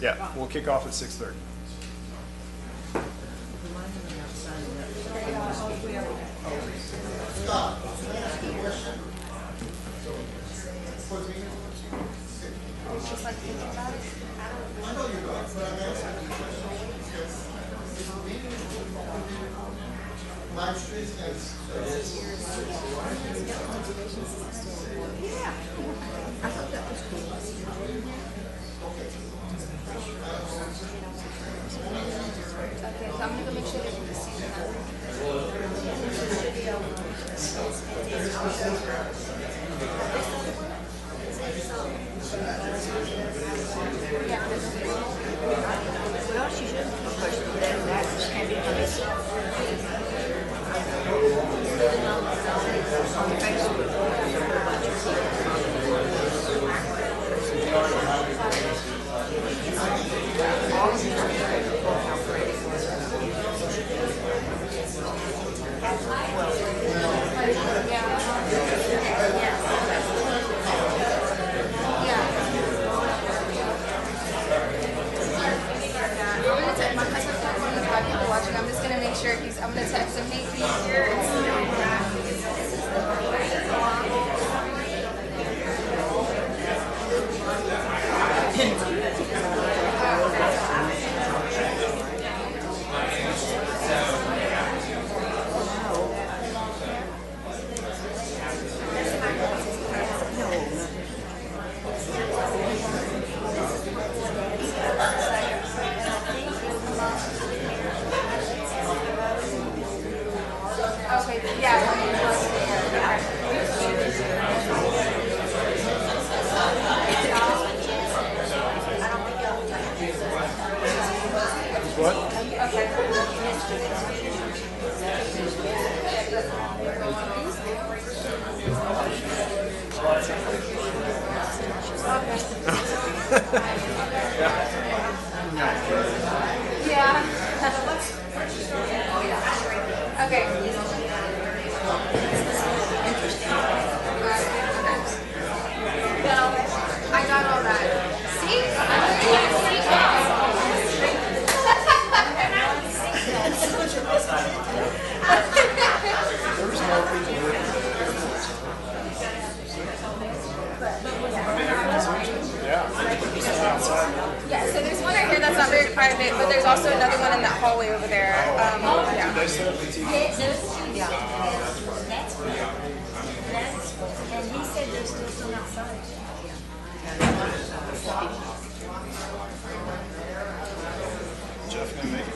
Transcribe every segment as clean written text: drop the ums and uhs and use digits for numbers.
Yeah, we'll kick off at 6:30. Just like thinking about it. Yeah, I thought that was cool. Okay, so I'm gonna go make sure that you can see that. Well, she should, because that can be punished. On Facebook, there's a whole bunch of all of these people how great it was. My husband's not one of the 5 people watching. I'm just gonna make sure I'm gonna text him, hey, he's here. Okay, What? yeah. Okay. I got all that. See? There was more people here. Yeah. Outside. Yeah, so there's one right here that's not very private, but there's also another one in that hallway over there. Yeah. They set up the TV. Yeah. And he said there's still some outside. Jeff gonna make it.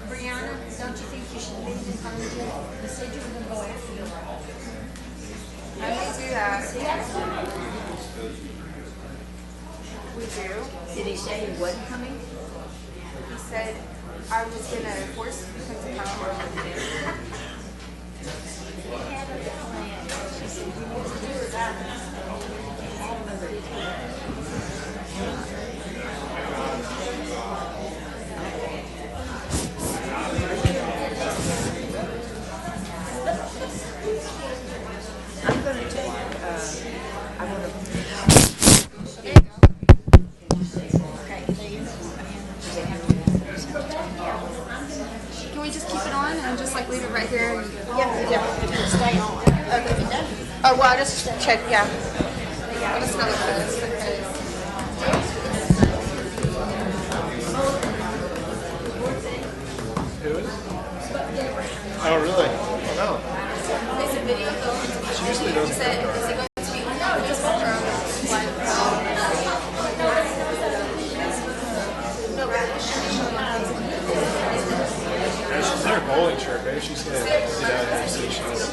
Brianna, don't you think you should leave in front of you? You said you were going to go after you. I may do that. We do. Did he say he wasn't coming? He said I was gonna force him to come. He had a plan. She said, you need to do that. I'm going to take, I want to. There you go. Can we just keep it on and just like leave it right here? Yeah, stay on. Okay. Oh, well, I just check, yeah. I'm just gonna look at this because. Who is? Oh, really? No. Is the video going? She usually doesn't. Is it going to be just live? Yeah, she's in her bowling shirt. Maybe she's gonna get out here and see if she knows.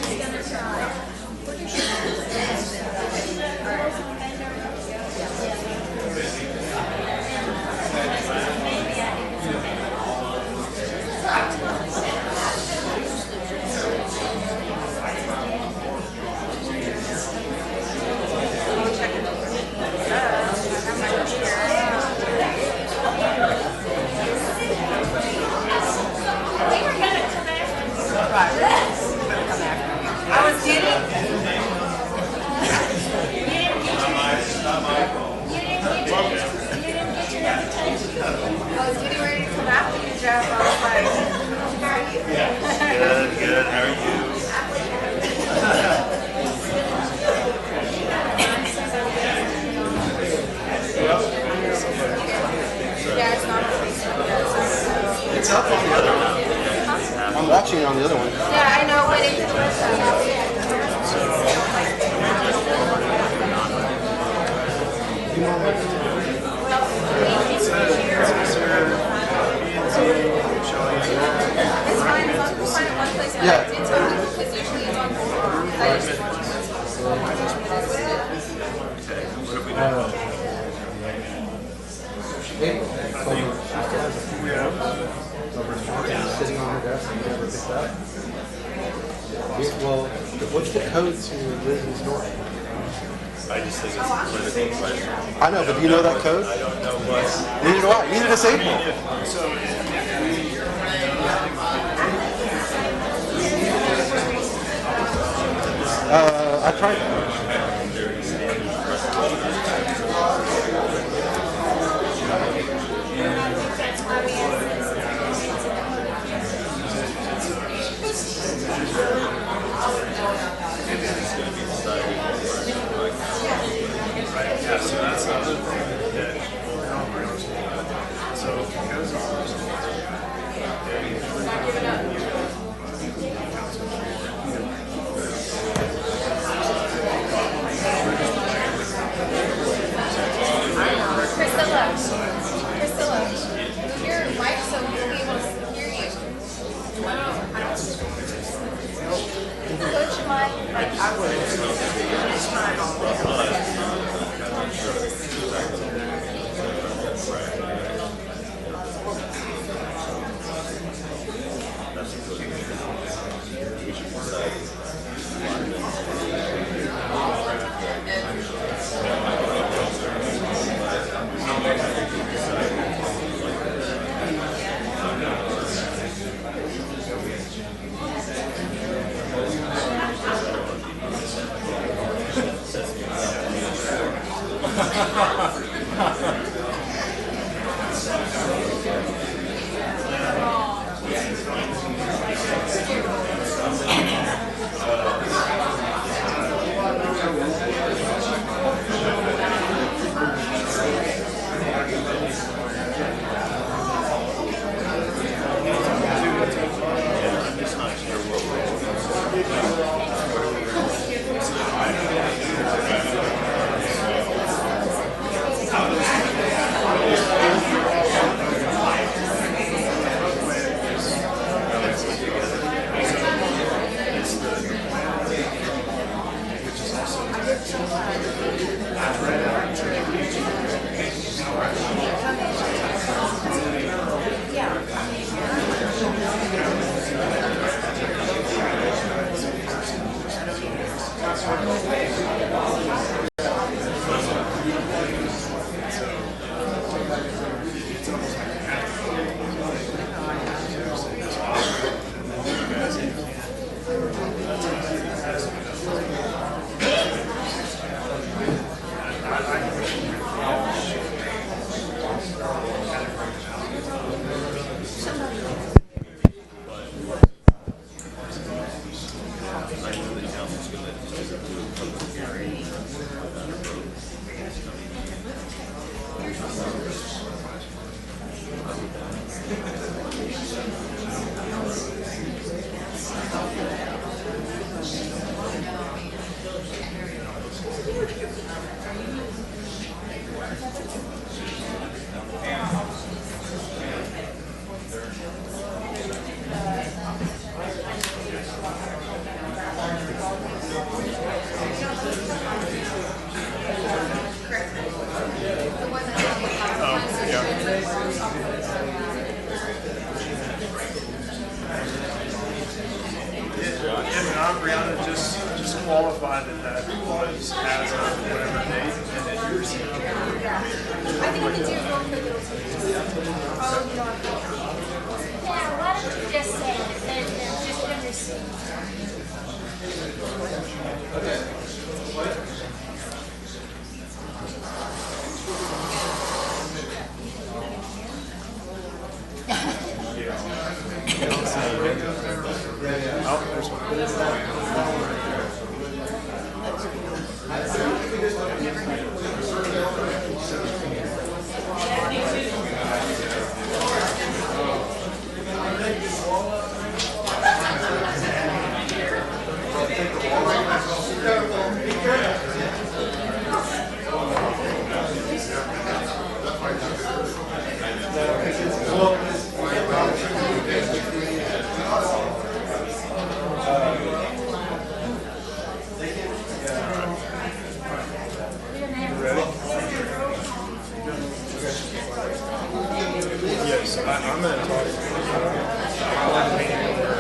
I was getting. It's up on the other one. I'm watching it on the other one. Yeah, I know, waiting for the It's fine, as long as we find it one place. Yeah. It's fine, because usually it's on board. I just watch it Sitting on her desk and never picked up. Well, what's the code to Liz's door? I just think it's a political question. I know, but do you know that code? I don't know what. Neither do I. Neither does April. I tried. Priscilla, move your mic so we'll be able to hear you. Coach mic. Brianna just qualified that was as of whatever date, and then you're seeing. I think I can do it real quick. It'll take just, oh, you don't have to. Yeah, why don't you just say it and just understand? Oh, there's one. So I'm going to talk. Call the meeting over.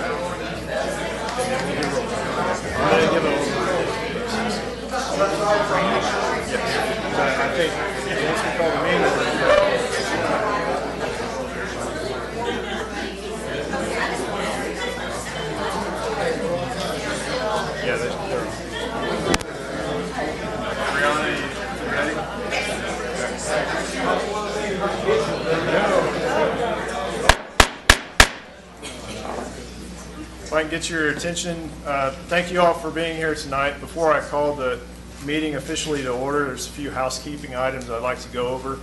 And then we'll do roll call. I'm going to give an overview. Yeah. But I think once we call the meeting over, yeah, they're on. Brianna, you ready? If I can get your attention, thank you all for being here tonight. Before I call the meeting officially to order, there's a few housekeeping items I'd like to go over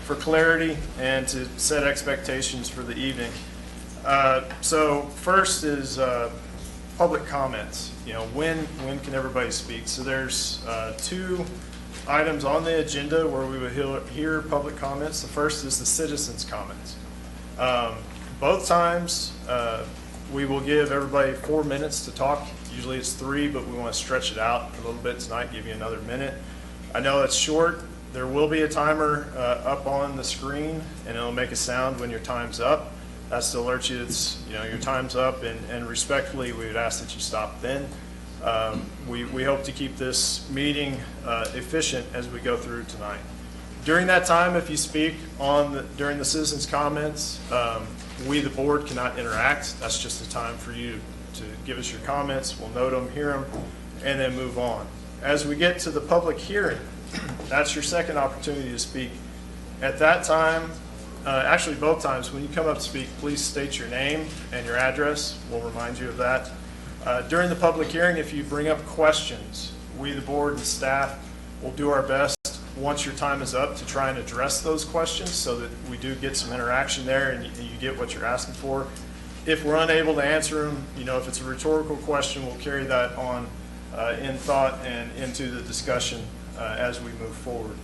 for clarity and to set expectations for the evening. So first is public comments. You know, when can everybody speak? So there's two items on the agenda where we would hear public comments. The first is the citizens' comments. Both times we will give everybody 4 minutes to talk. Usually it's 3, but we want to stretch it out a little bit tonight, give you another minute. I know it's short. There will be a timer up on the screen, and it'll make a sound when your time's up. That's to alert you it's, you know, your time's up, and respectfully, we would ask that you stop then. We hope to keep this meeting efficient as we go through tonight. During that time, if you speak during the citizens' comments, we, the board, cannot interact. That's just a time for you to give us your comments. We'll note them, hear them, and then move on. As we get to the public hearing, that's your second opportunity to speak. At that time, actually both times, when you come up to speak, please state your name and your address. We'll remind you of that. During the public hearing, if you bring up questions, we, the board and staff, will do our best once your time is up to try and address those questions so that we do get some interaction there and you get what you're asking for. If we're unable to answer them, you know, if it's a rhetorical question, we'll carry that on in thought and into the discussion as we move forward.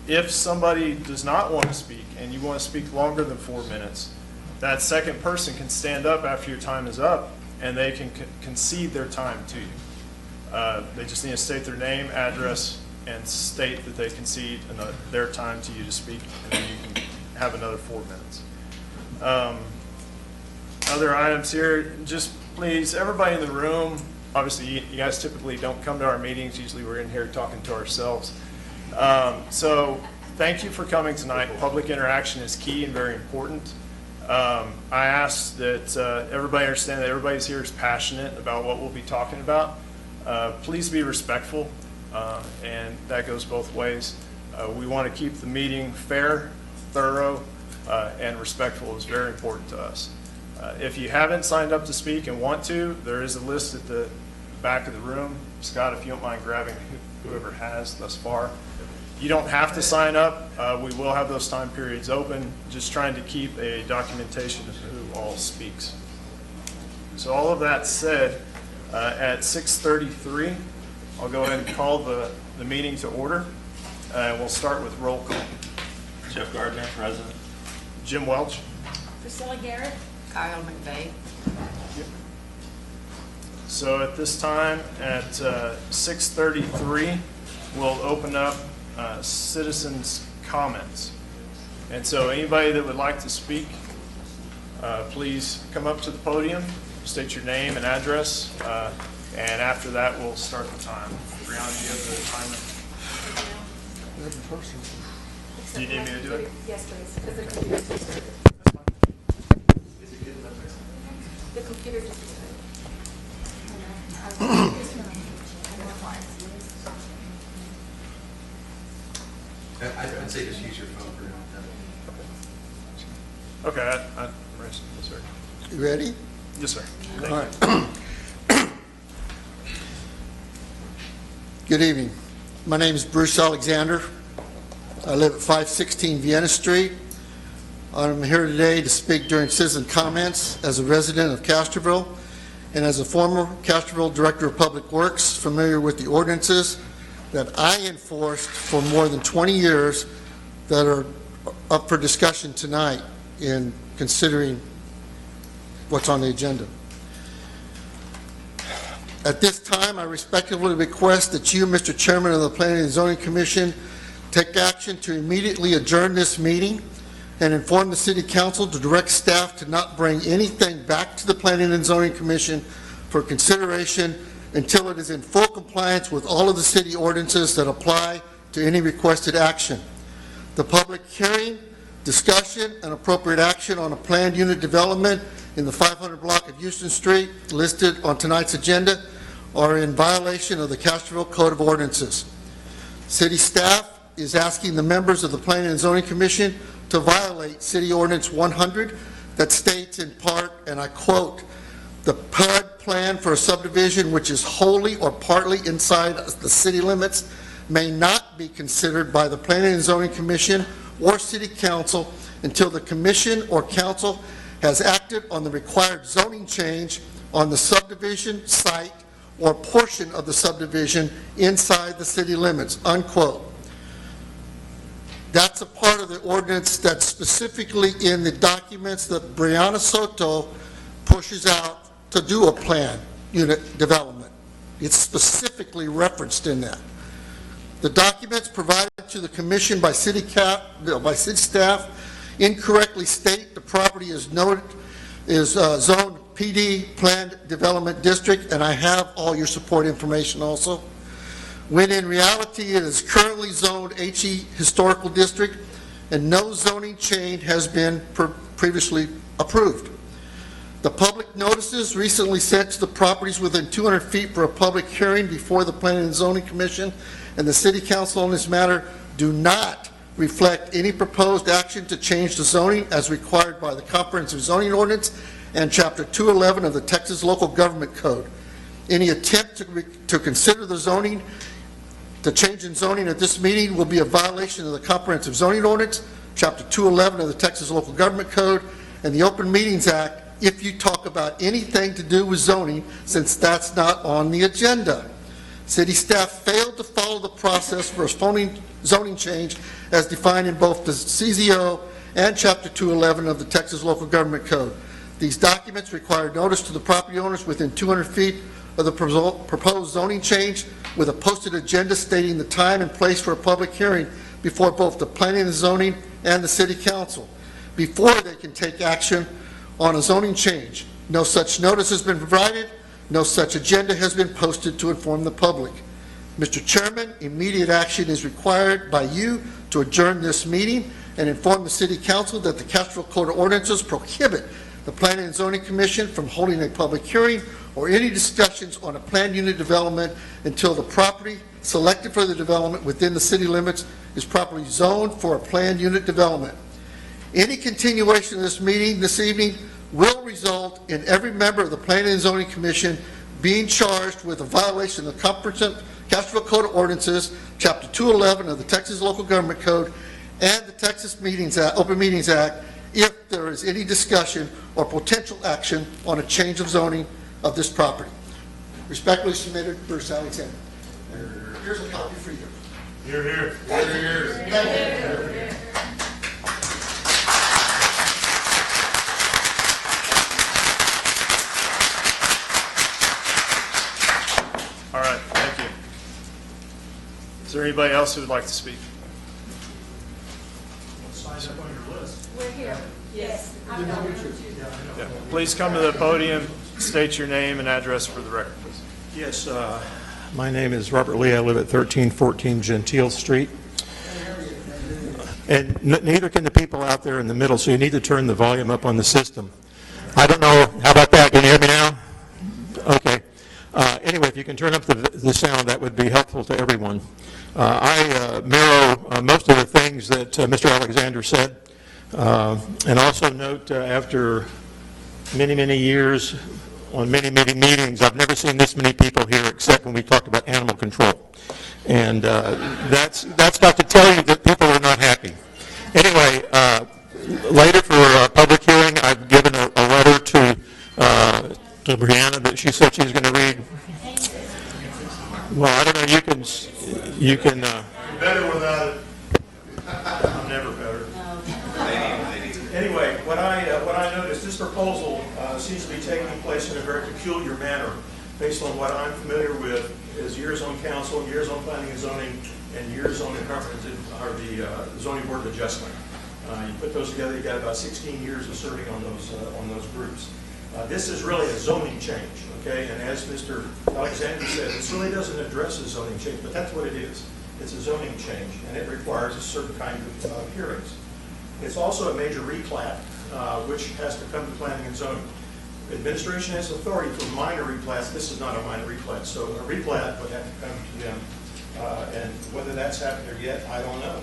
If somebody does not want to speak and you want to speak longer than 4 minutes, that second person can stand up after your time is up and they can concede their time to you. They just need to state their name, address, and state that they concede their time to you to speak, and then you can have another 4 minutes. Other items here, just please, everybody in the room, obviously you guys typically don't come to our meetings, usually we're in here talking to ourselves. So thank you for coming tonight. Public interaction is key and very important. I ask that everybody understand that everybody's here is passionate about what we'll be talking about. Please be respectful, and that goes both ways. We want to keep the meeting fair, thorough, and respectful is very important to us. If you haven't signed up to speak and want to, there is a list at the back of the room. Scott, if you don't mind grabbing whoever has thus far. You don't have to sign up. We will have those time periods open, just trying to keep a documentation of who all speaks. So all of that said, at 6:33, I'll go ahead and call the meeting to order. We'll start with roll call. Jeff Gardner, President. Jim Welch. Priscilla Garrett. Kyle McVeigh. So at this time, at 6:33, we'll open up citizens' comments. And so anybody that would like to speak, please come up to the podium, state your name and address, and after that, we'll start the time. Brianna, do you have the timer? Do you need me to do it? Yes, please. Because the computer just started. The computer just started. I'd say just use your phone for now. Okay, I'm ready. Yes, sir. You ready? Yes, sir. All right. Good evening. My name is Bruce Alexander. I live at 516 Vienna Street. I'm here today to speak during citizen comments as a resident of Castroville and as a former Castroville Director of Public Works, familiar with the ordinances that I enforced for more than 20 years that are up for discussion tonight in considering what's on the agenda. At this time, I respectfully request that you, Mr. Chairman of the Planning and Zoning Commission, take action to immediately adjourn this meeting and inform the City Council to direct staff to not bring anything back to the Planning and Zoning Commission for consideration until it is in full compliance with all of the city ordinances that apply to any requested action. The public hearing, discussion, and appropriate action on a planned unit development in the 500 block of Houston Street listed on tonight's agenda are in violation of the Castroville Code of Ordinances. City staff is asking the members of the Planning and Zoning Commission to violate City Ordinance 100 that states in part, and I quote, "The PUD plan for a subdivision which is wholly or partly inside the city limits may not be considered by the Planning and Zoning Commission or City Council until the Commission or Council has acted on the required zoning change on the subdivision site or portion of the subdivision inside the city limits," unquote. That's a part of the ordinance that's specifically in the documents that Brianna Soto pushes out to do a plan unit development. It's specifically referenced in that. The documents provided to the commission by city staff incorrectly state the property is zoned PD Planned Development District, and I have all your support information also, when in reality it is currently zoned HE Historical District, and no zoning change has been previously approved. The public notices recently sent to the properties within 200 feet for a public hearing before the Planning and Zoning Commission and the City Council on this matter do not reflect any proposed action to change the zoning as required by the Comprehensive Zoning Ordinance and Chapter 211 of the Texas Local Government Code. Any attempt to consider the zoning, the change in zoning at this meeting will be a violation of the Comprehensive Zoning Ordinance, Chapter 211 of the Texas Local Government Code, and the Open Meetings Act if you talk about anything to do with zoning, since that's not on the agenda. City staff failed to follow the process for a zoning change as defined in both the CZO and Chapter 211 of the Texas Local Government Code. These documents require notice to the property owners within 200 feet of the proposed zoning change with a posted agenda stating the time and place for a public hearing before both the Planning and Zoning and the City Council before they can take action on a zoning change. No such notice has been provided. No such agenda has been posted to inform the public. Mr. Chairman, immediate action is required by you to adjourn this meeting and inform the City Council that the Castroville Code of Ordinances prohibit the Planning and Zoning Commission from holding a public hearing or any discussions on a planned unit development until the property selected for the development within the city limits is properly zoned for a planned unit development. Any continuation of this meeting this evening will result in every member of the Planning and Zoning Commission being charged with a violation of the Castroville Code of Ordinances, Chapter 211 of the Texas Local Government Code, and the Texas Open Meetings Act if there is any discussion or potential action on a change of zoning of this property. Respectfully submitted, Bruce Alexander. Here's a copy for you. Here, here. Here, here. All right, thank you. Is there anybody else who would like to speak? We're here. Yes. I'm not. Yeah. Please come to the podium, state your name and address for the record, please. Yes, my name is Robert Lee. I live at 1314 Gentile Street. And neither can the people out there in the middle, so you need to turn the volume up on the system. I don't know, how about that? Can you hear me now? Okay. Anyway, if you can turn up the sound, that would be helpful to everyone. I mirror most of the things that Mr. Alexander said, and also note after many, many years on many, many meetings, I've never seen this many people here except when we talked about animal control. And that's got to tell you that people are not happy. Anyway, later for a public hearing, I've given a letter to Brianna that she said she was going to read. Well, I don't know, you can Better without it. I'm never better. Anyway, what I noticed, this proposal seems to be taking place in a very peculiar manner based on what I'm familiar with as years on council, years on planning and zoning, and years on the zoning board of adjustment. You put those together, you got about 16 years of serving on those groups. This is really a zoning change, okay? And as Mr. Alexander said, this really doesn't address a zoning change, but that's what it is. It's a zoning change, and it requires a certain kind of hearings. It's also a major replat, which has to come to planning and zoning. Administration has authority for minor replats. This is not a minor replat, so a replat would have to come to them. And whether that's happened or yet, I don't know.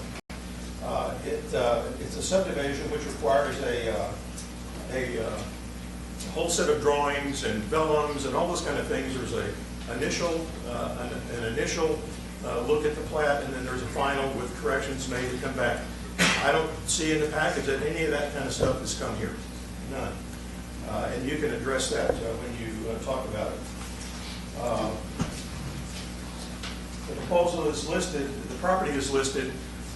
It's a subdivision which requires a whole set of drawings and vellums and all those kind of things. There's an initial look at the plat, and then there's a final with corrections made to come back. I don't see in the package that any of that kind of stuff has come here. None. And you can address that when you talk about it. The proposal is listed, the property is listed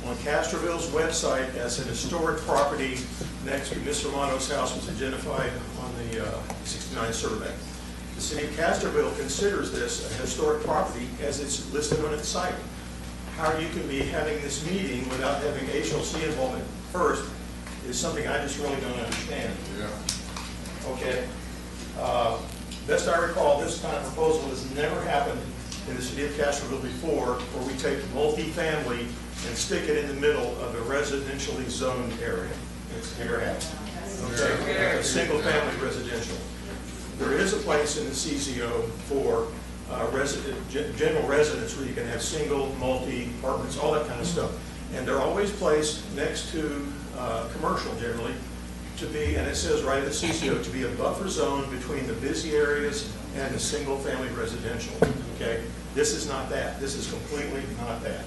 on Castroville's website as an historic property next to Ms. Romano's house, was identified on the 69 survey. The city of Castroville considers this a historic property as it's listed on its site. How you can be having this meeting without having HLC involvement first is something I just really don't understand. Yeah. Okay. Best I recall, this kind of proposal has never happened in the city of Castroville before, where we take multifamily and stick it in the middle of a residentially zoned area. It's never happened. Okay. A single family residential. There is a place in the CZO for general residence where you can have single, multi, apartments, all that kind of stuff. And they're always placed next to commercial generally to be, and it says right at the CZO, to be a buffer zone between the busy areas and the single family residential. Okay? This is not that. This is completely not that.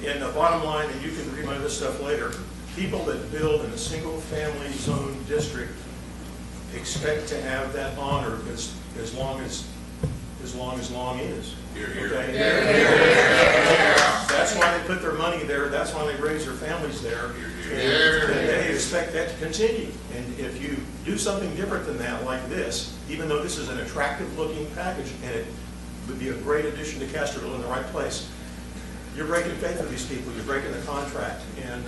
And the bottom line, and you can read my this stuff later, people that build in a single-family zone district expect to have that honored as long as long is. Okay? That's why they put their money there. That's why they raise their families there. And they expect that to continue. And if you do something different than that, like this, even though this is an attractive-looking package and it would be a great addition to Castroville in the right place, you're breaking faith with these people. You're breaking the contract. And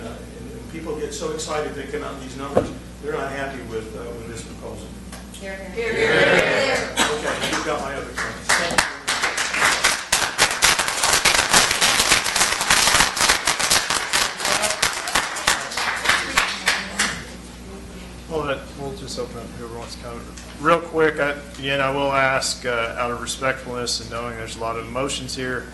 people get so excited they come out with these numbers. They're not happy with this proposal. Here, here. Here. Okay, you've got my other comments. Thank you. We'll just open up whoever wants to comment. Real quick, again, I will ask, out of respectfulness and knowing there's a lot of emotions here,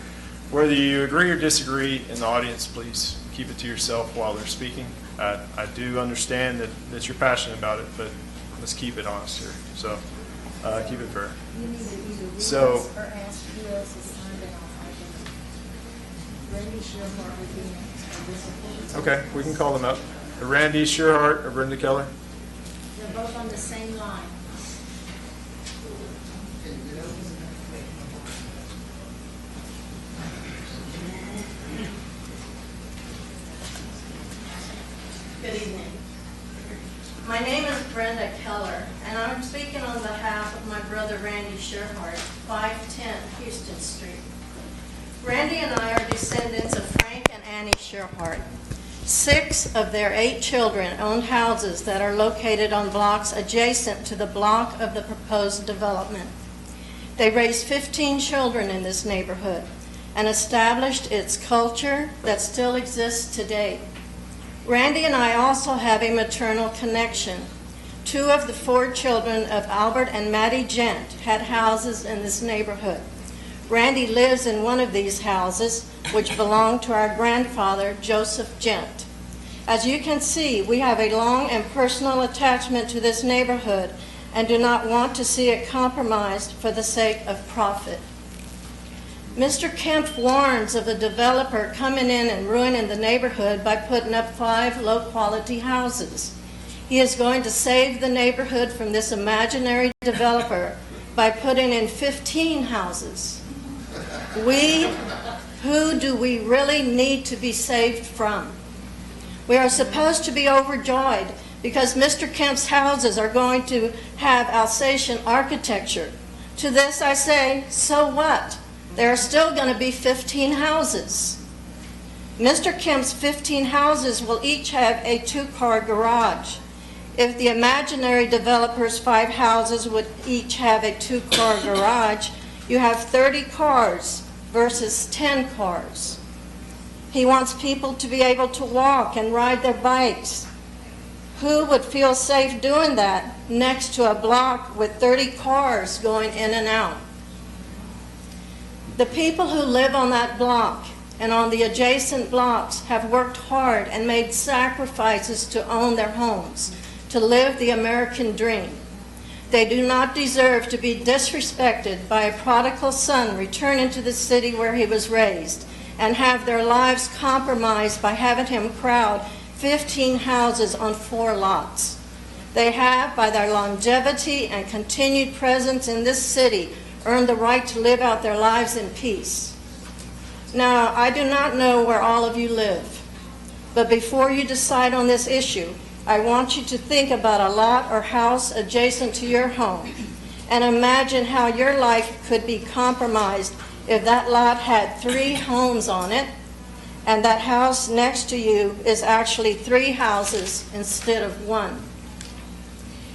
whether you agree or disagree in the audience, please keep it to yourself while they're speaking. I do understand that you're passionate about it, but let's keep it honest here. So keep it fair. You need to either read So- this or ask who else has signed it off. Randy Shearhart would be next. Okay, we can call them up. Randy Shearhart or Brenda Keller? They're both on the same line. Good evening. My name is Brenda Keller, and I'm speaking on behalf of my brother Randy Shearhart, 510 Houston Street. Randy and I are descendants of Frank and Annie Shearhart. 6 of their 8 children owned houses that are located on blocks adjacent to the block of the proposed development. They raised 15 children in this neighborhood and established its culture that still exists today. Randy and I also have a maternal connection. 2 of the 4 children of Albert and Maddie Gent had houses in this neighborhood. Randy lives in one of these houses, which belonged to our grandfather, Joseph Gent. As you can see, we have a long and personal attachment to this neighborhood and do not want to see it compromised for the sake of profit. Mr. Kemp warns of a developer coming in and ruining the neighborhood by putting up 5 low-quality houses. He is going to save the neighborhood from this imaginary developer by putting in 15 houses. Who do we really need to be saved from? We are supposed to be overjoyed because Mr. Kemp's houses are going to have Alsatian architecture. To this I say, so what? There are still going to be 15 houses. Mr. Kemp's 15 houses will each have a 2-car garage. If the imaginary developer's 5 houses would each have a 2-car garage, you have 30 cars versus 10 cars. He wants people to be able to walk and ride their bikes. Who would feel safe doing that next to a block with 30 cars going in and out? The people who live on that block and on the adjacent blocks have worked hard and made sacrifices to own their homes, to live the American dream. They do not deserve to be disrespected by a prodigal son returning to the city where he was raised and have their lives compromised by having him crowd 15 houses on 4 lots. They have, by their longevity and continued presence in this city, earned the right to live out their lives in peace. Now, I do not know where all of you live, but before you decide on this issue, I want you to think about a lot or house adjacent to your home and imagine how your life could be compromised if that lot had 3 homes on it and that house next to you is actually 3 houses instead of 1.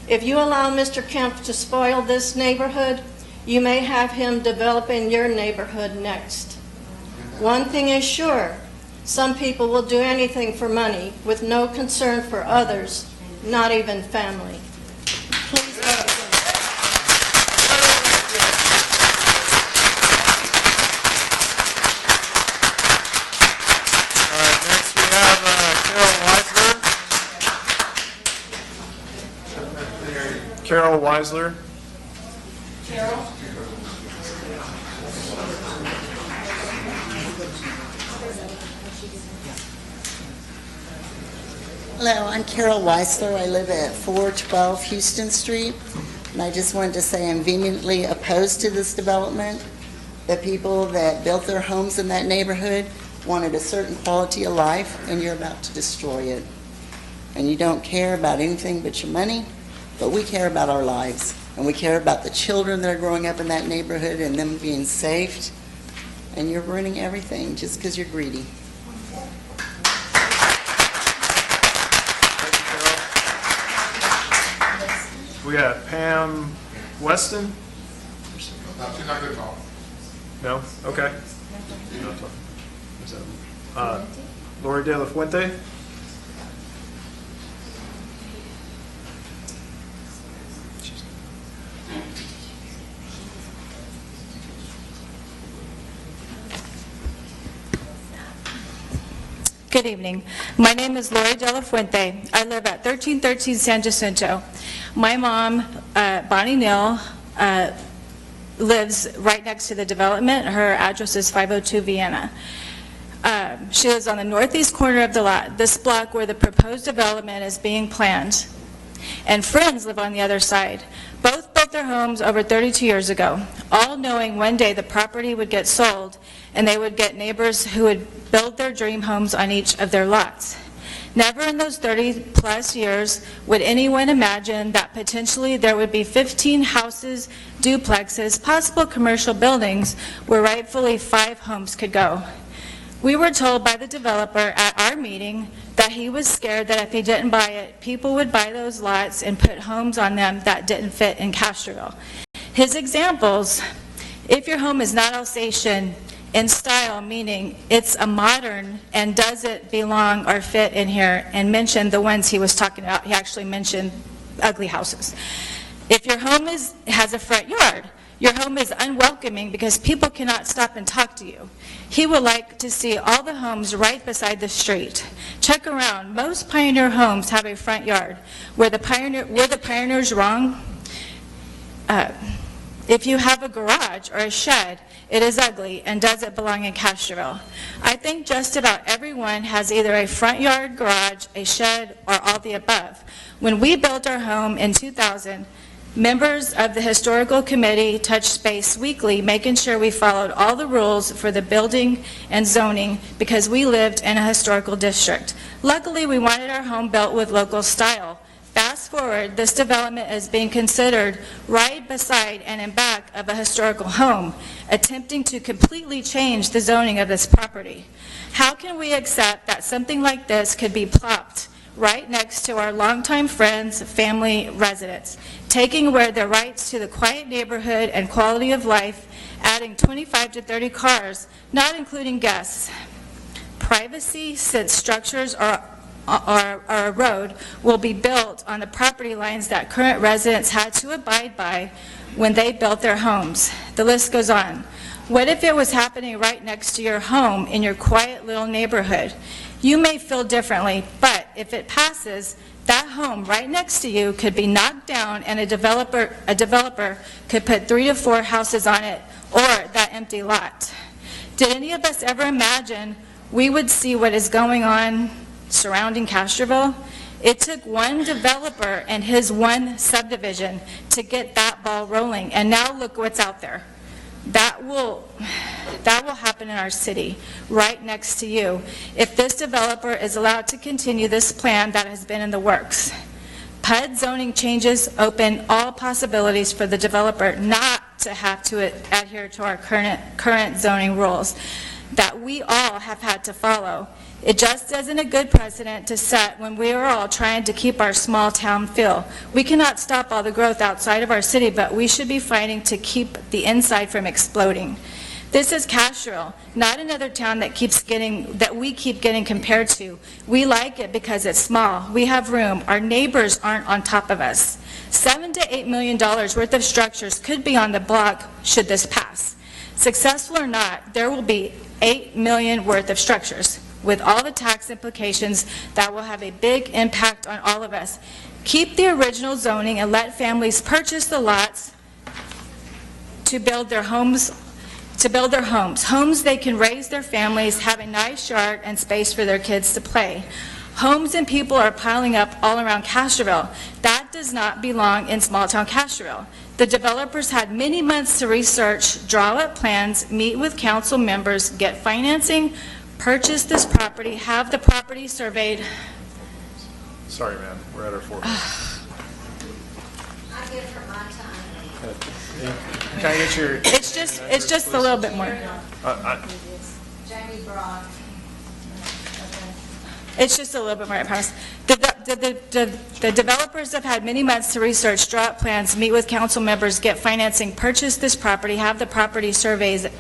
If you allow Mr. Kemp to spoil this neighborhood, you may have him developing your neighborhood next. One thing is sure, some people will do anything for money with no concern for others, not even family. Please vote against. All right, next we have Carol Weisler. Carol? Hello, I'm Carol Weisler. I live at 412 Houston Street, and I just wanted to say I'm vehemently opposed to this development. The people that built their homes in that neighborhood wanted a certain quality of life, and you're about to destroy it. And you don't care about anything but your money, but we care about our lives, and we care about the children that are growing up in that neighborhood and them being saved, and you're ruining everything just because you're greedy. We got Pam Weston? No, she's not good at all. No? Okay. Lori De La Fuente? Good evening. My name is Lori De La Fuente. I live at 1313 San Jacinto. My mom, Bonnie Neal, lives right next to the development. Her address is 502 Vienna. She lives on the northeast corner of the lot, this block where the proposed development is being planned. And friends live on the other side. Both built their homes over 32 years ago, all knowing one day the property would get sold and they would get neighbors who would build their dream homes on each of their lots. Never in those 30-plus years would anyone imagine that potentially there would be 15 houses, duplexes, possible commercial buildings where rightfully 5 homes could go. We were told by the developer at our meeting that he was scared that if he didn't buy it, people would buy those lots and put homes on them that didn't fit in Castroville. His examples, if your home is not Alsatian in style, meaning it's a modern and does it belong or fit in here, and mentioned the ones he was talking about. He actually mentioned ugly houses. If your home has a front yard, your home is unwelcoming because people cannot stop and talk to you. He would like to see all the homes right beside the street. Check around. Most pioneer homes have a front yard. Were the pioneers wrong? If you have a garage or a shed, it is ugly and doesn't belong in Castroville. I think just about everyone has either a front yard, garage, a shed, or all the above. When we built our home in 2000, members of the historical committee touched base weekly, making sure we followed all the rules for the building and zoning because we lived in a historical district. Luckily, we wanted our home built with local style. Fast Fast forward, this development is being considered right beside and in back of a historical home, attempting to completely change the zoning of this property. How can we accept that something like this could be plopped right next to our longtime friends, family, residents, taking away their rights to the quiet neighborhood and quality of life, adding 25 to 30 cars, not including guests? Privacy, since structures or a road will be built on the property lines that current residents had to abide by when they built their homes. The list goes on. What if it was happening right next to your home in your quiet little neighborhood? You may feel differently, but if it passes, that home right next to you could be knocked down and a developer could put 3 to 4 houses on it or that empty lot. Did any of us ever imagine we would see what is going on surrounding Castroville? It took one developer and his one subdivision to get that ball rolling, and now look what's out there. That will happen in our city, right next to you, if this developer is allowed to continue this plan that has been in the works. PUD zoning changes open all possibilities for the developer not to have to adhere to our current zoning rules that we all have had to follow. It just isn't a good precedent to set when we are all trying to keep our small town feel. We cannot stop all the growth outside of our city, but we should be fighting to keep the inside from exploding. This is Castroville, not another town that we keep getting compared to. We like it because it's small. We have room. Our neighbors aren't on top of us. $7 to $8 million worth of structures could be on the block should this pass. Successful or not, there will be $8 million worth of structures, with all the tax implications that will have a big impact on all of us. Keep the original zoning and let families purchase the lots to build their homes. Homes they can raise their families, have a nice yard and space for their kids to play. Homes and people are piling up all around Castroville. That does not belong in small-town Castroville. The developers had many months to research, draw up plans, meet with council members, get financing, purchase this property, have the property surveyed. Sorry, ma'am, we're at our 4 minutes. I give her my time. Can I get your? It's just a little bit more. Jamie Brock. It's just a little bit more, I promise. The developers have had many months to research, draw up plans, meet with council members, get financing, purchase this property, have the property surveyed,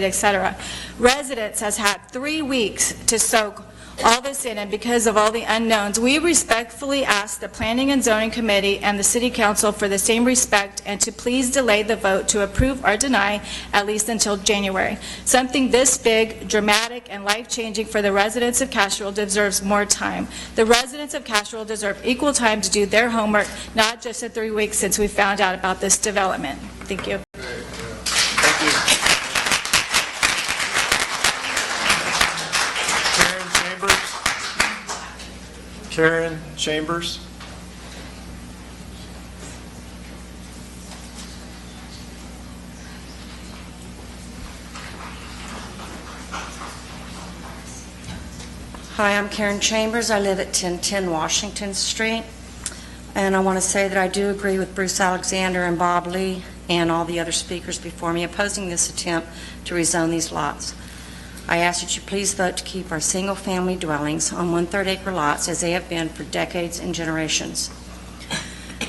etc. Residents has had 3 weeks to soak all this in, and because of all the unknowns, we respectfully ask the Planning and Zoning Committee and the City Council for the same respect and to please delay the vote to approve or deny at least until January. Something this big, dramatic, and life-changing for the residents of Castroville deserves more time. The residents of Castroville deserve equal time to do their homework, not just the 3 weeks since we found out about this development. Thank you. Karen Chambers. Hi, I'm Karen Chambers. I live at 1010 Washington Street. And I want to say that I do agree with Bruce Alexander and Bob Lee and all the other speakers before me opposing this attempt to rezone these lots. I ask that you please vote to keep our single-family dwellings on 1/3 acre lots as they have been for decades and generations.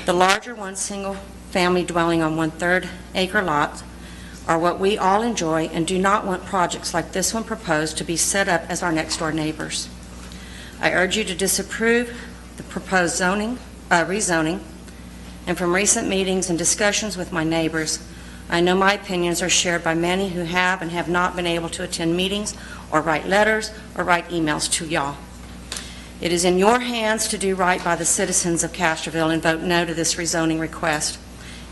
The larger one single-family dwelling on 1/3 acre lots are what we all enjoy and do not want projects like this one proposed to be set up as our next-door neighbors. I urge you to disapprove the proposed rezoning, and from recent meetings and discussions with my neighbors, I know my opinions are shared by many who have and have not been able to attend meetings or write letters or write emails to y'all. It is in your hands to do right by the citizens of Castroville and vote no to this rezoning request.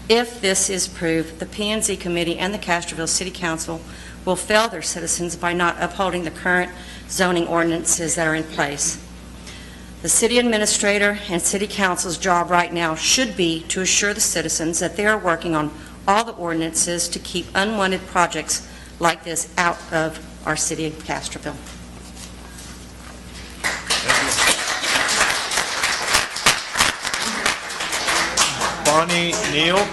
If this is approved, the P&Z Committee and the Castroville City Council will fail their citizens by not upholding the current zoning ordinances that are in place. The city administrator and city council's job right now should be to assure the citizens that they are working on all the ordinances to keep unwanted projects like this out of our city of Castroville. Bonnie Neal.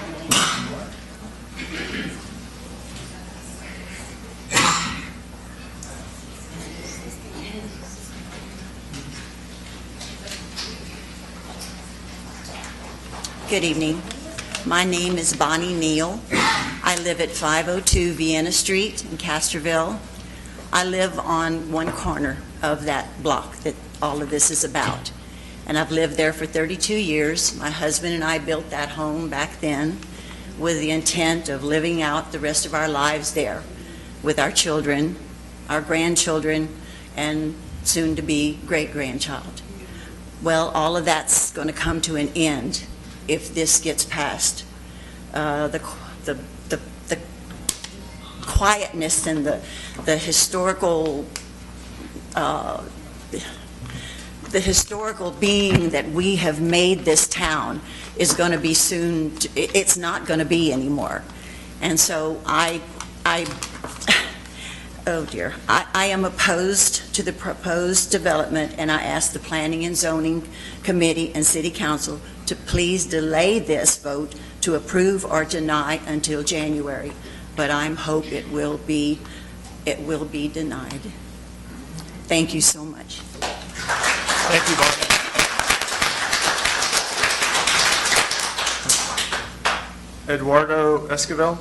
Good evening. My name is Bonnie Neal. I live at 502 Vienna Street in Castroville. I live on one corner of that block that all of this is about. And I've lived there for 32 years. My husband and I built that home back then with the intent of living out the rest of our lives there with our children, our grandchildren, and soon-to-be great-grandchild. Well, all of that's going to come to an end if this gets passed. The quietness and the historical being that we have made this town is going to be soon, it's not going to be anymore. And so oh dear, I am opposed to the proposed development, and I ask the Planning and Zoning Committee and City Council to please delay this vote to approve or deny until January. But I hope it will be denied. Thank you so much. Thank you, Bonnie. Eduardo Esquivel.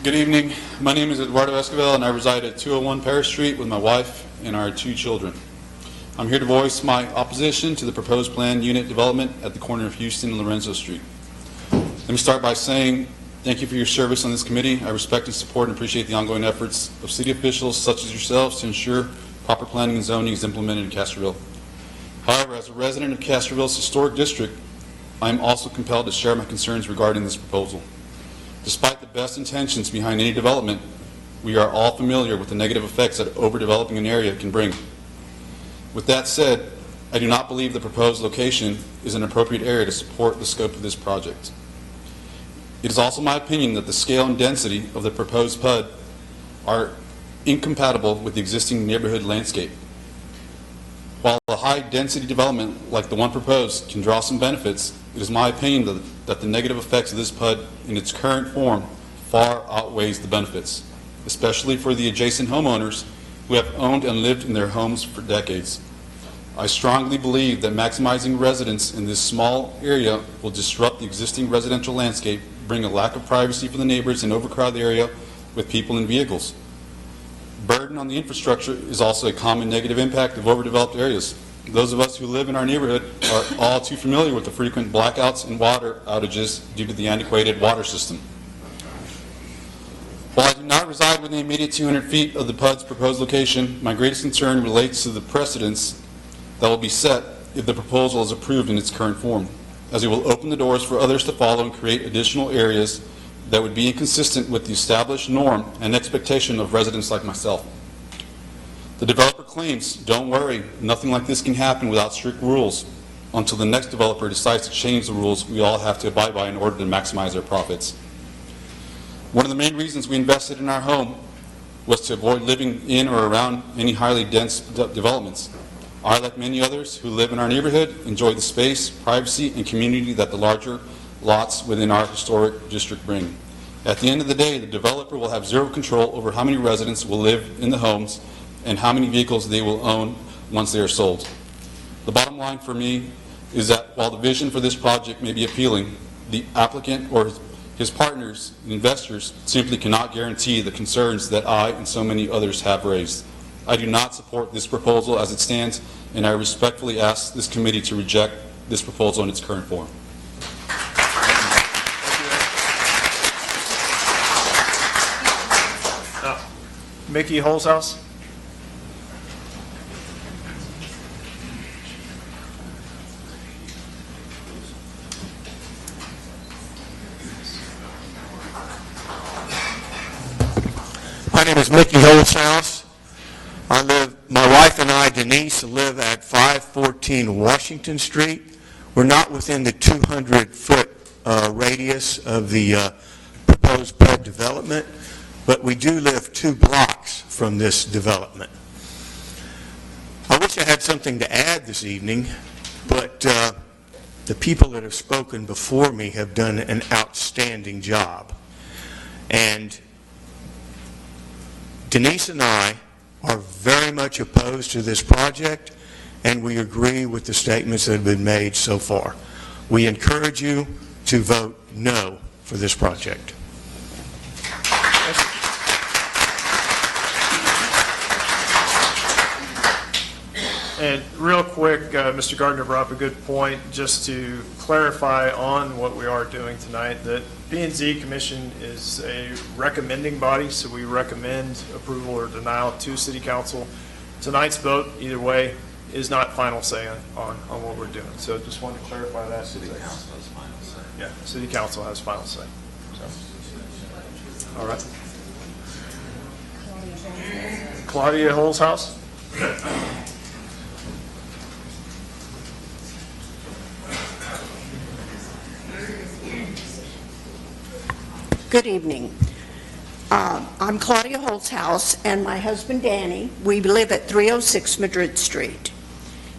Good evening. My name is Eduardo Esquivel, and I reside at 201 Paris Street with my wife and our 2 children. I'm here to voice my opposition to the proposed planned unit development at the corner of Houston and Lorenzo Street. Let me start by saying thank you for your service on this committee. I respect and support and appreciate the ongoing efforts of city officials such as yourselves to ensure proper planning and zoning is implemented in Castroville. However, as a resident of Castroville's historic district, I am also compelled to share my concerns regarding this proposal. Despite the best intentions behind any development, we are all familiar with the negative effects that overdeveloping an area can bring. With that said, I do not believe the proposed location is an appropriate area to support the scope of this project. It is also my opinion that the scale and density of the proposed PUD are incompatible with the existing neighborhood landscape. While a high-density development like the one proposed can draw some benefits, it is my opinion that the negative effects of this PUD in its current form far outweighs the benefits, especially for the adjacent homeowners who have owned and lived in their homes for decades. I strongly believe that maximizing residents in this small area will disrupt the existing residential landscape, bring a lack of privacy for the neighbors, and overcrowd the area with people and vehicles. Burden on the infrastructure is also a common negative impact of overdeveloped areas. Those of us who live in our neighborhood are all too familiar with the frequent blackouts and water outages due to the antiquated water system. While I do not reside within the immediate 200 feet of the PUD's proposed location, my greatest concern relates to the precedents that will be set if the proposal is approved in its current form, as it will open the doors for others to follow and create additional areas that would be inconsistent with the established norm and expectation of residents like myself. The developer claims, don't worry, nothing like this can happen without strict rules. Until the next developer decides to change the rules we all have to abide by in order to maximize our profits. One of the main reasons we invested in our home was to avoid living in or around any highly dense developments. I, like many others who live in our neighborhood, enjoy the space, privacy, and community that the larger lots within our historic district bring. At the end of the day, the developer will have zero control over how many residents will live in the homes and how many vehicles they will own once they are sold. The bottom line for me is that while the vision for this project may be appealing, the applicant or his partners and investors simply cannot guarantee the concerns that I and so many others have raised. I do not support this proposal as it stands, and I respectfully ask this committee to reject this proposal in its current form. Mickey Holzhaus. My name is Mickey Holzhaus. My wife and I, Denise, live at 514 Washington Street. We're not within the 200-foot radius of the proposed PUD development, but we do live 2 blocks from this development. I wish I had something to add this evening, but the people that have spoken before me have done an outstanding job. And Denise and I are very much opposed to this project, and we agree with the statements that have been made so far. We encourage you to vote no for this project. And real quick, Mr. Gardner brought up a good point, just to clarify on what we are doing tonight, that P&Z Commission is a recommending body, so we recommend approval or denial to City Council. Tonight's vote, either way, is not final say on what we're doing. So just wanted to clarify that. City Council has final say. Yeah, City Council has final say. So, all right. Claudia Holzhaus. Good evening. I'm Claudia Holzhaus, and my husband Danny. We live at 306 Madrid Street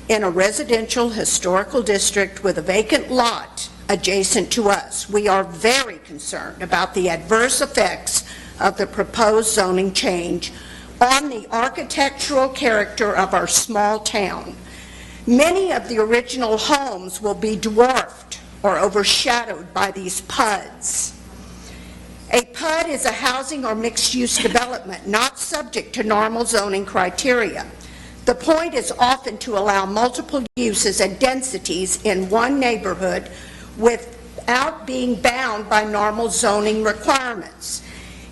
in a residential historical district with a vacant lot adjacent to us. We are very concerned about the adverse effects of the proposed zoning change on the architectural character of our small town. Many of the original homes will be dwarfed or overshadowed by these PUDs. A PUD is a housing or mixed-use development not subject to normal zoning criteria. The point is often to allow multiple uses and densities in one neighborhood without being bound by normal zoning requirements.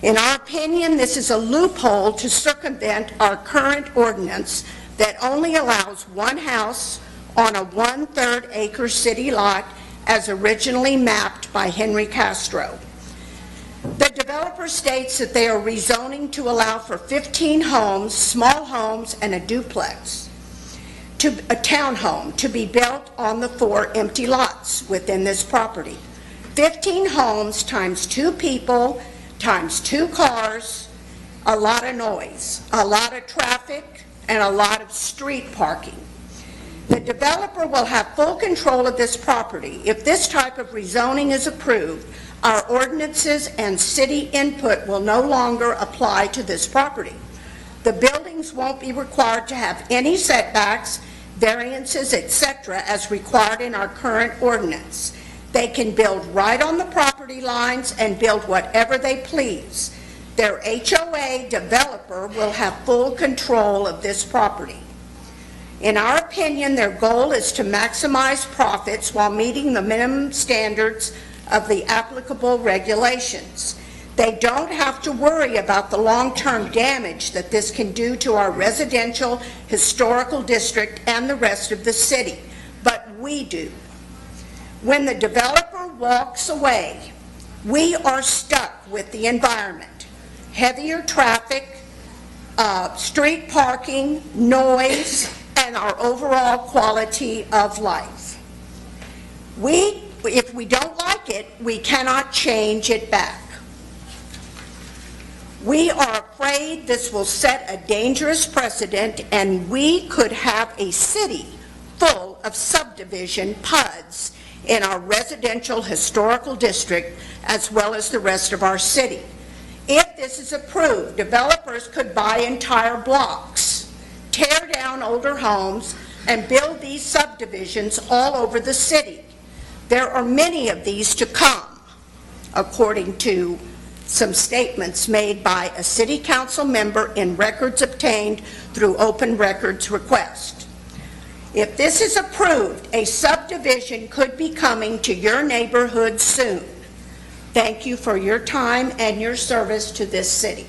In our opinion, this is a loophole to circumvent our current ordinance that only allows one house on a 1/3 acre city lot as originally mapped by Henry Castro. The developer states that they are rezoning to allow for 15 homes, small homes, and a duplex, a townhome, to be built on the 4 empty lots within this property. 15 homes times 2 people times 2 cars, a lot of noise, a lot of traffic, and a lot of street parking. The developer will have full control of this property. If this type of rezoning is approved, our ordinances and city input will no longer apply to this property. The buildings won't be required to have any setbacks, variances, etc., as required in our current ordinance. They can build right on the property lines and build whatever they please. Their HOA developer will have full control of this property. In our opinion, their goal is to maximize profits while meeting the minimum standards of the applicable regulations. They don't have to worry about the long-term damage that this can do to our residential historical district and the rest of the city, but we do. When the developer walks away, we are stuck with the environment. Heavier traffic, street parking, noise, and our overall quality of life. If we don't like it, we cannot change it back. We are afraid this will set a dangerous precedent, and we could have a city full of subdivision PUDs in our residential historical district as well as the rest of our city. If this is approved, developers could buy entire blocks, tear down older homes, and build these subdivisions all over the city. There are many of these to come, according to some statements made by a city council member in records obtained through open records request. If this is approved, a subdivision could be coming to your neighborhood soon. Thank you for your time and your service to this city.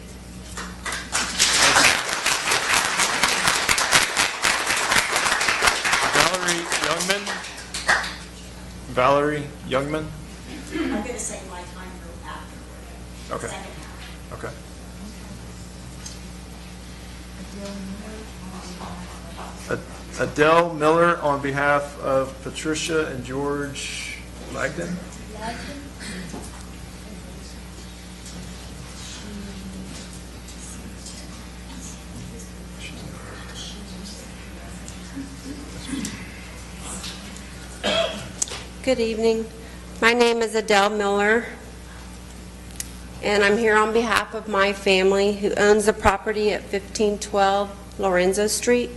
Valerie Youngman? I'm going to say my time group afterward. Okay. Okay. Adele Miller on behalf of Patricia and George Lagden? Good evening. My name is Adele Miller, and I'm here on behalf of my family who owns the property at 1512 Lorenzo Street.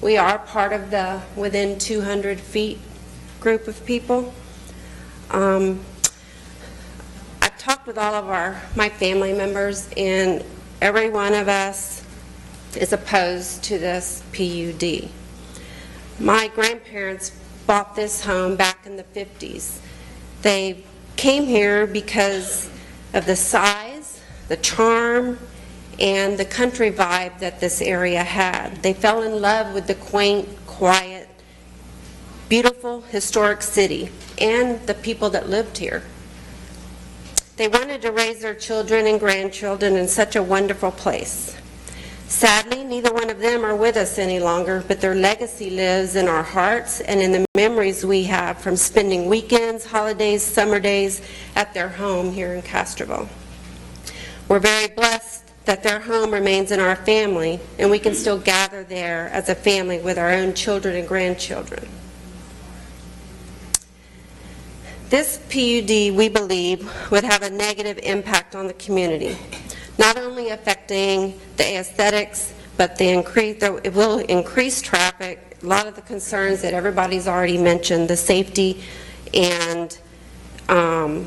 We are part of the within 200 feet group of people. I've talked with all of my family members, and every one of us is opposed to this PUD. My grandparents bought this home back in the 50s. They came here because of the size, the charm, and the country vibe that this area had. They fell in love with the quaint, quiet, beautiful, historic city and the people that lived here. They wanted to raise their children and grandchildren in such a wonderful place. Sadly, neither one of them are with us any longer, but their legacy lives in our hearts and in the memories we have from spending weekends, holidays, summer days at their home here in Castroville. We're very blessed that their home remains in our family, and we can still gather there as a family with our own children and grandchildren. This PUD, we believe, would have a negative impact on the community, not only affecting the aesthetics, but it will increase traffic, a lot of the concerns that everybody's already mentioned, the safety and the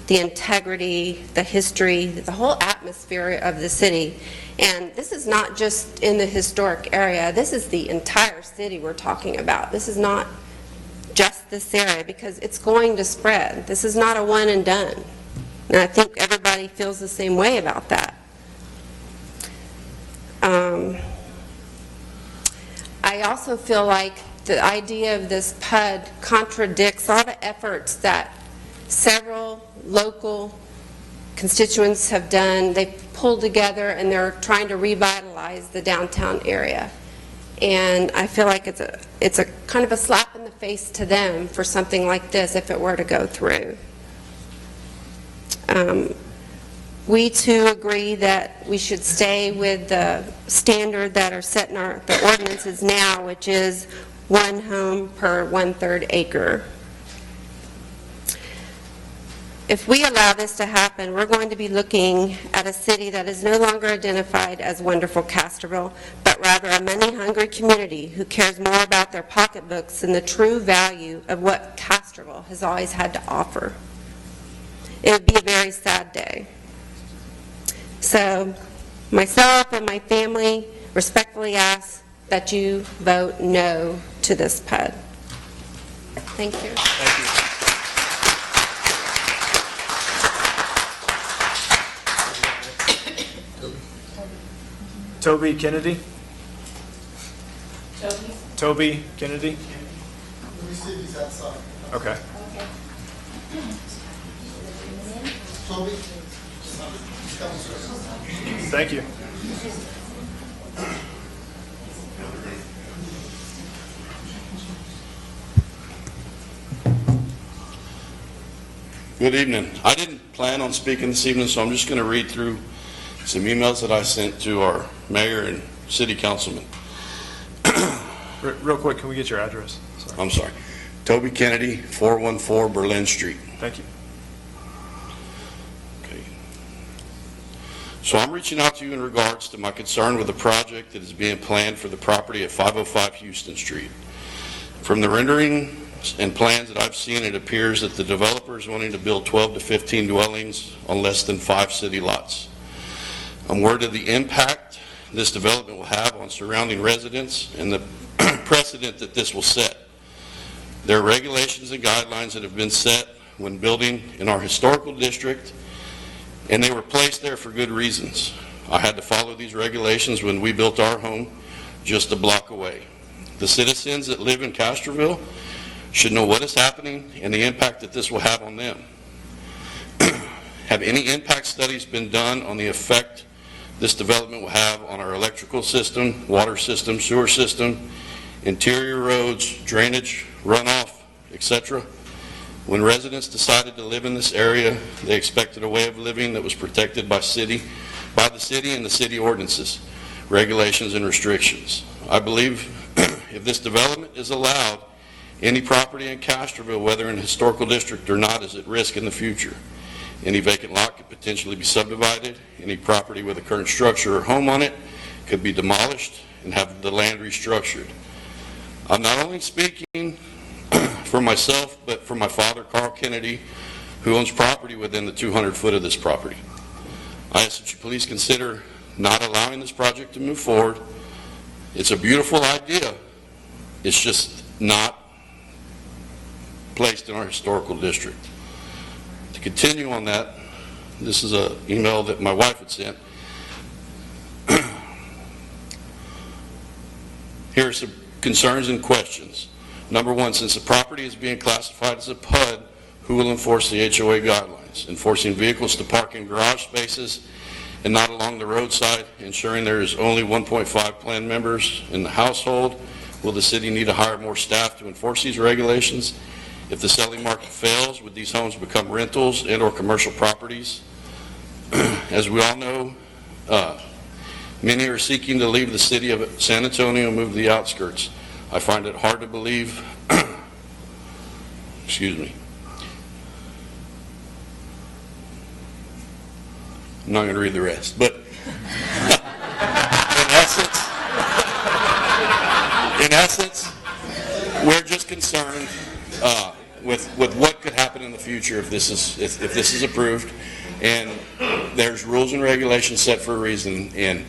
integrity, the history, the whole atmosphere of the city. And this is not just in the historic area, this is the entire city we're talking about. This is not just this area, because it's going to spread. This is not a one and done. And I think everybody feels the same way about that. I also feel like the idea of this PUD contradicts all the efforts that several local constituents have done. They've pulled together and they're trying to revitalize the downtown area. And I feel like it's a kind of a slap in the face to them for something like this if it were to go through. We too agree that we should stay with the standard that are set in the ordinances now, which is one home per 1/3 acre. If we allow this to happen, we're going to be looking at a city that is no longer identified as wonderful Castroville, but rather a money-hungry community who cares more about their pocketbooks than the true value of what Castroville has always had to offer. It would be a very sad day. So myself and my family respectfully ask that you vote no to this PUD. Thank you. Thank you. Toby Kennedy? Toby Kennedy? Let me see these outside. Okay. Toby? Thank you. Good evening. I didn't plan on speaking this evening, so I'm just going to read through some emails that I sent to our mayor and city councilman. Real quick, can we get your address? Sorry. I'm sorry. Toby Kennedy, 414 Berlin Street. Thank you. Okay. So I'm reaching out to you in regards to my concern with the project that is being planned for the property at 505 Houston Street. From the rendering and plans that I've seen, it appears that the developer is wanting to build 12 to 15 dwellings on less than 5 city lots. I'm worried of the impact this development will have on surrounding residents and the precedent that this will set. There are regulations and guidelines that have been set when building in our historical district, and they were placed there for good reasons. I had to follow these regulations when we built our home just a block away. The citizens that live in Castroville should know what is happening and the impact that this will have on them. Have any impact studies been done on the effect this development will have on our electrical system, water system, sewer system, interior roads, drainage, runoff, etc.? When residents decided to live in this area, they expected a way of living that was protected by the city and the city ordinances, regulations, and restrictions. I believe if this development is allowed, any property in Castroville, whether in a historical district or not, is at risk in the future. Any vacant lot could potentially be subdivided. Any property with a current structure or home on it could be demolished and have the land restructured. I'm not only speaking for myself, but for my father, Carl Kennedy, who owns property within the 200 foot of this property. I ask that you please consider not allowing this project to move forward. It's a beautiful idea. It's just not placed in our historical district. To continue on that, this is an email that my wife had sent. Here are some concerns and questions. Number one, since the property is being classified as a PUD, who will enforce the HOA guidelines? Enforcing vehicles to park in garage spaces and not along the roadside, ensuring there is only 1.5 planned members in the household. Will the city need to hire more staff to enforce these regulations? If the selling market fails, would these homes become rentals and/or commercial properties? As we all know, many are seeking to leave the city of San Antonio and move to the outskirts. I find it hard to believe, excuse me, I'm not going to read the rest, but in essence, we're just concerned with what could happen in the future if this is approved. And there's rules and regulations set for a reason. And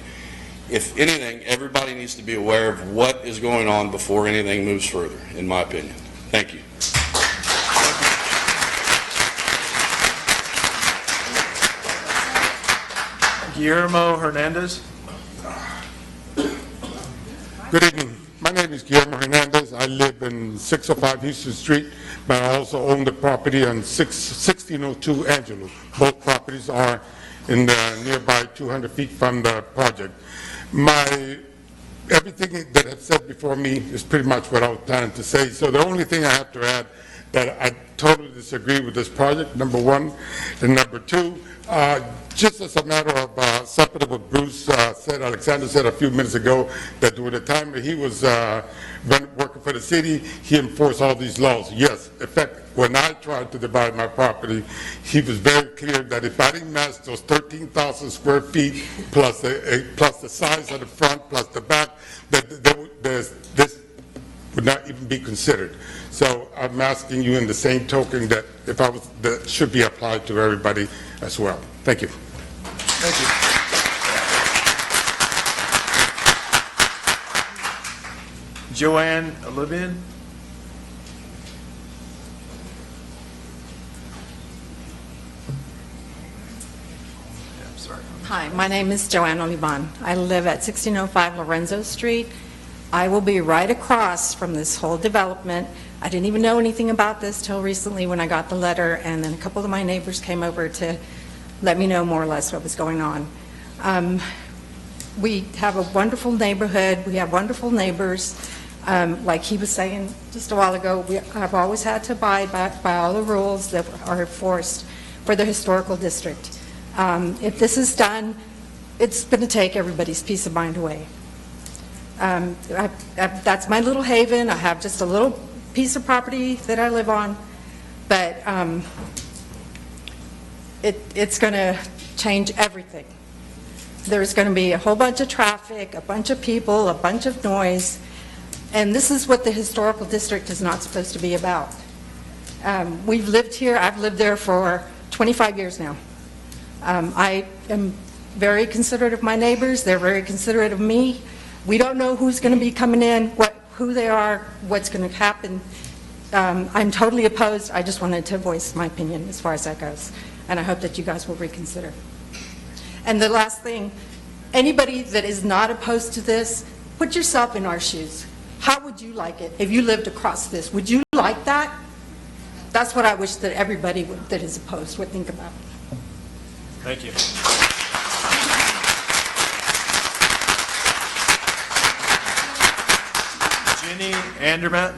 if anything, everybody needs to be aware of what is going on before anything moves further, in my opinion. Thank you. Guillermo Hernandez. Good evening. My name is Guillermo Hernandez. I live in 605 Houston Street, but I also own the property on 1602 Angelo. Both properties are in the nearby 200 feet from the project. Everything that I've said before me is pretty much what I was planning to say. So the only thing I have to add that I totally disagree with this project, number one, and number two, just as a matter of something that what Bruce Alexander said a few minutes ago, that during the time that he was working for the city, he enforced all these laws. Yes, in fact, when I tried to divide my property, he was very clear that if I didn't match those 13,000 square feet plus the size of the front plus the back, that this would not even be considered. So I'm asking you in the same token that that should be applied to everybody as well. Thank you. Thank you. Joanne Olivian. Hi, my name is Joanne Olivan. I live at 1605 Lorenzo Street. I will be right across from this whole development. I didn't even know anything about this till recently when I got the letter, and then a couple of my neighbors came over to let me know more or less what was going on. We have a wonderful neighborhood. We have wonderful neighbors. Like he was saying just a while ago, I've always had to abide by all the rules that are enforced for the historical district. If this is done, it's going to take everybody's peace of mind away. That's my little haven. I have just a little piece of property that I live on, but it's going to change everything. There's going to be a whole bunch of traffic, a bunch of people, a bunch of noise, and this is what the historical district is not supposed to be about. We've lived here. I've lived there for 25 years now. I am very considerate of my neighbors. They're very considerate of me. We don't know who's going to be coming in, who they are, what's going to happen. I'm totally opposed. I just wanted to voice my opinion as far as that goes, and I hope that you guys will reconsider. And the last thing, anybody that is not opposed to this, put yourself in our shoes. How would you like it if you lived across this? Would you like that? That's what I wish that everybody that is opposed would think about. Thank you. Jenny Andermatt.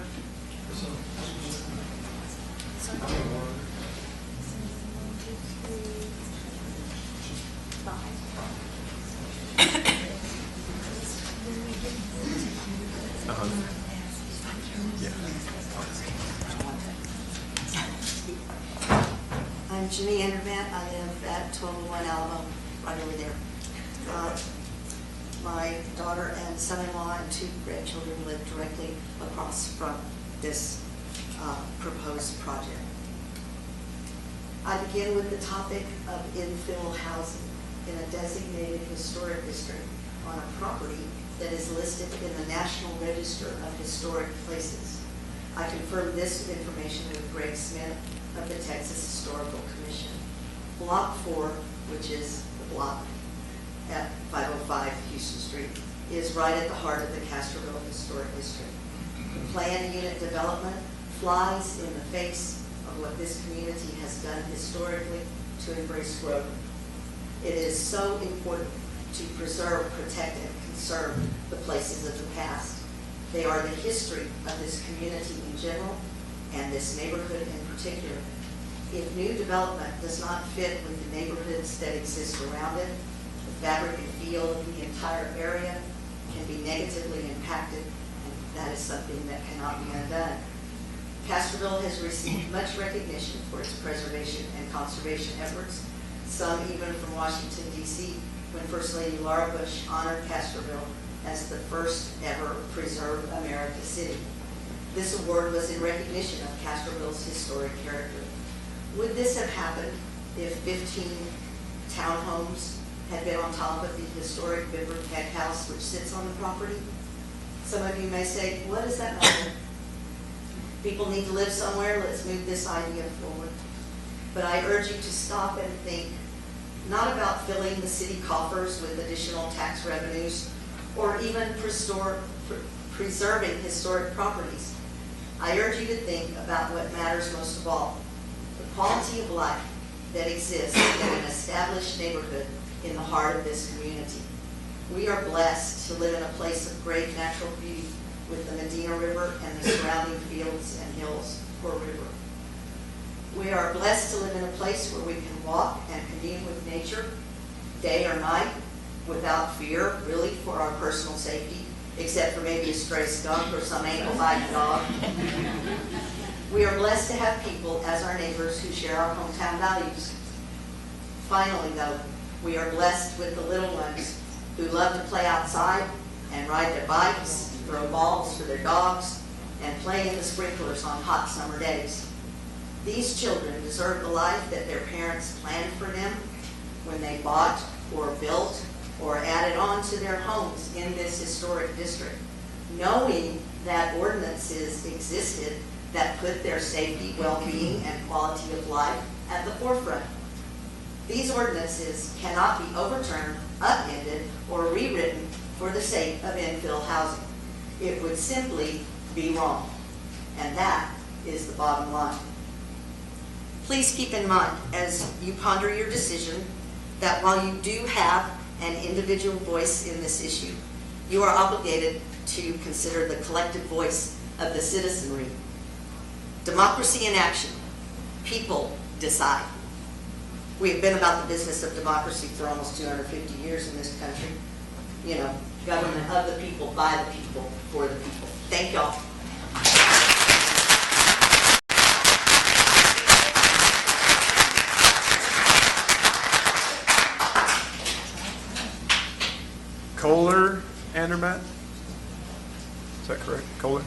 I'm Jimmy Enderman. I live at 1201 Alamo, right over there. My daughter and son-in-law and 2 grandchildren live directly across from this proposed project. I begin with the topic of infill housing in a designated historic district on a property that is listed in the National Register of Historic Places. I confirmed this information with Greg Smith of the Texas Historical Commission. Block 4, which is the block at 505 Houston Street, is right at the heart of the Castroville Historic District. The planned unit development flies in the face of what this community has done historically to embrace growth. It is so important to preserve, protect, and conserve the places of the past. They are the history of this community in general and this neighborhood in particular. If new development does not fit with the neighborhoods that exist around it, the fabric and feel of the entire area can be negatively impacted, and that is something that cannot be undone. Castroville has received much recognition for its preservation and conservation efforts, some even from Washington, D.C., when First Lady Laura Bush honored Castroville as the first ever Preserve America city. This award was in recognition of Castroville's historic character. Would this have happened if 15 townhomes had been on top of the historic Bibliotheque House which sits on the property? Some of you may say, what does that matter? People need to live somewhere, let's move this idea forward. But I urge you to stop and think, not about filling the city coffers with additional tax revenues or even preserving historic properties. I urge you to think about what matters most of all, the quality of life that exists in an established neighborhood in the heart of this community. We are blessed to live in a place of great natural beauty with the Medina River and the surrounding fields and hills or river. We are blessed to live in a place where we can walk and commune with nature, day or night, without fear, really, for our personal safety, except for maybe a stray skunk or some ankle-biting dog. We are blessed to have people as our neighbors who share our hometown values. Finally, though, we are blessed with the little ones who love to play outside and ride their bikes, throw balls for their dogs, and play in the sprinklers on hot summer days. These children deserve the life that their parents planned for them when they bought or built or added on to their homes in this historic district, knowing that ordinances existed that put their safety, well-being, and quality of life at the forefront. These ordinances cannot be overturned, upended, or rewritten for the sake of infill housing. It would simply be wrong, and that is the bottom line. Please keep in mind, as you ponder your decision, that while you do have an individual voice in this issue, you are obligated to consider the collective voice of the citizenry. Democracy in action. People decide. We have been about the business of democracy for almost 250 years in this country. You know, government of the people, by the people, for the people. Thank y'all. Kohler Andermatt? Is that correct? Kohler?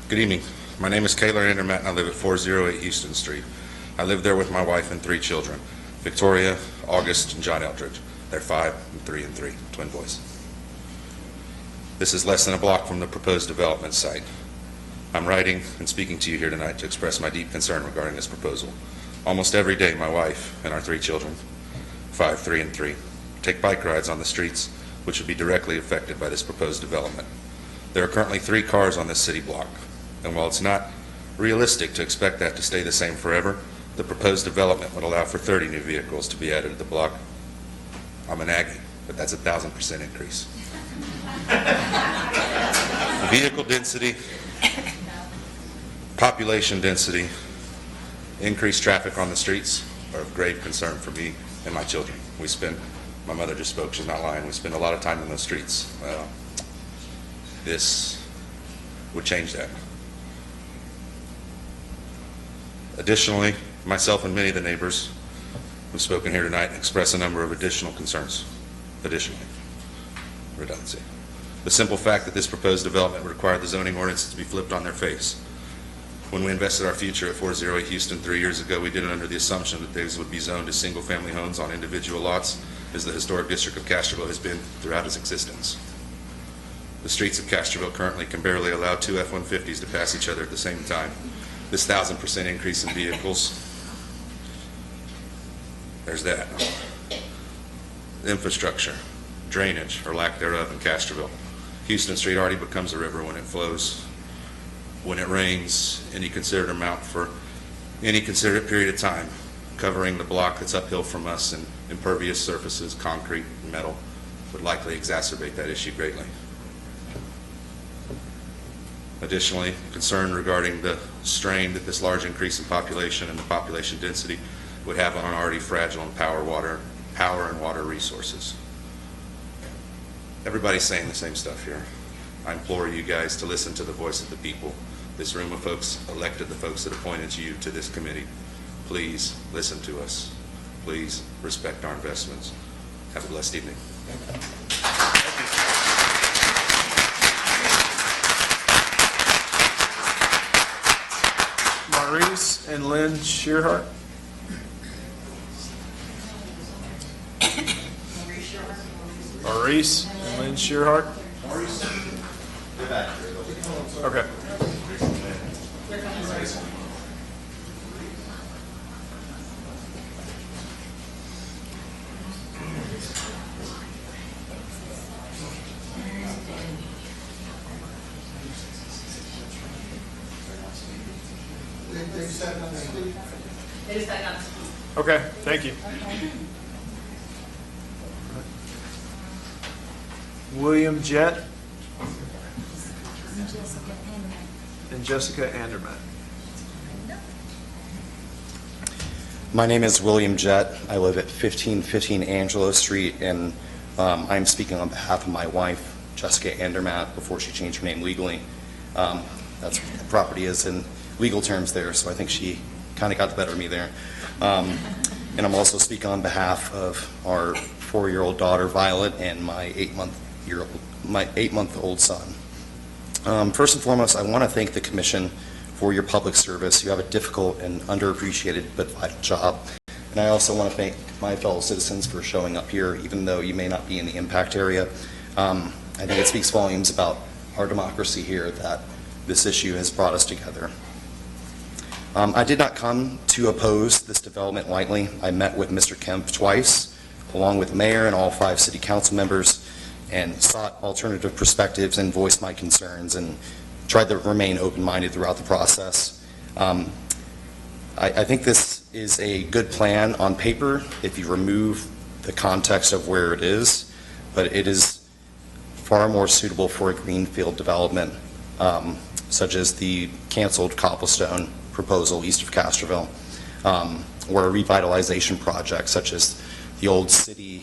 Good evening. My name is Kaylor Andermatt, and I live at 408 Houston Street. I live there with my wife and 3 children, Victoria, August, and John Eldridge. They're 5 and 3 and 3, twin boys. This is less than a block from the proposed development site. I'm writing and speaking to you here tonight to express my deep concern regarding this proposal. Almost every day, my wife and our 3 children, 5, 3, and 3, take bike rides on the streets, which would be directly affected by this proposed development. There are currently 3 cars on this city block, and while it's not realistic to expect that to stay the same forever, the proposed development would allow for 30 new vehicles to be added to the block. I'm an Aggie, but that's 1,000% increase. Vehicle density population density, increased traffic on the streets are of grave concern for me and my children. My mother just spoke, she's not lying, we spend a lot of time in those streets. This would change that. Additionally, myself and many of the neighbors who've spoken here tonight express a number of additional concerns. Additionally, redundancy. The simple fact that this proposed development would require the zoning ordinances to be flipped on their face. When we invested our future at 408 Houston 3 years ago, we did it under the assumption that these would be zoned as single-family homes on individual lots, as the historic district of Castroville has been throughout its existence. The streets of Castroville currently can barely allow two F-150s to pass each other at the same time. This 1,000% increase in vehicles, there's that. Infrastructure, drainage, or lack thereof in Castroville. Houston Street already becomes a river when it flows. When it rains, any considered amount for any considered period of time, covering the block that's uphill from us in impervious surfaces, concrete, and metal, would likely exacerbate that issue greatly. Additionally, concern regarding the strain that this large increase in population and the population density would have on already fragile and power and water resources. Everybody's saying the same stuff here. I implore you guys to listen to the voice of the people. This room of folks elected the folks that appointed you to this committee. Please listen to us. Please respect our investments. Have a blessed evening. Maurice and Lynn Shearhart. Maurice and Lynn Shearhart. Okay. Okay, thank you. William Jett and Jessica Andermatt. My name is William Jett. I live at 1515 Angelo Street, and I'm speaking on behalf of my wife, Jessica Andermatt, before she changed her name legally. That's what the property is in legal terms there, so I think she kind of got the better of me there. And I'm also speaking on behalf of our 4-year-old daughter, Violet, and my 8-month-old son. First and foremost, I want to thank the Commission for your public service. You have a difficult and underappreciated but vital job. And I also want to thank my fellow citizens for showing up here, even though you may not be in the impact area. I think it speaks volumes about our democracy here that this issue has brought us together. I did not come to oppose this development lightly. I met with Mr. Kemp twice, along with the mayor and all 5 city council members, and sought alternative perspectives and voiced my concerns and tried to remain open-minded throughout the process. I think this is a good plan on paper if you remove the context of where it is, but it is far more suitable for a greenfield development, such as the canceled Cobblestone proposal east of Castroville, or a revitalization project such as the old city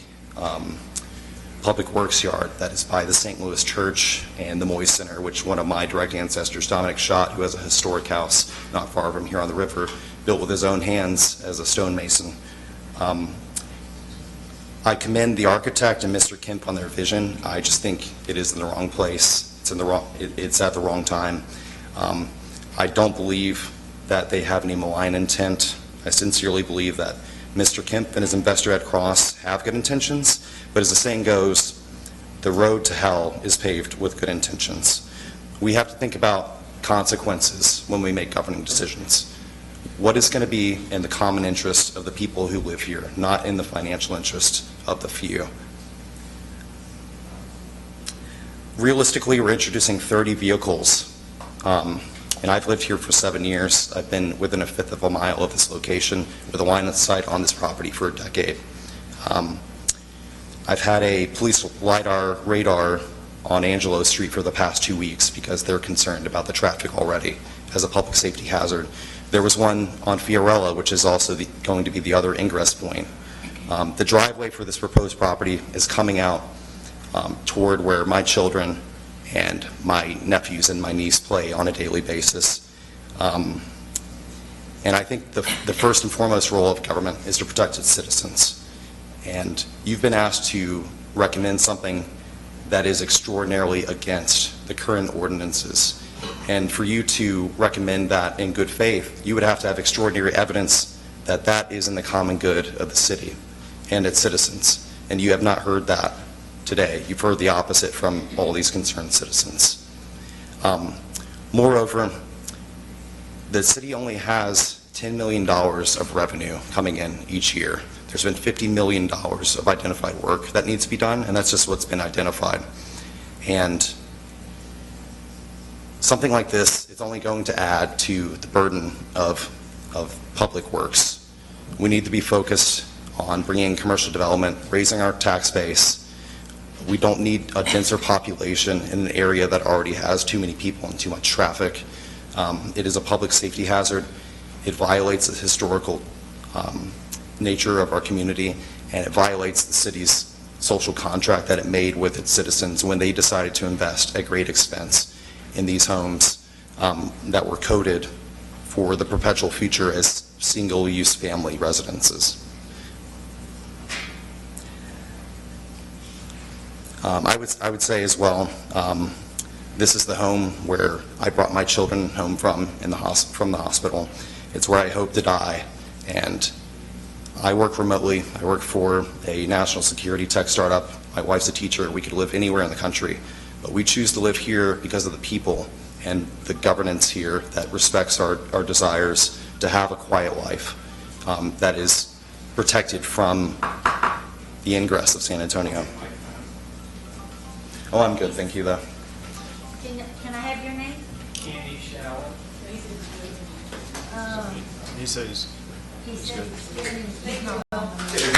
public works yard that is by the St. Louis Church and the Moy Center, which one of my direct ancestors, Dominic Schott, who has a historic house not far from here on the river, built with his own hands as a stonemason. I commend the architect and Mr. Kemp on their vision. I just think it is in the wrong place. It's at the wrong time. I don't believe that they have any malign intent. I sincerely believe that Mr. Kemp and his investor Ed Cross have good intentions, but as the saying goes, the road to hell is paved with good intentions. We have to think about consequences when we make governing decisions. What is going to be in the common interest of the people who live here, not in the financial interest of the few? Realistically, we're introducing 30 vehicles. And I've lived here for 7 years. I've been within 1/5 of a mile of this location with a line of sight on this property for a decade. I've had a police radar on Angelo Street for the past 2 weeks because they're concerned about the traffic already. as a public safety hazard. There was one on Fiorella, which is also going to be the other ingress point. The driveway for this proposed property is coming out toward where my children and my nephews and my niece play on a daily basis. And I think the first and foremost role of government is to protect its citizens. And you've been asked to recommend something that is extraordinarily against the current ordinances. And for you to recommend that in good faith, you would have to have extraordinary evidence that that is in the common good of the city and its citizens. And you have not heard that today. You've heard the opposite from all these concerned citizens. Moreover, the city only has $10 million of revenue coming in each year. There's been $50 million of identified work that needs to be done, and that's just what's been identified. And something like this is only going to add to the burden of public works. We need to be focused on bringing commercial development, raising our tax base. We don't need a denser population in an area that already has too many people and too much traffic. It is a public safety hazard. It violates the historical nature of our community, and it violates the city's social contract that it made with its citizens when they decided to invest at great expense in these homes that were coded for the perpetual future as single-use family residences. I would say as well, this is the home where I brought my children home from the hospital. It's where I hope to die, and I work remotely. I work for a national security tech startup. My wife's a teacher. We could live anywhere in the country, but we choose to live here because of the people and the governance here that respects our desires to have a quiet life that is protected from the ingress of San Antonio. Oh, I'm good, thank you, though. Can I have your name? Candy Shower. He says He said good. he's good.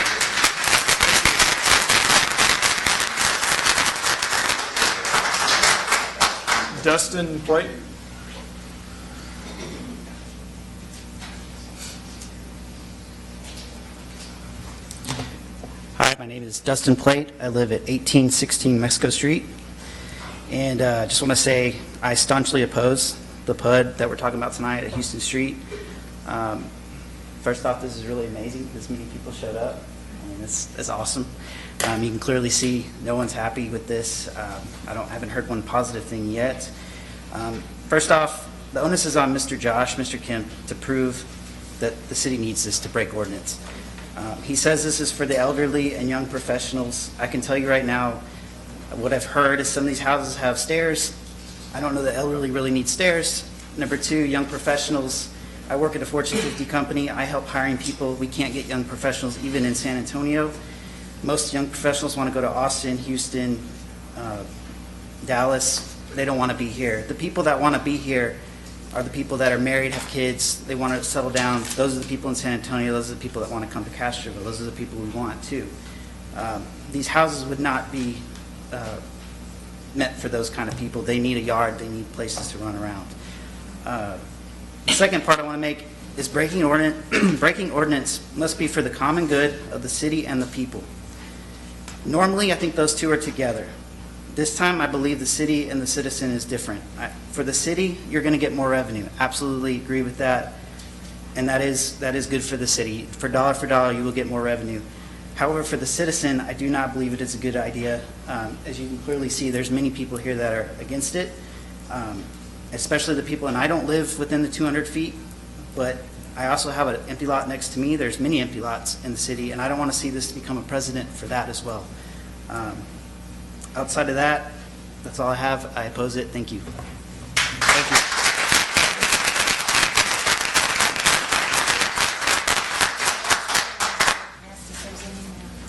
Dustin Plate. Hi, my name is Dustin Plate. I live at 1816 Mexico Street. And I just want to say I staunchly oppose the PUD that we're talking about tonight at Houston Street. First off, this is really amazing. This many people showed up. I mean, it's awesome. You can clearly see no one's happy with this. I haven't heard one positive thing yet. First off, the onus is on Mr. Josh, Mr. Kemp, to prove that the city needs this to break ordinance. He says this is for the elderly and young professionals. I can tell you right now, what I've heard is some of these houses have stairs. I don't know that elderly really need stairs. Number two, young professionals. I work at a Fortune 50 company. I help hiring people. We can't get young professionals even in San Antonio. Most young professionals want to go to Austin, Houston, Dallas. They don't want to be here. The people that want to be here are the people that are married, have kids, they want to settle down. Those are the people in San Antonio. Those are the people that want to come to Castroville. Those are the people we want too. These houses would not be meant for those kind of people. They need a yard. They need places to run around. The second part I want to make is breaking ordinance must be for the common good of the city and the people. Normally, I think those two are together. This time, I believe the city and the citizen is different. For the city, you're going to get more revenue. Absolutely agree with that. And that is good for the city. For dollar, you will get more revenue. However, for the citizen, I do not believe it is a good idea. As you can clearly see, there's many people here that are against it, especially the people, and I don't live within the 200 feet, but I also have an empty lot next to me. There's many empty lots in the city, and I don't want to see this become a precedent for that as well. Outside of that, that's all I have. I oppose it. Thank you. Thank you.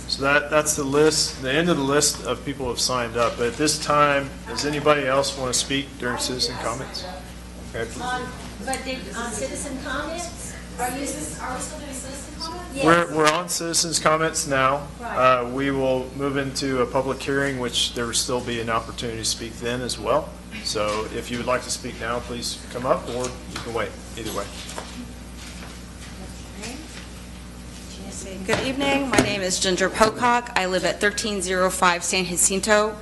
So that's the list, the end of the list of people who have signed up. But at this time, does anybody else want to speak during citizen comments? Okay. On citizen comments, are we still doing citizen comments? Yes. We're on citizens' comments now. Right. We will move into a public hearing, which there will still be an opportunity to speak then as well. So if you would like to speak now, please come up, or you can wait, either way. Good evening. My name is Ginger Pocock. I live at 1305 San Jacinto.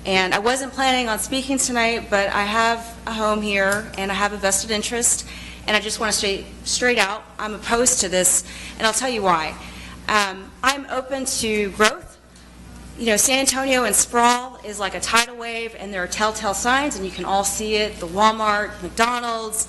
And I wasn't planning on speaking tonight, but I have a home here and I have a vested interest. And I just want to say straight out, I'm opposed to this, and I'll tell you why. I'm open to growth. You know, San Antonio and sprawl is like a tidal wave, and there are telltale signs, and you can all see it, the Walmart, McDonald's,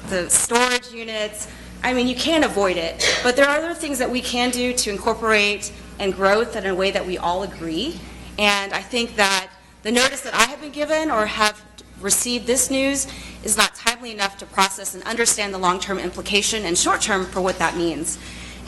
the storage units. I mean, you can't avoid it. But there are other things that we can do to incorporate and growth in a way that we all agree. And I think that the notice that I have been given or have received this news is not timely enough to process and understand the long-term implication and short-term for what that means.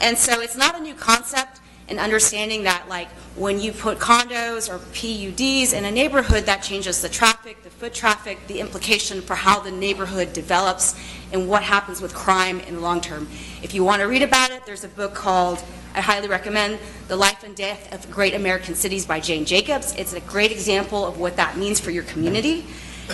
And so it's not a new concept in understanding that, like, when you put condos or PUDs in a neighborhood, that changes the traffic, the foot traffic, the implication for how the neighborhood develops and what happens with crime in the long term. If you want to read about it, there's a book called, I highly recommend, The Life and Death of Great American Cities by Jane Jacobs. It's a great example of what that means for your community.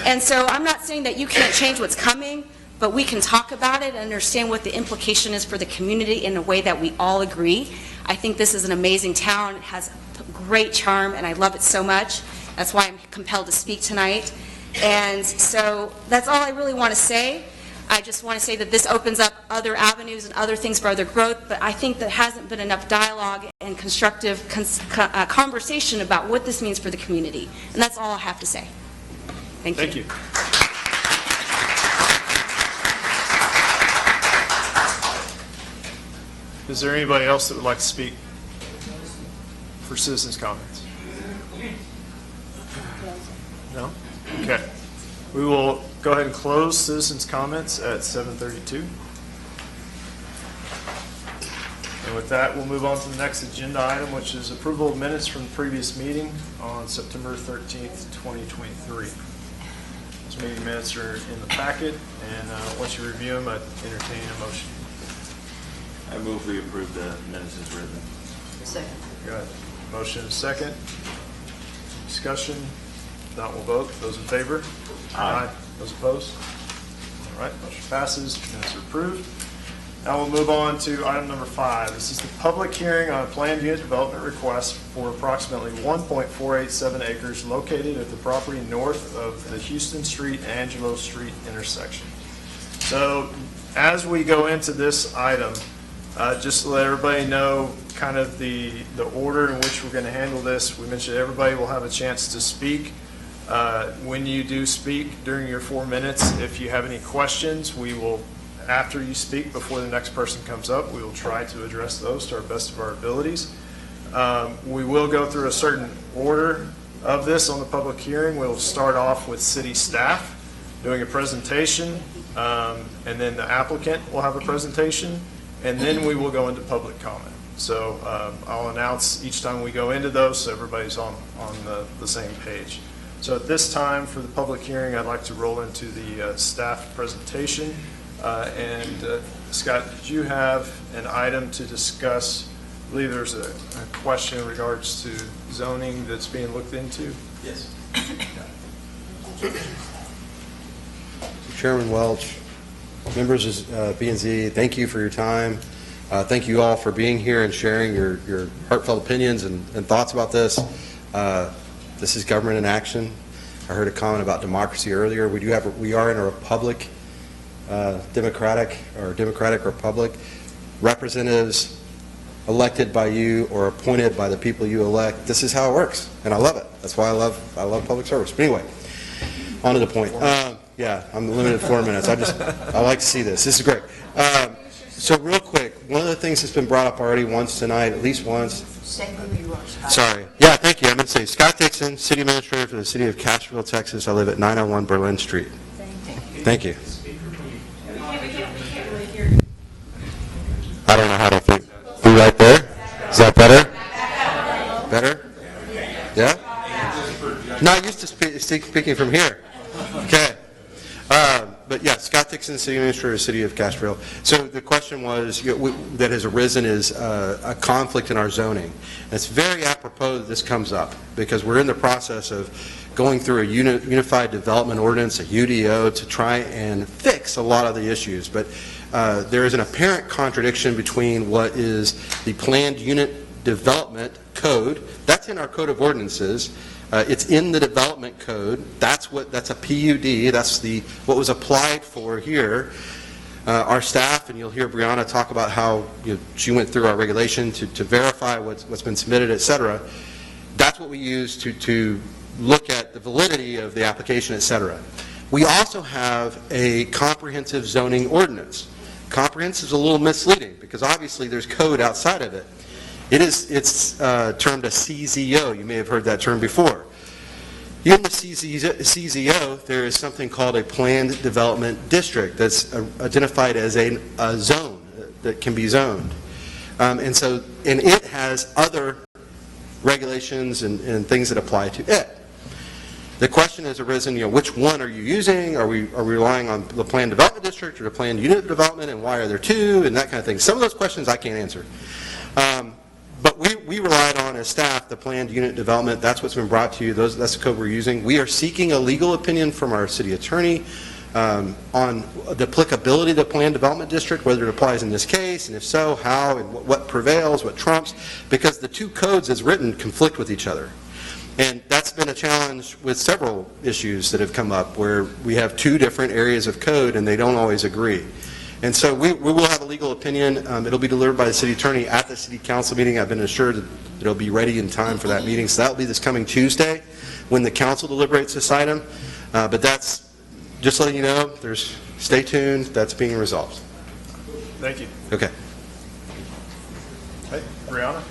And so I'm not saying that you can't change what's coming, but we can talk about it and understand what the implication is for the community in a way that we all agree. I think this is an amazing town. It has great charm, and I love it so much. That's why I'm compelled to speak tonight. And so that's all I really want to say. I just want to say that this opens up other avenues and other things for other growth, but I think there hasn't been enough dialogue and constructive conversation about what this means for the community. And that's all I have to say. Thank you. Thank you. Is there anybody else that would like to speak for citizens' comments? No? Okay. We will go ahead and close citizens' comments at 7:32. And with that, we'll move on to the next agenda item, which is approval of minutes from the previous meeting on September 13th, 2023. Those meeting minutes are in the packet, and once you review them, I'd entertain a motion. I move we approve the minutes as written. Second. Got a motion and a second. Discussion. If not, we'll vote. Those in favor? Aye. Those opposed? All right, motion passes. Minutes are approved. Now we'll move on to item number 5. This is the public hearing on a planned unit development request for approximately 1.487 acres located at the property north of the Houston Street, Angelo Street intersection. So as we go into this item, just to let everybody know kind of the order in which we're going to handle this, we mentioned everybody will have a chance to speak. When you do speak during your 4 minutes, if you have any questions, we will, after you speak, before the next person comes up, we will try to address those to our best of our abilities. We will go through a certain order of this on the public hearing. We'll start off with city staff doing a presentation, and then the applicant will have a presentation, and then we will go into public comment. So I'll announce each time we go into those so everybody's on the same page. So at this time for the public hearing, I'd like to roll into the staff presentation. Scott, did you have an item to discuss? I believe there's a question in regards to zoning that's being looked into. Yes. Chairman Welch, members of B&Z, thank you for your time. Thank you all for being here and sharing your heartfelt opinions and thoughts about this. This is government in action. I heard a comment about democracy earlier. We are in a republic, democratic republic. Representatives elected by you or appointed by the people you elect. This is how it works, and I love it. That's why I love public service. But anyway, on to the point. Yeah, I'm limited to 4 minutes. I like to see this. This is great. So real quick, one of the things that's been brought up already once tonight, at least once. Sorry. Yeah, thank you. I'm going to say Scott Dixon, City Administrator for the City of Castroville, Texas. I live at 901 Berlin Street. Thank you. I don't know how to think. Be right there? Is that better? Better? Yeah? Not used to speaking from here. Okay. But yeah, Scott Dixon. Dixon, City Administrator, City of Castroville. So the question was, that has arisen is a conflict in our zoning. And it's very apropos that this comes up, because we're in the process of going through a unified development ordinance, a UDO, to try and fix a lot of the issues. But there is an apparent contradiction between what is the planned unit development code, that's in our code of ordinances, it's in the development code, that's a PUD, that's what was applied for here. Our staff, and you'll hear Brianna talk about how she went through our regulation to verify what's been submitted, et cetera. That's what we use to look at the validity of the application, et cetera. We also have a comprehensive zoning ordinance. Comprehensive is a little misleading because obviously there's code outside of it. It's termed a CZO. You may have heard that term before. In the CZO, there is something called a planned development district that's identified as a zone that can be zoned. And it has other regulations and things that apply to it. The question has arisen, which one are you using? Are we relying on the planned development district or the planned unit development, and why are there two, and that kind of thing. Some of those questions I can't answer. But we relied on, as staff, the planned unit development. That's what's been brought to you. That's the code we're using. We are seeking a legal opinion from our city attorney on the applicability of the planned development district, whether it applies in this case, and if so, how, and what prevails, what trumps, because the two codes as written conflict with each other. And that's been a challenge with several issues that have come up where we have two different areas of code and they don't always agree. And so we will have a legal opinion. It'll be delivered by the city attorney at the city council meeting. I've been assured that it'll be ready in time for that meeting. So that'll be this coming Tuesday when the council deliberates this item. But that's, just letting you know, stay tuned, that's being resolved. Thank you. Okay. Hey, Brianna?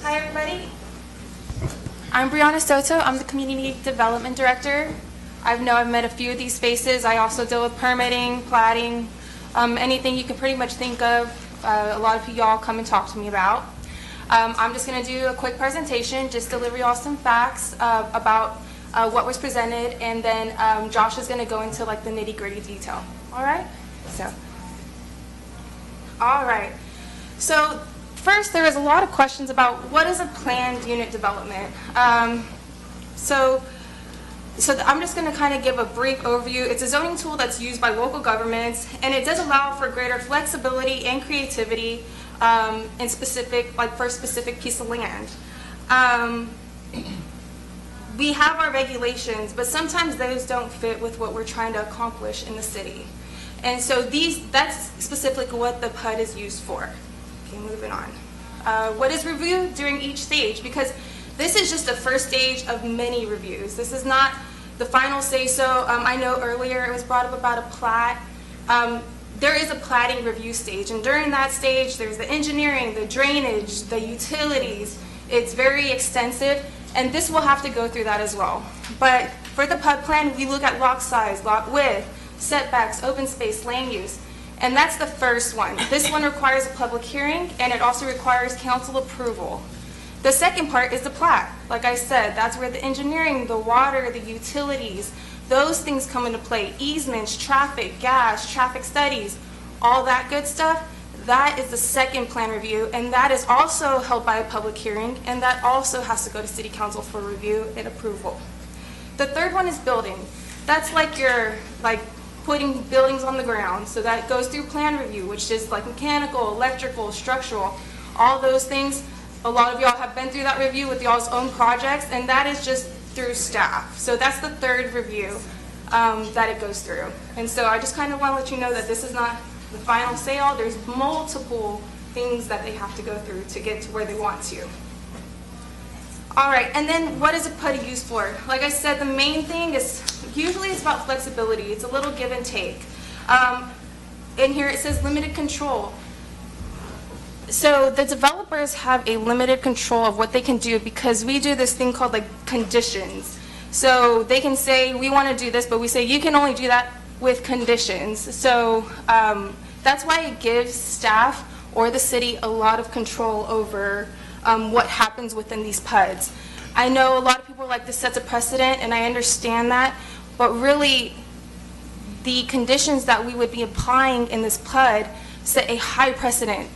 Hi, everybody. I'm Brianna Soto. I'm the Community Development Director. I've met a few of these faces. I also deal with permitting, platting, anything you can pretty much think of. A lot of y'all come and talk to me about. I'm just going to do a quick presentation, just deliver y'all some facts about what was presented, and then Josh is going to go into like the nitty-gritty detail. All right? All right. So first, there was a lot of questions about what is a planned unit development. So I'm just going to kind of give a brief overview. It's a zoning tool that's used by local governments, and it does allow for greater flexibility and creativity in specific, like for a specific piece of land. We have our regulations, but sometimes those don't fit with what we're trying to accomplish in the city. And so that's specifically what the PUD is used for. Okay, moving on. What is reviewed during each stage? Because this is just the first stage of many reviews. This is not the final say-so. I know earlier it was brought up about a plat. There is a platting review stage, and during that stage, there's the engineering, the drainage, the utilities. It's very extensive, and this will have to go through that as well. But for the PUD plan, we look at lot size, lot width, setbacks, open space, land use. And that's the first one. This one requires a public hearing, and it also requires council approval. The second part is the plat. Like I said, that's where the engineering, the water, the utilities, those things come into play. Easements, traffic, gas, traffic studies, all that good stuff. That is the second plan review, and that is also held by a public hearing, and that also has to go to city council for review and approval. The third one is building. That's like your, putting buildings on the ground. So that goes through plan review, which is like mechanical, electrical, structural, all those things. A lot of y'all have been through that review with y'all's own projects, and that is just through staff. So that's the third review that it goes through. And so I just kind of want to let you know that this is not the final say-all. There's multiple things that they have to go through to get to where they want to. All right, and then what is a PUD used for? Like I said, the main thing is, usually it's about flexibility. It's a little give and take. In here it says limited control. So the developers have a limited control of what they can do because we do this thing called conditions. So they can say, we want to do this, but we say, you can only do that with conditions. So that's why it gives staff or the city a lot of control over what happens within these PUDs. I know a lot of people like this sets a precedent, and I understand that, but really the conditions that we would be applying in this PUD set a high precedent.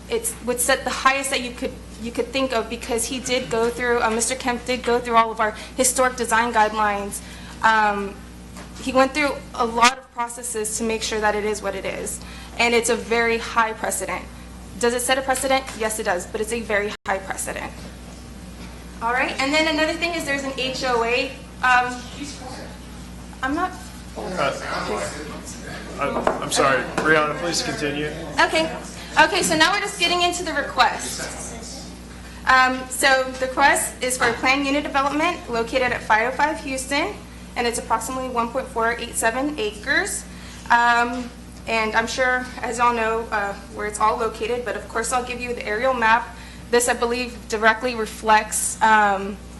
It would set the highest that you could think of, because he did go through, Mr. Kemp did go through all of our historic design guidelines. He went through a lot of processes to make sure that it is what it is, and it's a very high precedent. Does it set a precedent? Yes, it does, but it's a very high precedent. All right, and then another thing is there's an HOA. I'm not. I'm sorry, Brianna, please continue. Okay. Okay, so now we're just getting into the request. So the request is for a planned unit development located at 505 Houston, and it's approximately 1.487 acres. And I'm sure, as y'all know, where it's all located, but of course I'll give you the aerial map. This, I believe, directly reflects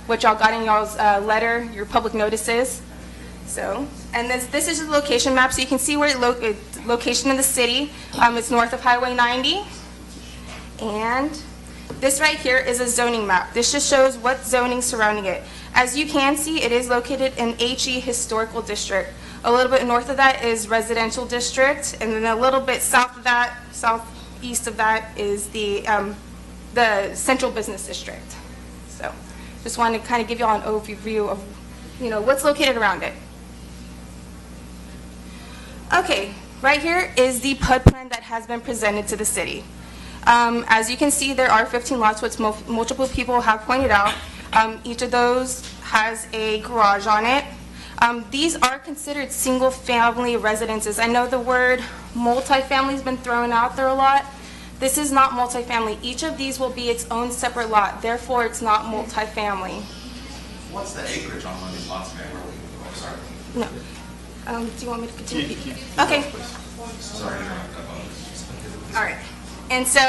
what y'all got in y'all's letter, your public notices. So, and this is the location map, so you can see where location in the city. It's north of Highway 90. And this right here is a zoning map. This just shows what zoning surrounding it. As you can see, it is located in HE Historical District. A little bit north of that is Residential District, and then a little bit south of that, southeast of that, is the Central Business District. So, just wanted to kind of give you all an overview of, what's located around it. Okay, right here is the PUD plan that has been presented to the city. As you can see, there are 15 lots, which multiple people have pointed out. Each of those has a garage on it. These are considered single-family residences. I know the word multifamily has been thrown out there a lot. This is not multifamily. Each of these will be its own separate lot. Therefore, it's not multifamily. What's the acreage on one of these lots, ma'am? Sorry. No. Do you want me to continue? Okay. Sorry. All right. And so,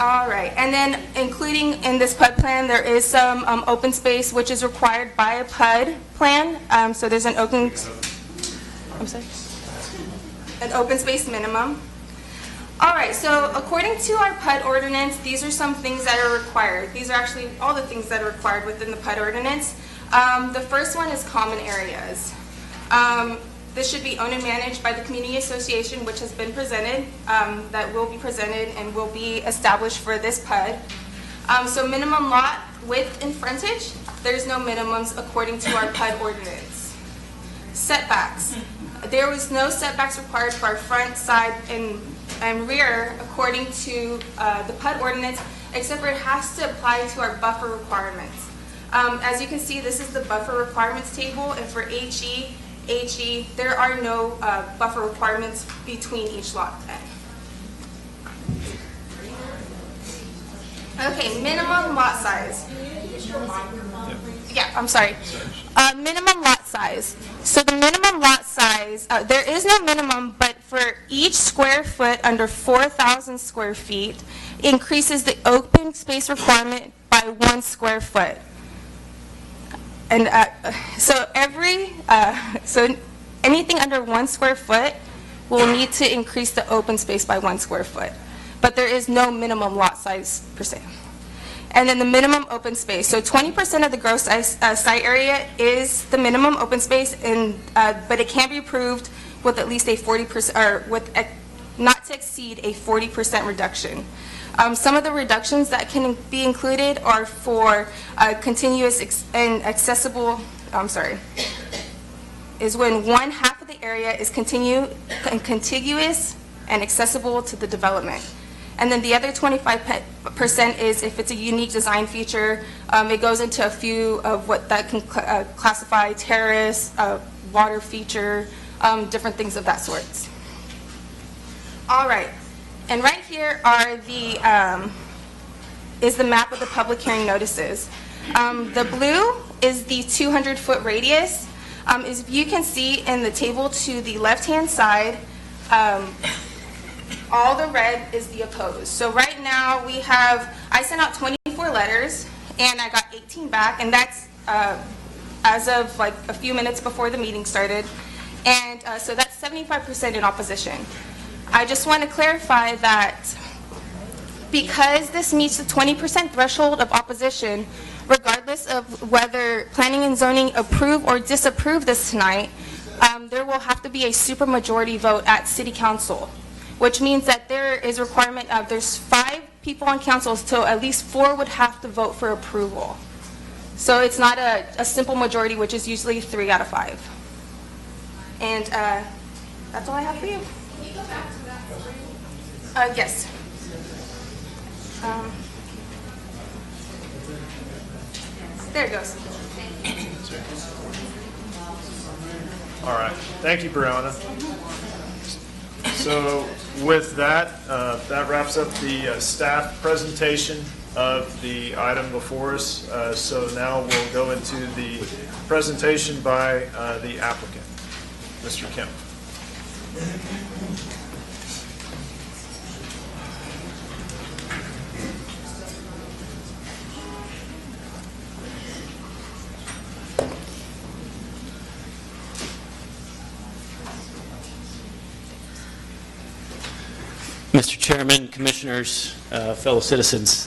all right. And then including in this PUD plan, there is some open space which is required by a PUD plan. So there's an open space minimum. All right, so according to our PUD ordinance, these are some things that are required. These are actually all the things that are required within the PUD ordinance. The first one is common areas. This should be owned and managed by the community association, which has been presented, that will be presented and will be established for this PUD. So minimum lot width and frontage, there's no minimums according to our PUD ordinance. Setbacks. There was no setbacks required for our front, side, and rear according to the PUD ordinance, except for it has to apply to our buffer requirements. As you can see, this is the buffer requirements table, and for HE, there are no buffer requirements between each lot then. Okay, minimum lot size. Yeah, I'm sorry. Minimum lot size. So the minimum lot size, there is no minimum, but for each square foot under 4,000 square feet, increases the open space requirement by 1 square foot. And so anything under 1 square foot will need to increase the open space by 1 square foot. But there is no minimum lot size per se. And then the minimum open space. So 20% of the gross site area is the minimum open space, but it can be approved with at least a 40%, or with not to exceed a 40% reduction. Some of the reductions that can be included are for continuous and accessible, is when 1/2 of the area is contiguous and accessible to the development. And then the other 25% is if it's a unique design feature. It goes into a few of what that can classify: terrace, water feature, different things of that sort. All right. And right here are is the map of the public hearing notices. The blue is the 200-foot radius. As you can see in the table to the left-hand side, all the red is the opposed. So right now I sent out 24 letters and I got 18 back, and that's as of like a few minutes before the meeting started. And so that's 75% in opposition. I just want to clarify that because this meets the 20% threshold of opposition, regardless of whether planning and zoning approve or disapprove this tonight, there will have to be a supermajority vote at city council, which means that there is a requirement of there's 5 people on council, so at least 4 would have to vote for approval. So it's not a simple majority, which is usually 3 out of 5. And that's all I have for you. Can you go back to that? Yes. There it goes. All right. Thank you, Brianna. So with that, that wraps up the staff presentation of the item before us. So now we'll go into the presentation by the applicant, Mr. Kemp. Mr. Chairman, Commissioners, fellow citizens,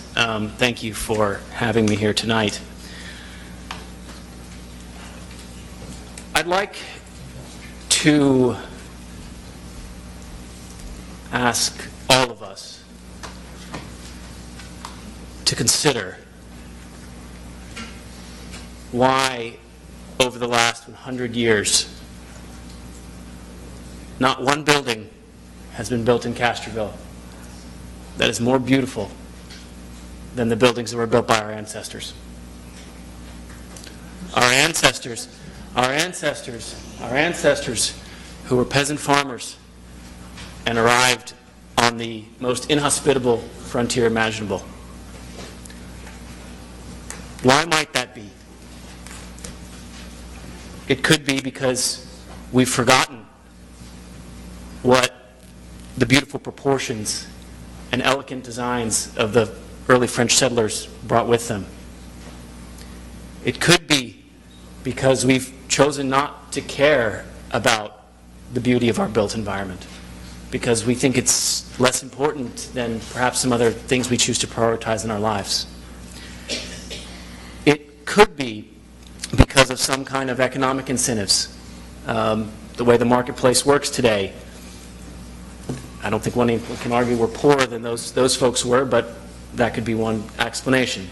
thank you for having me here tonight. I'd like to ask all of us to consider why, over the last 100 years, not one building has been built in Castroville that is more beautiful than the buildings that were built by our ancestors. Our ancestors who were peasant farmers and arrived on the most inhospitable frontier imaginable. Why might that be? It could be because we've forgotten what the beautiful proportions and elegant designs of the early French settlers brought with them. It could be because we've chosen not to care about the beauty of our built environment, because we think it's less important than perhaps some other things we choose to prioritize in our lives. It could be because of some kind of economic incentives. The way the marketplace works today, I don't think one can argue we're poorer than those folks were, but that could be one explanation.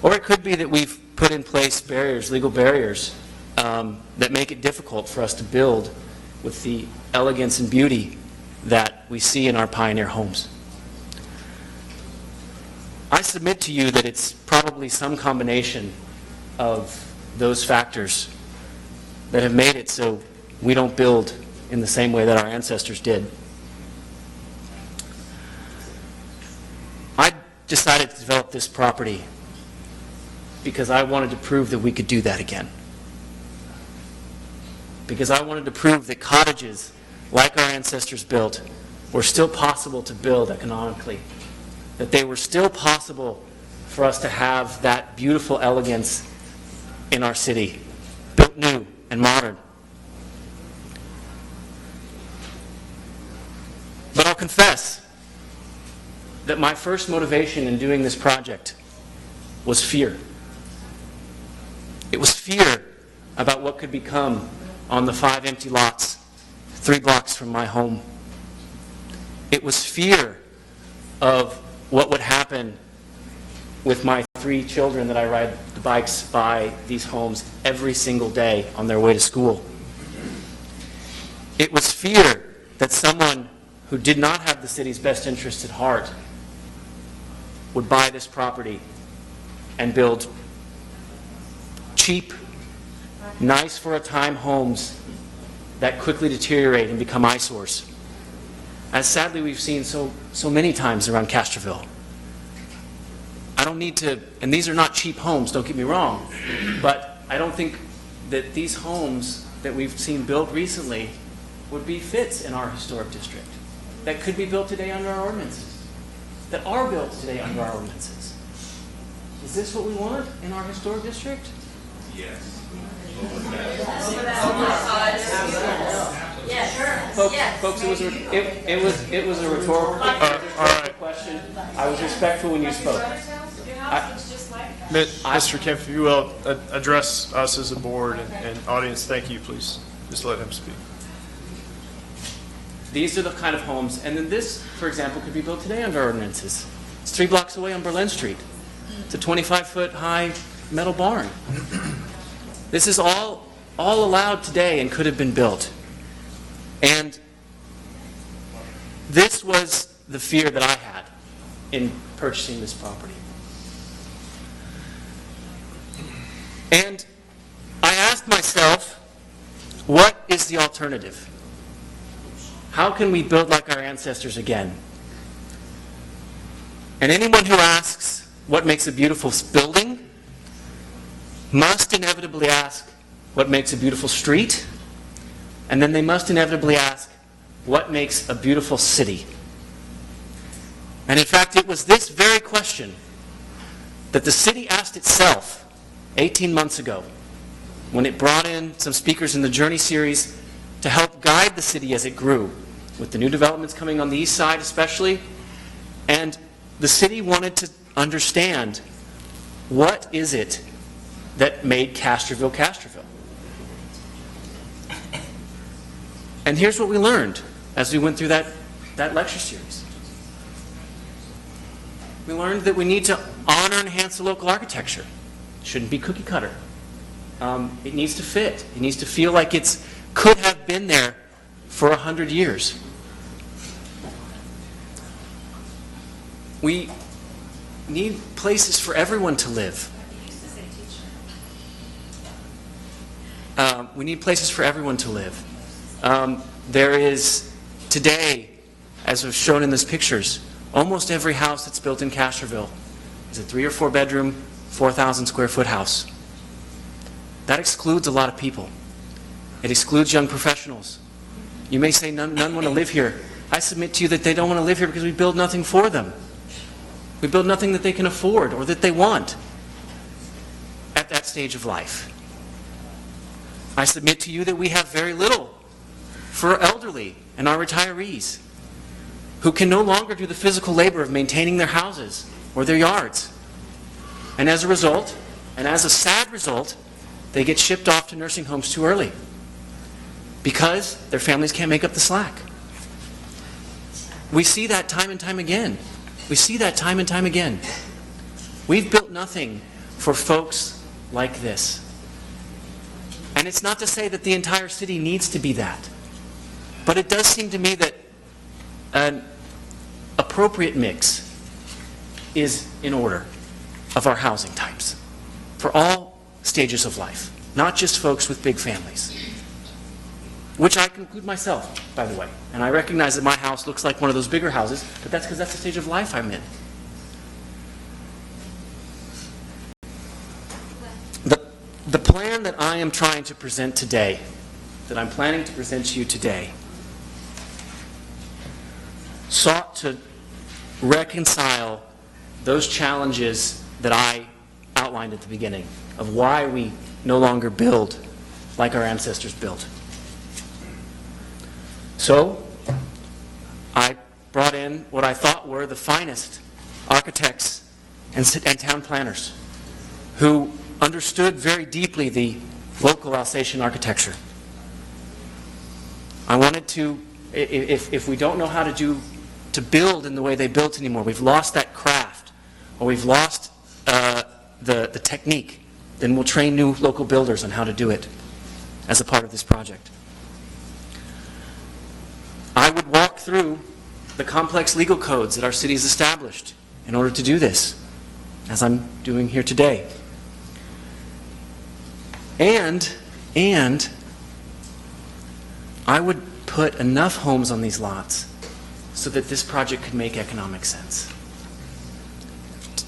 Or it could be that we've put in place barriers, legal barriers, that make it difficult for us to build with the elegance and beauty that we see in our pioneer homes. I submit to you that it's probably some combination of those factors that have made it so we don't build in the same way that our ancestors did. I decided to develop this property because I wanted to prove that we could do that again. Because I wanted to prove that cottages, like our ancestors built, were still possible to build economically. That they were still possible for us to have that beautiful elegance in our city, built new and modern. But I'll confess that my first motivation in doing this project was fear. It was fear about what could become on the 5 empty lots 3 blocks from my home. It was fear of what would happen with my 3 children that I ride the bikes by these homes every single day on their way to school. It was fear that someone who did not have the city's best interests at heart would buy this property and build cheap, nice for a time homes that quickly deteriorate and become eyesores, as sadly we've seen so many times around Castroville. I don't need to, and these are not cheap homes, don't get me wrong, but I don't think that these homes that we've seen built recently would be fits in our historic district, that could be built today under our ordinances, that are built today under our ordinances. Is this what we want in our historic district? Yes. Folks, it was a rhetorical question. I was respectful when you spoke. Mr. Kemp, if you will address us as a board and audience, thank you, please. Just let him speak. These are the kind of homes, and then this, for example, could be built today under ordinances. It's 3 blocks away on Berlin Street. It's a 25-foot high metal barn. This is all allowed today and could have been built. And this was the fear that I had in purchasing this property. And I asked myself, what is the alternative? How can we build like our ancestors again? And anyone who asks what makes a beautiful building must inevitably ask what makes a beautiful street, and then they must inevitably ask what makes a beautiful city. And in fact, it was this very question that the city asked itself 18 months ago when it brought in some speakers in the Journey series to help guide the city as it grew, with the new developments coming on the east side especially. And the city wanted to understand, what is it that made Castroville Castroville? And here's what we learned as we went through that lecture series. We learned that we need to honor and enhance the local architecture. It shouldn't be cookie cutter. It needs to fit. It needs to feel like it could have been there for 100 years. We need places for everyone to live. We need places for everyone to live. There is today, as was shown in these pictures, almost every house that's built in Castroville is a 3 or 4 bedroom, 4,000 square foot house. That excludes a lot of people. It excludes young professionals. You may say none want to live here. I submit to you that they don't want to live here because we build nothing for them. We build nothing that they can afford or that they want at that stage of life. I submit to you that we have very little for our elderly and our retirees who can no longer do the physical labor of maintaining their houses or their yards. And as a result, and as a sad result, they get shipped off to nursing homes too early because their families can't make up the slack. We see that time and time again. We see that time and time again. We've built nothing for folks like this. And it's not to say that the entire city needs to be that. But it does seem to me that an appropriate mix is in order of our housing types for all stages of life, not just folks with big families, which I conclude myself, by the way. And I recognize that my house looks like one of those bigger houses, but that's because that's the stage of life I'm in. The plan that I am trying to present today, that I'm planning to present to you today, sought to reconcile those challenges that I outlined at the beginning of why we no longer build like our ancestors built. So, I brought in what I thought were the finest architects and town planners who understood very deeply the local Alsatian architecture. I wanted to, if we don't know how to build in the way they built anymore, we've lost that craft, or we've lost the technique, then we'll train new local builders on how to do it as a part of this project. I would walk through the complex legal codes that our city has established in order to do this, as I'm doing here today. And I would put enough homes on these lots so that this project could make economic sense.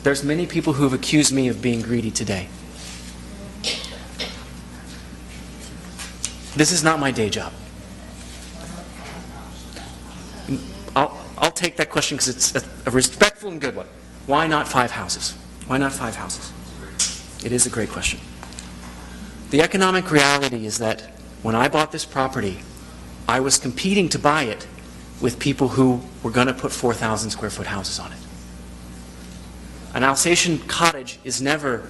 There's many people who have accused me of being greedy today. This is not my day job. I'll take that question because it's a respectful and good one. Why not 5 houses? Why not 5 houses? It is a great question. The economic reality is that when I bought this property, I was competing to buy it with people who were going to put 4,000 square foot houses on it. An Alsatian cottage is never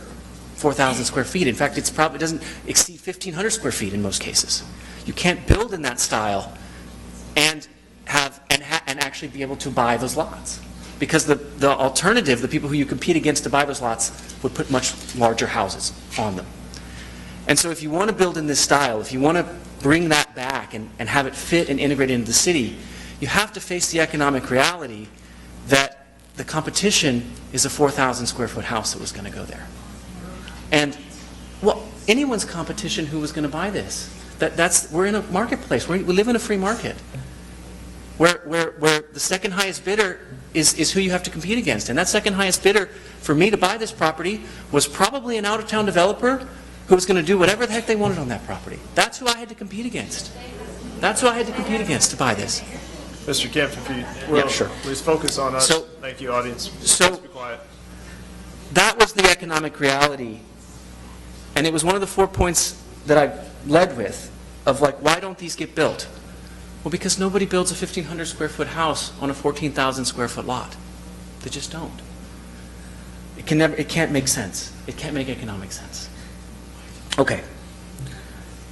4,000 square feet. In fact, it doesn't exceed 1,500 square feet in most cases. You can't build in that style and actually be able to buy those lots. Because the alternative, the people who you compete against to buy those lots, would put much larger houses on them. And so if you want to build in this style, if you want to bring that back and have it fit and integrate into the city, you have to face the economic reality that the competition is a 4,000 square foot house that was going to go there. And, well, anyone's competition who was going to buy this. We're in a marketplace. We live in a free market. Where the second highest bidder is who you have to compete against. And that second highest bidder for me to buy this property was probably an out-of-town developer who was going to do whatever the heck they wanted on that property. That's who I had to compete against. That's who I had to compete against to buy this. Mr. Kemp, if you will, sure. Please focus on us. So- Thank you, audience. So- Please be quiet. That was the economic reality. And it was one of the 4 points that I led with of like, why don't these get built? Well, because nobody builds a 1,500 square foot house on a 14,000 square foot lot. They just don't. It can't make sense. It can't make economic sense. Okay.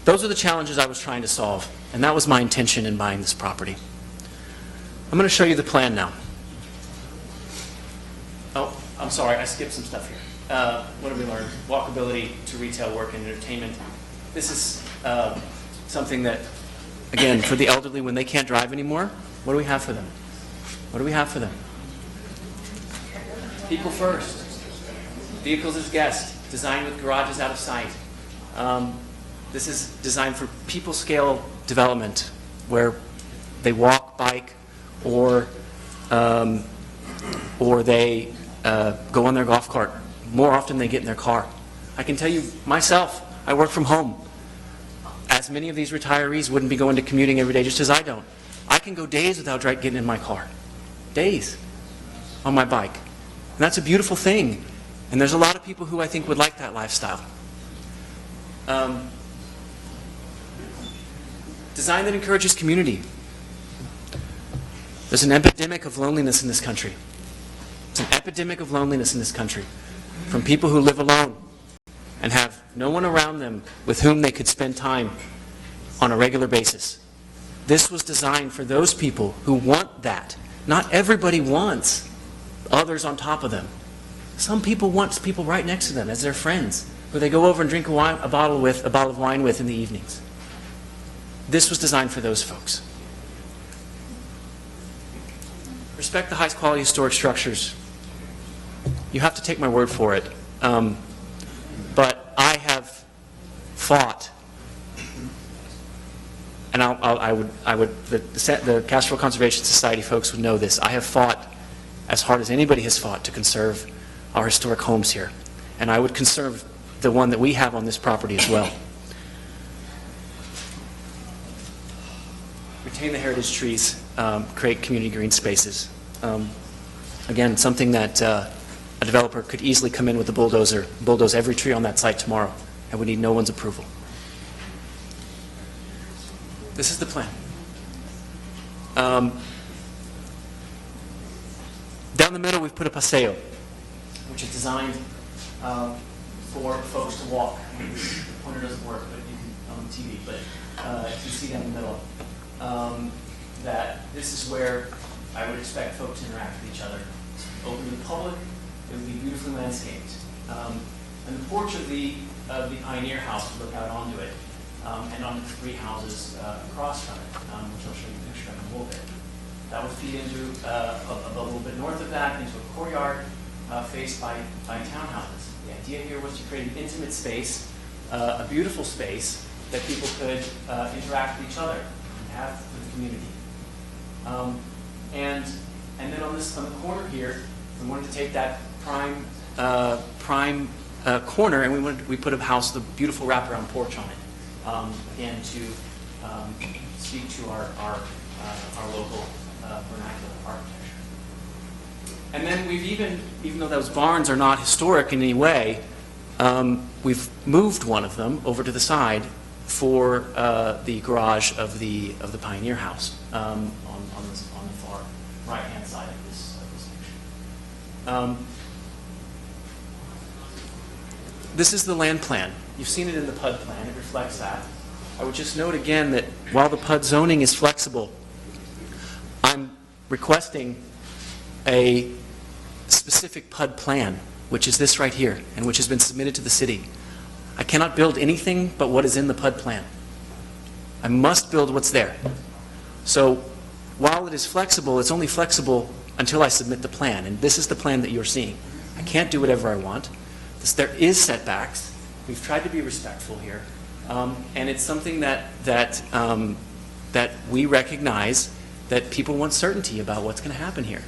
Those are the challenges I was trying to solve, and that was my intention in buying this property. I'm going to show you the plan now. Oh, I'm sorry, I skipped some stuff here. What did we learn? Walkability to retail, work, and entertainment. This is something that, again, for the elderly, when they can't drive anymore, what do we have for them? What do we have for them? People first. Vehicles as guests. Designed with garages out of sight. This is designed for people scale development, where they walk, bike, or they go on their golf cart. More often they get in their car. I can tell you myself, I work from home. As many of these retirees wouldn't be going to commuting every day, just as I don't. I can go days without getting in my car. Days on my bike. And that's a beautiful thing. And there's a lot of people who I think would like that lifestyle. Design that encourages community. There's an epidemic of loneliness in this country. It's an epidemic of loneliness in this country. From people who live alone and have no one around them with whom they could spend time on a regular basis. This was designed for those people who want that. Not everybody wants others on top of them. Some people want people right next to them as their friends, who they go over and drink a bottle of wine with in the evenings. This was designed for those folks. Respect the highest quality historic structures. You have to take my word for it. But I have fought, and the Castroville Conservation Society folks would know this. I have fought as hard as anybody has fought to conserve our historic homes here, and I would conserve the one that we have on this property as well. Retain the heritage trees, create community green spaces. Again, something that a developer could easily come in with a bulldozer, bulldoze every tree on that site tomorrow, and would need no one's approval. This is the plan. Down the middle, we've put a paseo, which is designed for folks to walk. The pointer doesn't work, but you can on the TV, but you can see down the middle that this is where I would expect folks to interact with each other. Open to the public, it would be beautifully landscaped. And the porch of the Pioneer House would look out onto it, and onto the three houses across from it, which I'll show you a picture of in a little bit. That would feed into, a little bit north of that, into a courtyard faced by townhouses. The idea here was to create an intimate space, a beautiful space that people could interact with each other and have with the community. And then on the corner here, we wanted to take that prime corner, and we put a house with a beautiful wraparound porch on it, again to speak to our local vernacular architecture. And then we've even though those barns are not historic in any way, we've moved one of them over to the side for the garage of the Pioneer House on the far right-hand side of this picture. this is the land plan. You've seen it in the PUD plan. It reflects that. I would just note again that while the PUD zoning is flexible, I'm requesting a specific PUD plan, which is this right here, and which has been submitted to the city. I cannot build anything but what is in the PUD plan. I must build what's there. So while it is flexible, it's only flexible until I submit the plan, and this is the plan that you're seeing. I can't do whatever I want. There is setbacks. We've tried to be respectful here, and it's something that we recognize that people want certainty about what's going to happen here,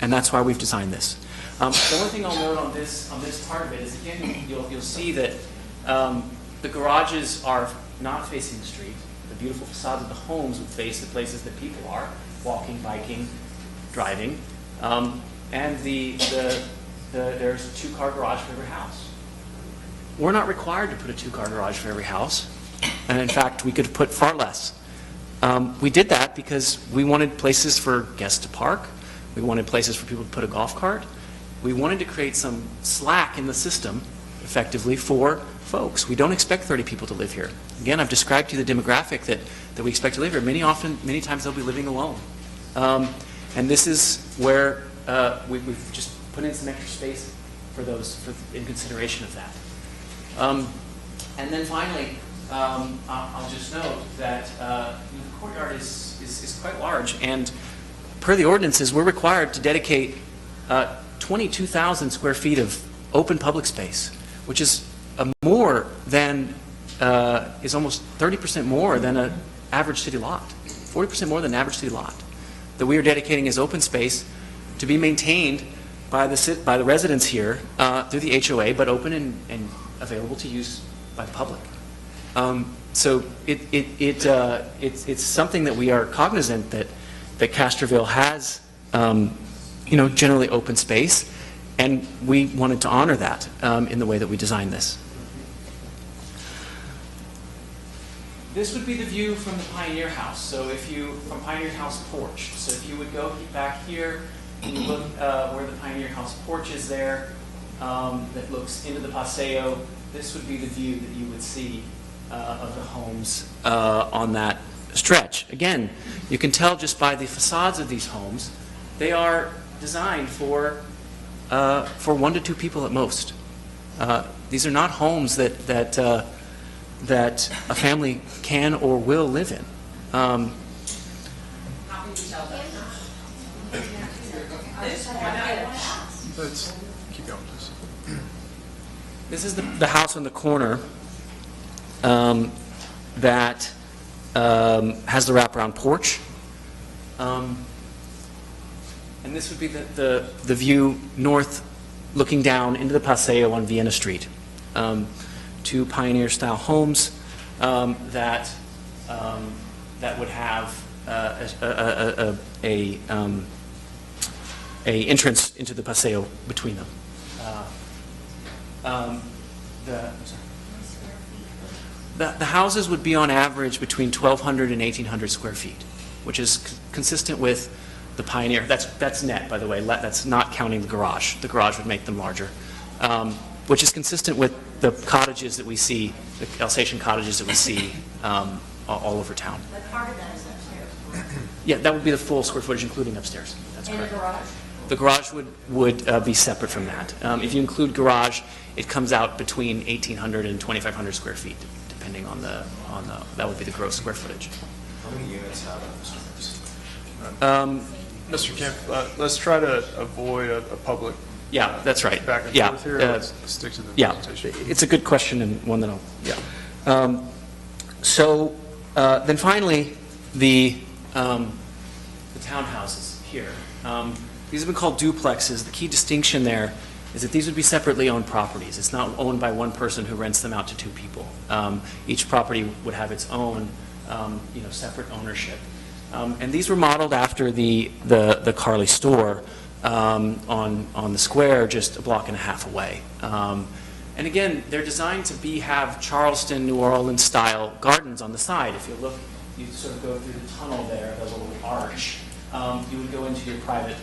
and that's why we've designed this. The only thing I'll note on this part of it is, again, you'll see that the garages are not facing the street. The beautiful facades of the homes would face the places that people are walking, biking, driving, and there's a two-car garage for every house. We're not required to put a two-car garage for every house, and in fact, we could have put far less. We did that because we wanted places for guests to park. We wanted places for people to put a golf cart. We wanted to create some slack in the system, effectively, for folks. We don't expect 30 people to live here. Again, I've described to you the demographic that we expect to live here. Many times they'll be living alone. And this is where we've just put in some extra space for those, in consideration of that. And then finally, I'll just note that the courtyard is quite large, and per the ordinances, we're required to dedicate 22,000 square feet of open public space, which is more than, is almost 30% more than an average city lot, 40% more than an average city lot, that we are dedicating as open space to be maintained by the residents here through the HOA, but open and available to use by the public. So it's something that we are cognizant that Castroville has, generally open space, and we wanted to honor that in the way that we designed this. This would be the view from the Pioneer House. So from Pioneer House porch. So if you would go back here and you look where the Pioneer House porch is there, that looks into the Paseo, this would be the view that you would see of the homes on that stretch. Again, you can tell just by the facades of these homes, they are designed for 1 to 2 people at most. These are not homes that a family can or will live in. Let's keep going, please. This is the house on the corner that has the wraparound porch. And this would be the view north, looking down into the Paseo on Vienna Street. 2 Pioneer-style homes that would have a entrance into the Paseo between them. The houses would be on average between 1,200 and 1,800 square feet, which is consistent with the Pioneer. That's net, by the way. That's not counting the garage. The garage would make them larger, which is consistent with the cottages that we see, the Alsatian cottages that we see all over town. But part of that is upstairs. Yeah, that would be the full square footage, including upstairs. That's correct. And the garage? The garage would be separate from that. If you include garage, it comes out between 1,800 and 2,500 square feet, depending on the that would be the gross square footage. How many units have upstairs? Mr. Kemp, let's try to avoid a public Yeah, that's right. back and Yeah, forth here. Let's stick to the presentation. It's a good question and one that I'll, then finally, the townhouses here. These have been called duplexes. The key distinction there is that these would be separately owned properties. It's not owned by one person who rents them out to 2 people. Each property would have its own, separate ownership. And these were modeled after the Carly store on the square just a block and a half away. And again, they're designed to have Charleston, New Orleans style gardens on the side. If you look, you sort of go through the tunnel there, the little arch. You would go into your private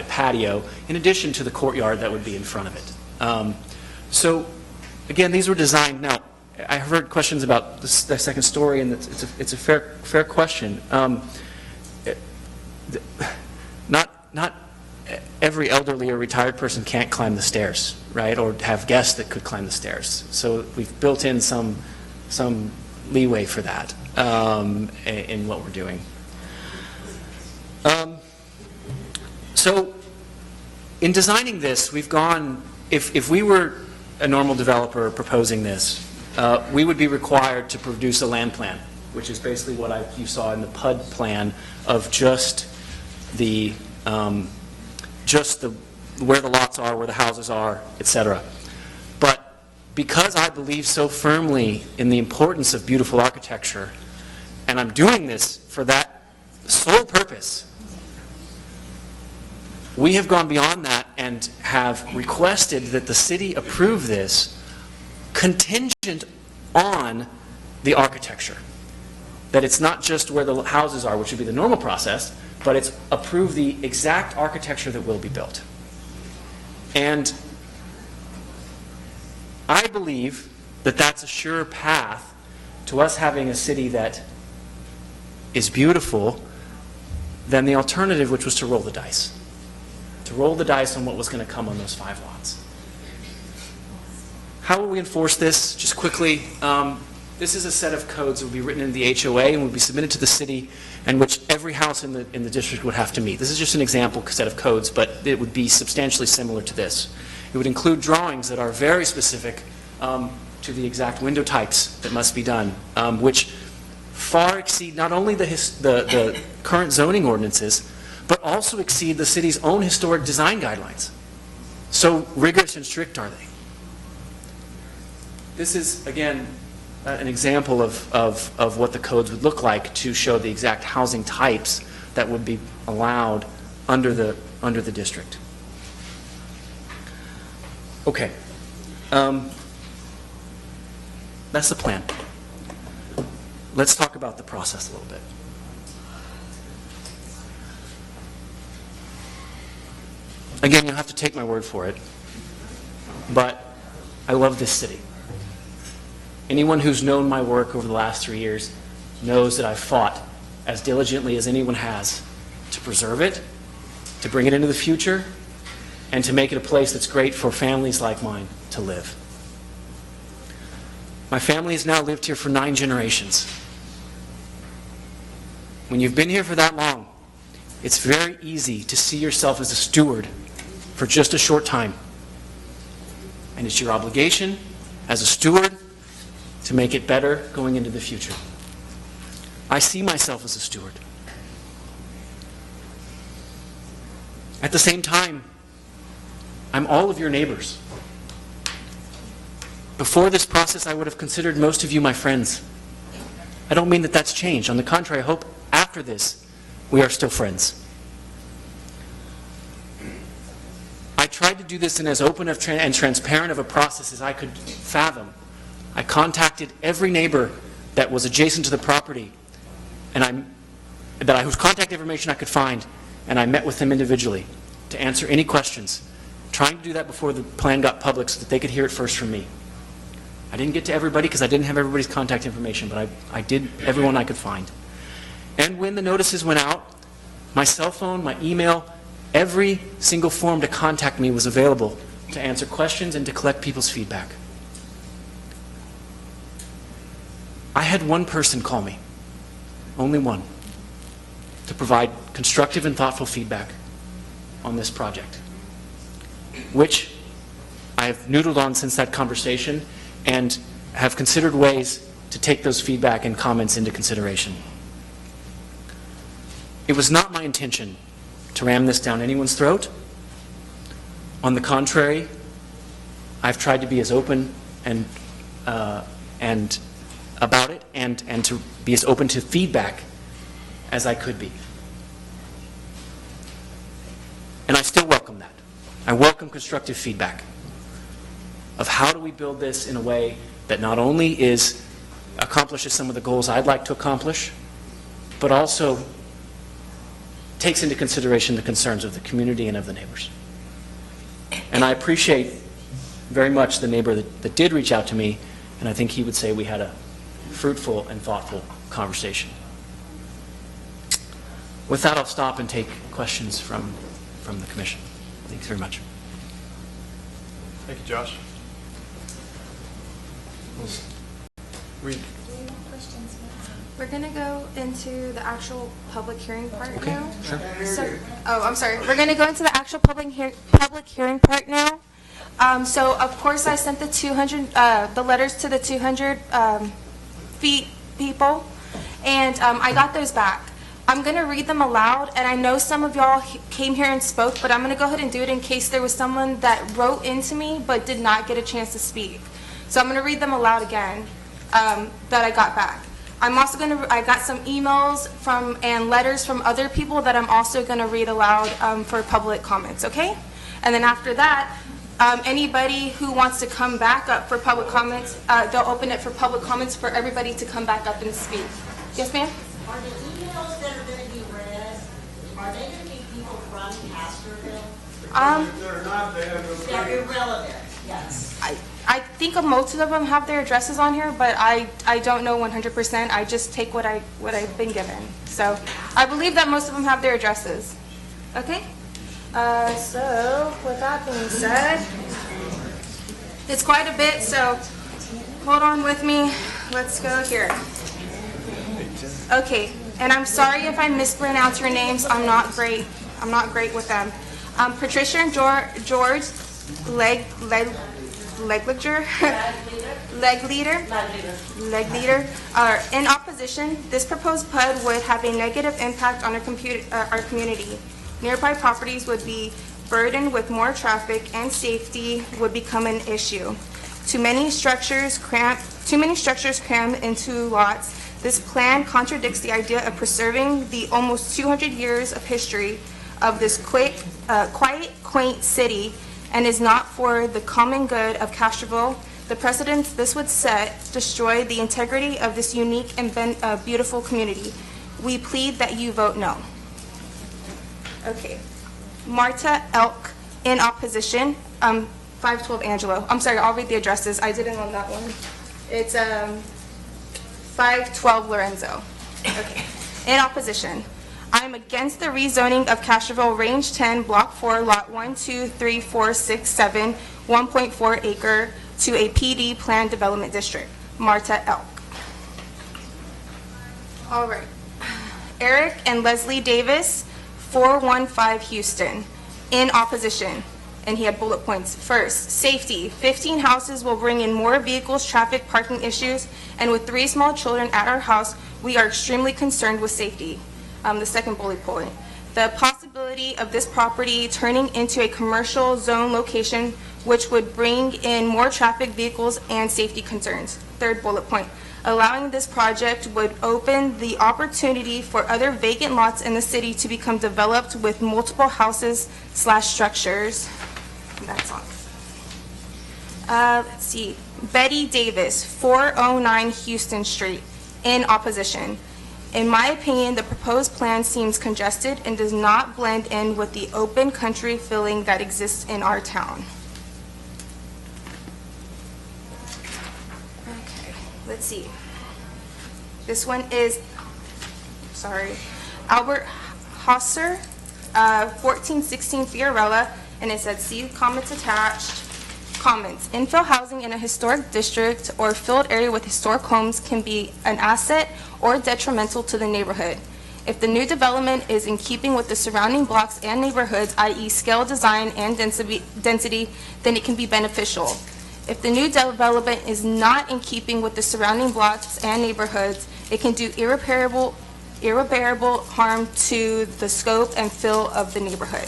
patio, in addition to the courtyard that would be in front of it. So again, these were designed, now, I heard questions about the second story, and it's a fair question. Not every elderly or retired person can't climb the stairs, right, or have guests that could climb the stairs. So we've built in some leeway for that in what we're doing. So in designing this, we've gone, if we were a normal developer proposing this, we would be required to produce a land plan, which is basically what you saw in the PUD plan of just where the lots are, where the houses are, etc. But because I believe so firmly in the importance of beautiful architecture, and I'm doing this for that sole purpose, we have gone beyond that and have requested that the city approve this contingent on the architecture. That it's not just where the houses are, which would be the normal process, but it's approve the exact architecture that will be built. And I believe that that's a sure path to us having a city that is beautiful than the alternative, which was to roll the dice. To roll the dice on what was going to come on those 5 lots. How will we enforce this? Just quickly, this is a set of codes that will be written in the HOA and will be submitted to the city, and which every house in the district would have to meet. This is just an example set of codes, but it would be substantially similar to this. It would include drawings that are very specific to the exact window types that must be done, which far exceed not only the current zoning ordinances, but also exceed the city's own historic design guidelines. So rigorous and strict are they. This is, again, an example of what the codes would look like to show the exact housing types that would be allowed under the district. Okay. That's the plan. Let's talk about the process a little bit. Again, you'll have to take my word for it, but I love this city. Anyone who's known my work over the last 3 years knows that I've fought as diligently as anyone has to preserve it, to bring it into the future, and to make it a place that's great for families like mine to live. My family has now lived here for 9 generations. When you've been here for that long, it's very easy to see yourself as a steward for just a short time. And it's your obligation as a steward to make it better going into the future. I see myself as a steward. At the same time, I'm all of your neighbors. Before this process, I would have considered most of you my friends. I don't mean that that's changed. On the contrary, I hope after this, we are still friends. I tried to do this in as open and transparent of a process as I could fathom. I contacted every neighbor that was adjacent to the property, and whose contact information I could find, and I met with them individually to answer any questions, trying to do that before the plan got public so that they could hear it first from me. I didn't get to everybody because I didn't have everybody's contact information, but I did everyone I could find. And when the notices went out, my cell phone, my email, every single form to contact me was available to answer questions and to collect people's feedback. I had one person call me, only one, to provide constructive and thoughtful feedback on this project, which I have noodled on since that conversation and have considered ways to take those feedback and comments into consideration. It was not my intention to ram this down anyone's throat. On the contrary, I've tried to be as open and about it and to be as open to feedback as I could be. And I still welcome that. I welcome constructive feedback of how do we build this in a way that not only accomplishes some of the goals I'd like to accomplish, but also takes into consideration the concerns of the community and of the neighbors. And I appreciate very much the neighbor that did reach out to me, and I think he would say we had a fruitful and thoughtful conversation. With that, I'll stop and take questions from the commission. Thanks very much. Thank you, Josh. We're going to go into the actual public hearing part now. Sure. I'm sorry. We're going to go into the actual public hearing part now. So, of course, I sent the letters to the 200 feet people, and I got those back. I'm going to read them aloud, and I know some of y'all came here and spoke, but I'm going to go ahead and do it in case there was someone that wrote into me but did not get a chance to speak. So I'm going to read them aloud again that I got back. I'm also going to, I got some emails and letters from other people that I'm also going to read aloud for public comments, okay? And then after that, anybody who wants to come back up for public comments, they'll open it for public comments for everybody to come back up and speak. Yes, ma'am? Are the emails that are going to be read, are they going to be people from Castroville? They're not, They're irrelevant, yes. I think most of them have their addresses on here, but I don't know 100%. I just take what I've been given. So I believe that most of them have their addresses. Okay? So with that being said, it's quite a bit, so hold on with me. Let's go here. Okay, and I'm sorry if I mispronounce your names. I'm not great with them. Patricia and George Legleader are in opposition. This proposed PUD would have a negative impact on our community. Nearby properties would be burdened with more traffic, and safety would become an issue. Too many structures crammed into lots. This plan contradicts the idea of preserving the almost 200 years of history of this quiet, quaint city, and is not for the common good of Castroville. The precedents this would set destroy the integrity of this unique and beautiful community. We plead that you vote no. Okay. Marta Elk in opposition. 512 Angelo. I'm sorry, I'll read the addresses. I didn't on that one. It's 512 Lorenzo. Okay. In opposition. I am against the rezoning of Castroville Range 10, Block 4, Lot 1, 2, 3, 4, 6, 7, 1.4 acre to a PD Planned Development District. Marta Elk. All right. Eric and Leslie Davis, 415 Houston, in opposition. And he had bullet points. First, safety. 15 houses will bring in more vehicles, traffic, parking issues, and with 3 small children at our house, we are extremely concerned with safety. The second bullet point. The possibility of this property turning into a commercial zone location which would bring in more traffic, vehicles, and safety concerns. Third bullet point. Allowing this project would open the opportunity for other vacant lots in the city to become developed with multiple houses/structures. That's all. Let's see. Betty Davis, 409 Houston Street, in opposition. In my opinion, the proposed plan seems congested and does not blend in with the open country feeling that exists in our town. Okay, let's see. This one is, Albert Hosser, 1416 Fiorella, and it said, see comments attached. Comments. Infill housing in a historic district or filled area with historic homes can be an asset or detrimental to the neighborhood. If the new development is in keeping with the surrounding blocks and neighborhoods, i.e. scale, design, and density, then it can be beneficial. If the new development is not in keeping with the surrounding blocks and neighborhoods, it can do irreparable harm to the scope and feel of the neighborhood.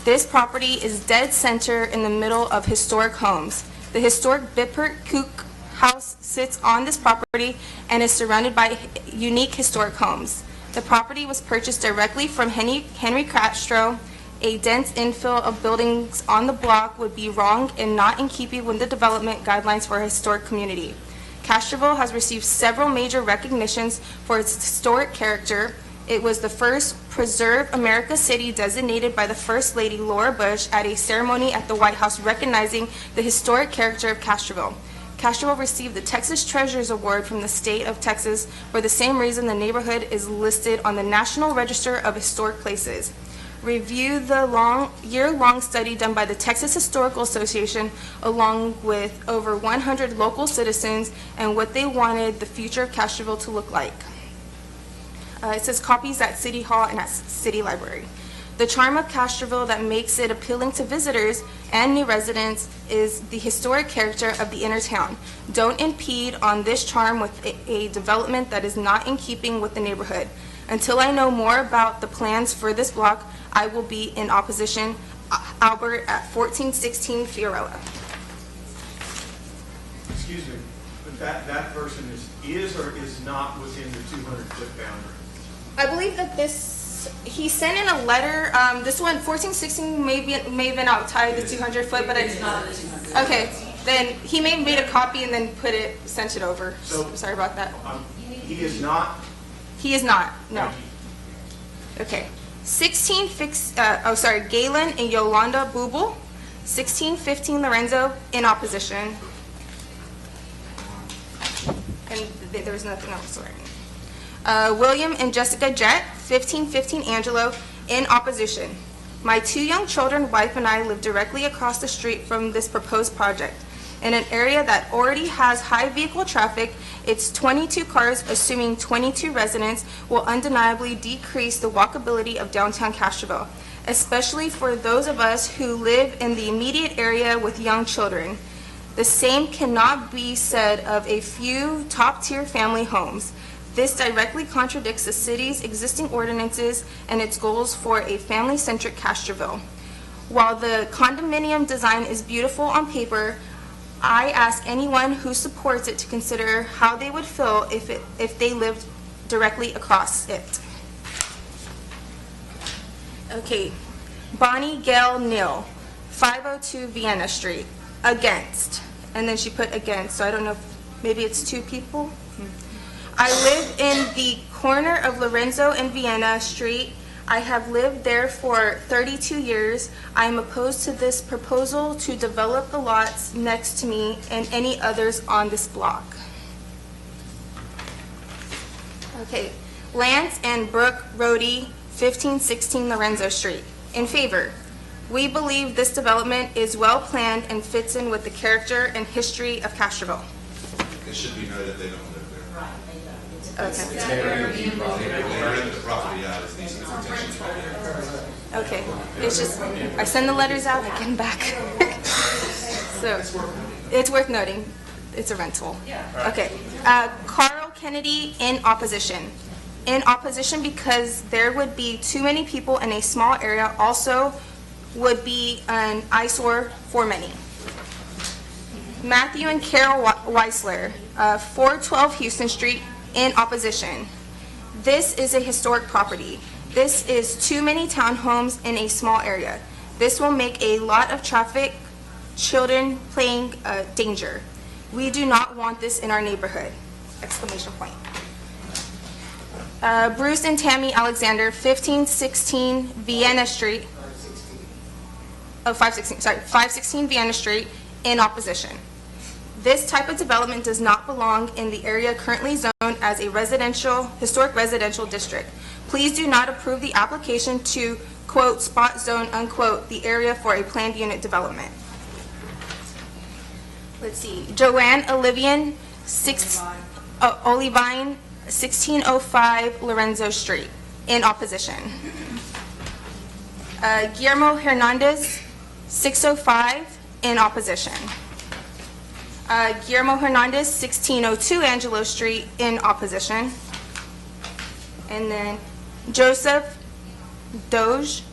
This property is dead center in the middle of historic homes. The historic Bippert Kook house sits on this property and is surrounded by unique historic homes. The property was purchased directly from Henry Castro. A dense infill of buildings on the block would be wrong and not in keeping with the development guidelines for a historic community. Castroville has received several major recognitions for its historic character. It was the first Preserve America City designated by the First Lady Laura Bush at a ceremony at the White House recognizing the historic character of Castroville. Castroville received the Texas Treasures Award from the state of Texas for the same reason the neighborhood is listed on the National Register of Historic Places. Review the year-long study done by the Texas Historical Association along with over 100 local citizens and what they wanted the future of Castroville to look like. It says copies at City Hall and at City Library. The charm of Castroville that makes it appealing to visitors and new residents is the historic character of the inner town. Don't impede on this charm with a development that is not in keeping with the neighborhood. Until I know more about the plans for this block, I will be in opposition. Albert at 1416 Fiorella. Excuse me, but that person is or is not within the 200-foot boundary? I believe that he sent in a letter, this one, 1416 may have been outside the 200-foot, but it's not the 200. Okay, then he may have made a copy and then sent it over. So, sorry about that. He is not? He is not, no. Okay. Galen and Yolanda Bubel, 1615 Lorenzo, in opposition. And there was nothing else written. William and Jessica Jett, 1515 Angelo, in opposition. My 2 young children, wife, and I live directly across the street from this proposed project. In an area that already has high vehicle traffic, its 22 cars, assuming 22 residents, will undeniably decrease the walkability of downtown Castroville, especially for those of us who live in the immediate area with young children. The same cannot be said of a few top-tier family homes. This directly contradicts the city's existing ordinances and its goals for a family-centric Castroville. While the condominium design is beautiful on paper, I ask anyone who supports it to consider how they would feel if they lived directly across it. Okay, Bonnie Gail Neal, 502 Vienna Street, against. And then she put against, so I don't know if maybe it's 2 people. I live in the corner of Lorenzo and Vienna Street. I have lived there for 32 years. I am opposed to this proposal to develop the lots next to me and any others on this block. Okay, Lance and Brooke Rohde, 1516 Lorenzo Street. In favor. We believe this development is well planned and fits in with the character and history of Castroville. It should be noted they don't live there. Okay. Okay, it's just, I send the letters out, I get them back. So, it's worth noting, it's a rental. Okay, Carl Kennedy in opposition. In opposition because there would be too many people in a small area, also would be an eyesore for many. Matthew and Carol Weisler, 412 Houston Street, in opposition. This is a historic property. This is too many townhomes in a small area. This will make a lot of traffic, children playing danger. We do not want this in our neighborhood! Exclamation point. Bruce and Tammy Alexander, 1516 Vienna Street. 516 Vienna Street, in opposition. This type of development does not belong in the area currently zoned as a historic residential district. Please do not approve the application to, quote, spot zone, unquote, the area for a planned unit development. Let's see, Joanne Olivine, Olivine, 1605 Lorenzo Street, in opposition. Guillermo Hernandez, 605, in opposition. Guillermo Hernandez, 1602 Angelo Street, in opposition. And then Joseph Dage,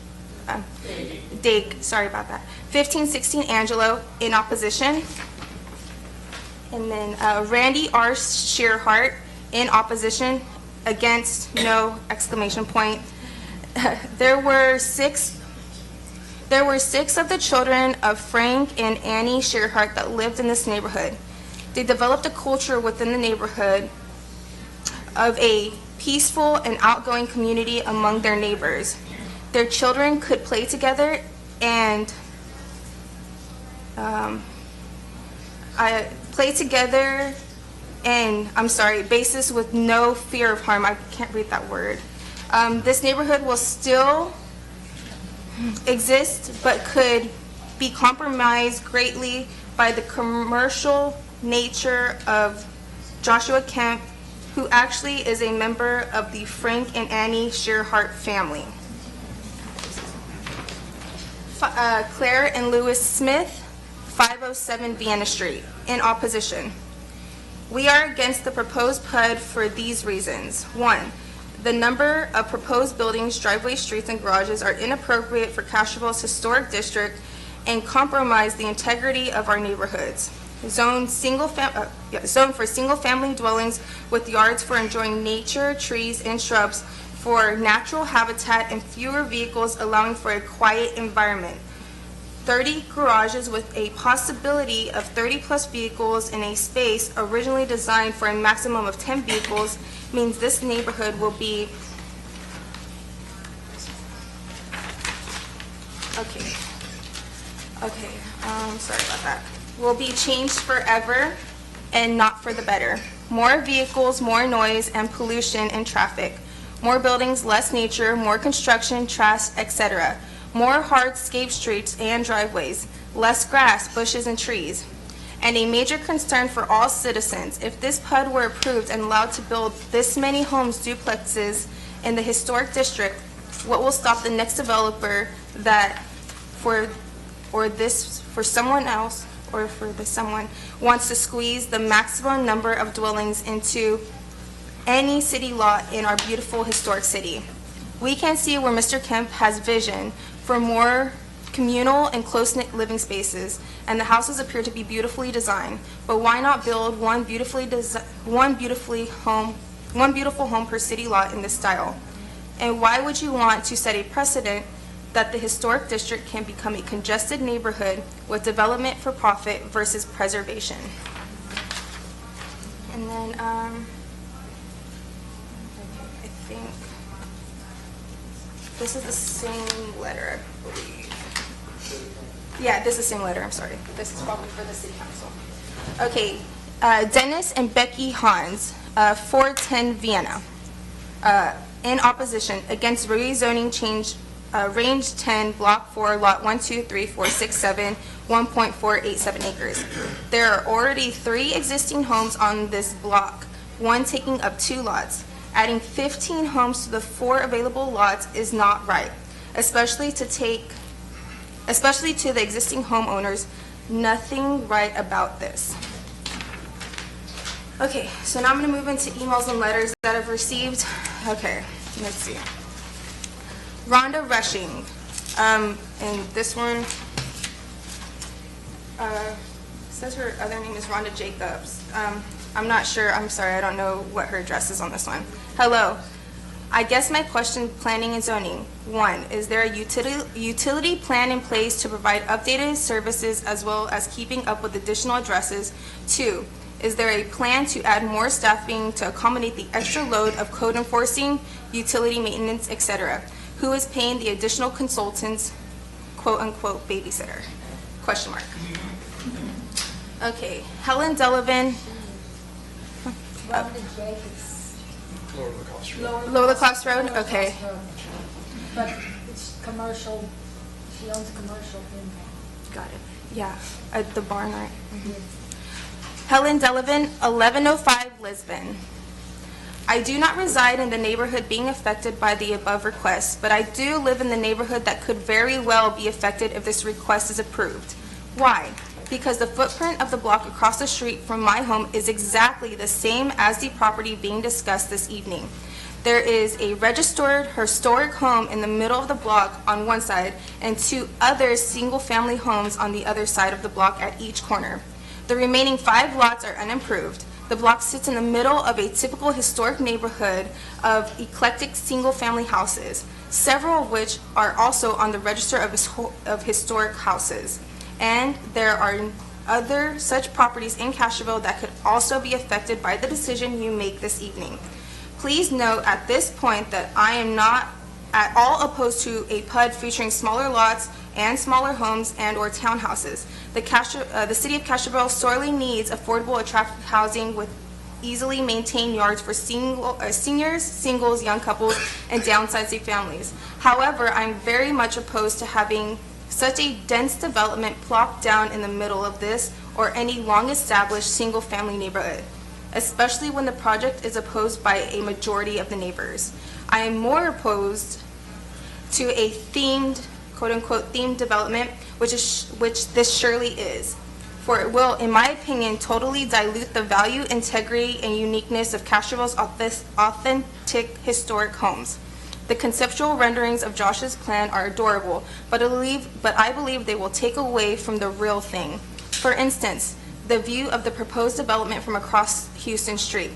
sorry about that, 1516 Angelo, in opposition. And then Randy R. Shearhart, in opposition, against, no, exclamation point. There were six of the children of Frank and Annie Shearhart that lived in this neighborhood. They developed a culture within the neighborhood of a peaceful, and outgoing community among their neighbors. Their children could play together and basis with no fear of harm. I can't read that word. This neighborhood will still exist, but could be compromised greatly by the commercial nature of Joshua Kemp, who actually is a member of the Frank and Annie Shearhart family. Claire and Lewis Smith, 507 Vienna Street, in opposition. We are against the proposed PUD for these reasons. 1, the number of proposed buildings, driveways, streets, and garages are inappropriate for Castroville's historic district and compromise the integrity of our neighborhoods. Zone for single-family dwellings with yards for enjoying nature, trees, and shrubs for natural habitat and fewer vehicles, allowing for a quiet environment. 30 garages with a possibility of 30-plus vehicles in a space originally designed for a maximum of 10 vehicles means this neighborhood will be sorry about that. Will be changed forever and not for the better. More vehicles, more noise and pollution and traffic. More buildings, less nature, more construction, trash, etc. More hardscape streets and driveways. Less grass, bushes, and trees. And a major concern for all citizens, if this PUD were approved and allowed to build this many homes, duplexes in the historic district, what will stop the next developer that someone wants to squeeze the maximum number of dwellings into any city lot in our beautiful historic city? We can see where Mr. Kemp has vision for more communal and close-knit living spaces, and the houses appear to be beautifully designed. But why not build one beautiful home per city lot in this style? And why would you want to set a precedent that the historic district can become a congested neighborhood with development for profit versus preservation? And then, I think this is the same letter, I believe. Yeah, this is the same letter, I'm sorry. This is probably for the city council. Okay, Dennis and Becky Hans, 410 Vienna, in opposition against rezoning change range 10, block 4, lot 1, 2, 3, 4, 6, 7, 1.487 acres. There are already 3 existing homes on this block, one taking up 2 lots. Adding 15 homes to the 4 available lots is not right, especially to the existing homeowners. Nothing right about this. Okay, so now I'm going to move into emails and letters that I've received. Okay, let's see. Rhonda Rushing, and this one says her other name is Rhonda Jacobs. I'm not sure, I'm sorry, I don't know what her address is on this one. Hello, I guess my question, planning and zoning. 1, is there a utility plan in place to provide updated services as well as keeping up with additional addresses? 2, is there a plan to add more staffing to accommodate the extra load of code enforcing, utility maintenance, etc.? Who is paying the additional consultants, quote-unquote, babysitter? Question mark. Okay, Helen Delavan. Lower Lacoste Road, okay. But it's commercial, she owns a commercial thing. Got it, yeah, at the barn, right? Helen Delavan, 1105 Lisbon. I do not reside in the neighborhood being affected by the above request, but I do live in the neighborhood that could very well be affected if this request is approved. Why? Because the footprint of the block across the street from my home is exactly the same as the property being discussed this evening. There is a registered historic home in the middle of the block on one side and 2 other single-family homes on the other side of the block at each corner. The remaining 5 lots are unimproved. The block sits in the middle of a typical historic neighborhood of eclectic single-family houses, several of which are also on the register of historic houses. And there are other such properties in Castroville that could also be affected by the decision you make this evening. Please note at this point that I am not at all opposed to a PUD featuring smaller lots and smaller homes and/or townhouses. The city of Castroville sorely needs affordable, attractive housing with easily maintained yards for seniors, singles, young couples, and downsizing families. However, I'm very much opposed to having such a dense development plopped down in the middle of this or any long-established single-family neighborhood, especially when the project is opposed by a majority of the neighbors. I am more opposed to a themed, quote-unquote, themed development, which this surely is, for it will, in my opinion, totally dilute the value, integrity, and uniqueness of Castroville's authentic historic homes. The conceptual renderings of Josh's plan are adorable, but I believe they will take away from the real thing. For instance, the view of the proposed development from across Houston Street.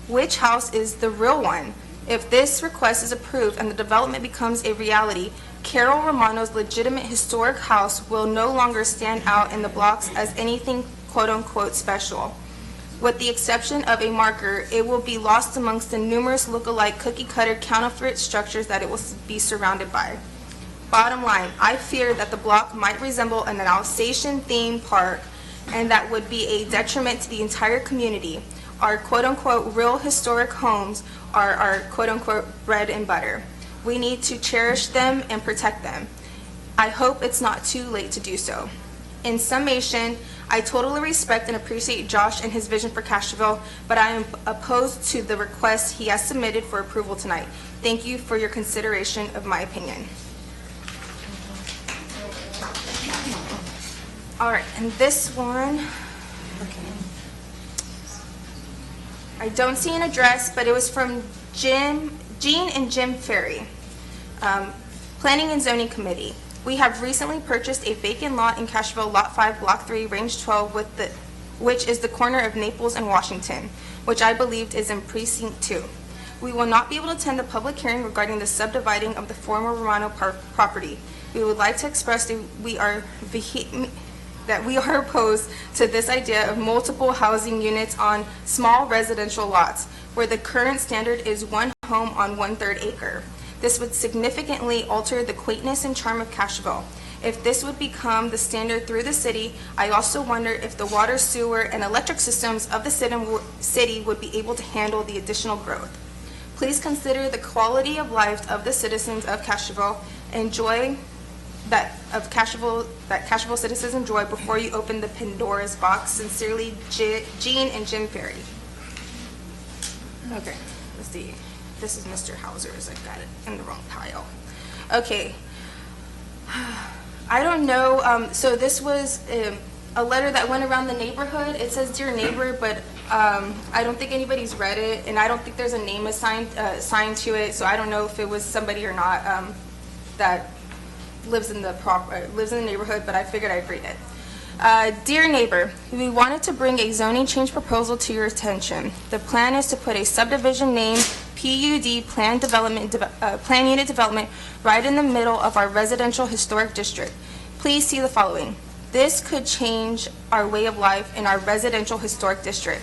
Which house is the real one? If this request is approved and the development becomes a reality, Carol Romano's legitimate historic house will no longer stand out in the blocks as anything quote-unquote special. With the exception of a marker, it will be lost amongst the numerous look-alike cookie-cutter counterfeit structures that it will be surrounded by. Bottom line, I fear that the block might resemble an Alsatian-themed park, and that would be a detriment to the entire community. Our quote-unquote real historic homes are our quote-unquote bread and butter. We need to cherish them and protect them. I hope it's not too late to do so. In summation, I totally respect and appreciate Josh and his vision for Castroville, but I am opposed to the request he has submitted for approval tonight. Thank you for your consideration of my opinion. All right, and this one, I don't see an address, but it was from Gene and Jim Ferry, Planning and Zoning Committee. We have recently purchased a vacant lot in Castroville, Lot 5, Block 3, Range 12, which is the corner of Naples and Washington, which I believed is in Precinct 2. We will not be able to attend the public hearing regarding the subdividing of the former Romano property. We would like to express that we are opposed to this idea of multiple housing units on small residential lots, where the current standard is one home on 1/3 acre. This would significantly alter the quaintness and charm of Castroville. If this would become the standard through the city, I also wonder if the water, sewer, and electric systems of the city would be able to handle the additional growth. Please consider the quality of life of the citizens of Castroville that Castroville citizens enjoy before you open the Pandora's box. Sincerely, Gene and Jim Ferry. Okay, let's see. This is Mr. Hauser's. I got it in the wrong pile. Okay. I don't know. So this was a letter that went around the neighborhood. It says, "Dear neighbor," but I don't think anybody's read it, and I don't think there's a name assigned to it. So I don't know if it was somebody or not that lives in the neighborhood. But I figured I'd read it. Dear neighbor, we wanted to bring a zoning change proposal to your attention. The plan is to put a subdivision named PUD plan unit development right in the middle of our residential historic district. Please see the following. This could change our way of life in our residential historic district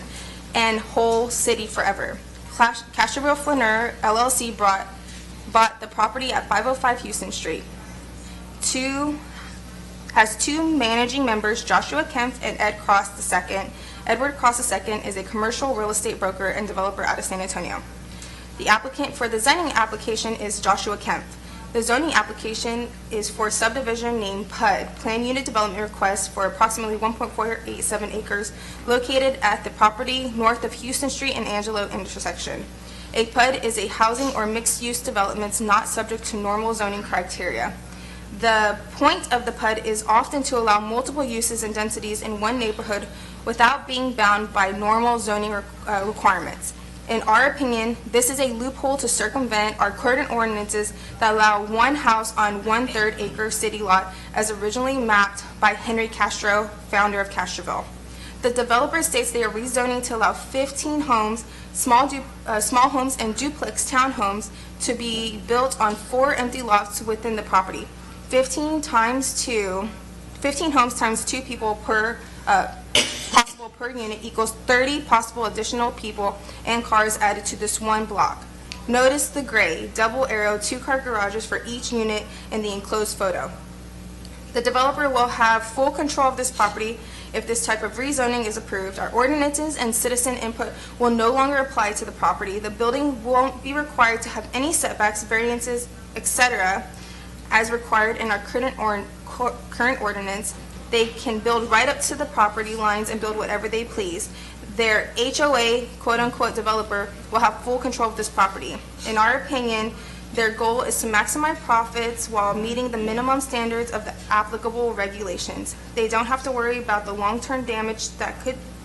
and whole city forever. Castroville Flaneur LLC bought the property at 505 Houston Street. Has two managing members, Joshua Kempf and Ed Cross II. Edward Cross II is a commercial real estate broker and developer out of San Antonio. The applicant for the zoning application is Joshua Kempf. The zoning application is for subdivision named PUD, Plan Unit Development Request, for approximately 1.487 acres located at the property north of Houston Street and Angelo intersection. A PUD is a housing or mixed-use development not subject to normal zoning criteria. The point of the PUD is often to allow multiple uses and densities in one neighborhood without being bound by normal zoning requirements. In our opinion, this is a loophole to circumvent our current ordinances that allow one house on 1/3 acre city lot as originally mapped by Henry Castro, founder of Castroville. The developer states they are rezoning to allow 15 homes, small homes and duplex townhomes to be built on 4 empty lots within the property. 15 homes times 2 people possible per unit equals 30 possible additional people and cars added to this one block. Notice the gray, double arrow, two-car garages for each unit in the enclosed photo. The developer will have full control of this property if this type of rezoning is approved. Our ordinances and citizen input will no longer apply to the property. The building won't be required to have any setbacks, variances, etc., as required in our current ordinance. They can build right up to the property lines and build whatever they please. Their HOA, quote-unquote, developer will have full control of this property. In our opinion, their goal is to maximize profits while meeting the minimum standards of the applicable regulations. They don't have to worry about the long-term damage that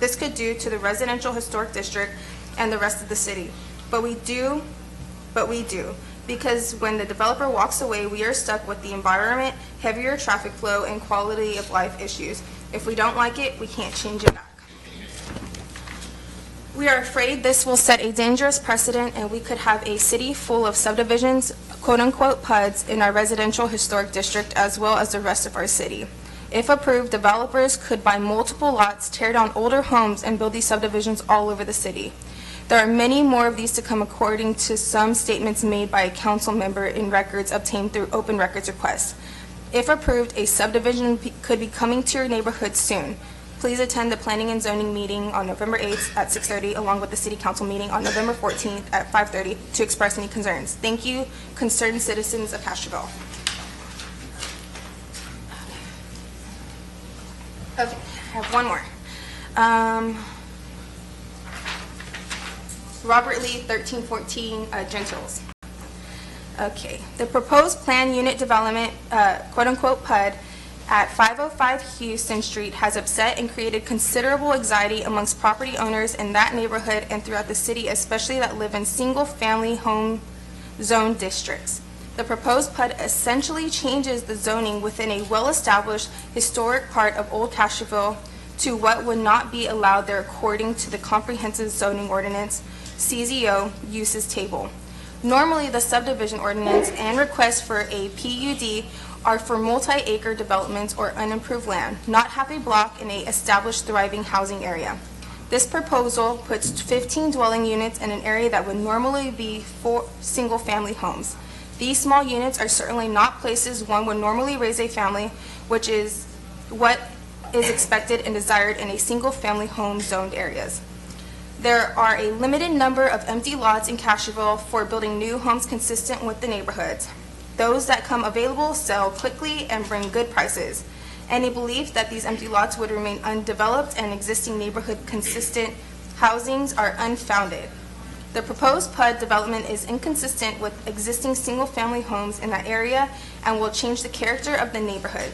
this could do to the residential historic district and the rest of the city. But we do, because when the developer walks away, we are stuck with the environment, heavier traffic flow, and quality of life issues. If we don't like it, we can't change it back. We are afraid this will set a dangerous precedent and we could have a city full of subdivisions, quote-unquote PUDs, in our residential historic district as well as the rest of our city. If approved, developers could buy multiple lots, tear down older homes, and build these subdivisions all over the city. There are many more of these to come according to some statements made by a council member in records obtained through open records requests. If approved, a subdivision could be coming to your neighborhood soon. Please attend the Planning and Zoning meeting on November 8th at 6:30, along with the City Council meeting on November 14th at 5:30 to express any concerns. Thank you, concerned citizens of Castroville. Okay, I have one more. Robert Lee, 1314 Gentles. Okay, the proposed planned unit development, quote-unquote PUD, at 505 Houston Street has upset and created considerable anxiety amongst property owners in that neighborhood and throughout the city, especially that live in single-family home zone districts. The proposed PUD essentially changes the zoning within a well-established historic part of Old Castroville to what would not be allowed there according to the Comprehensive Zoning Ordinance, CZO, uses table. Normally, the subdivision ordinance and requests for a PUD are for multi-acre developments or unimproved land, not half a block in a established thriving housing area. This proposal puts 15 dwelling units in an area that would normally be 4 single-family homes. These small units are certainly not places one would normally raise a family, which is what is expected and desired in a single-family home zoned areas. There are a limited number of empty lots in Castroville for building new homes consistent with the neighborhoods. Those that come available sell quickly and bring good prices. Any belief that these empty lots would remain undeveloped and existing neighborhood consistent housings are unfounded. The proposed PUD development is inconsistent with existing single-family homes in that area and will change the character of the neighborhood.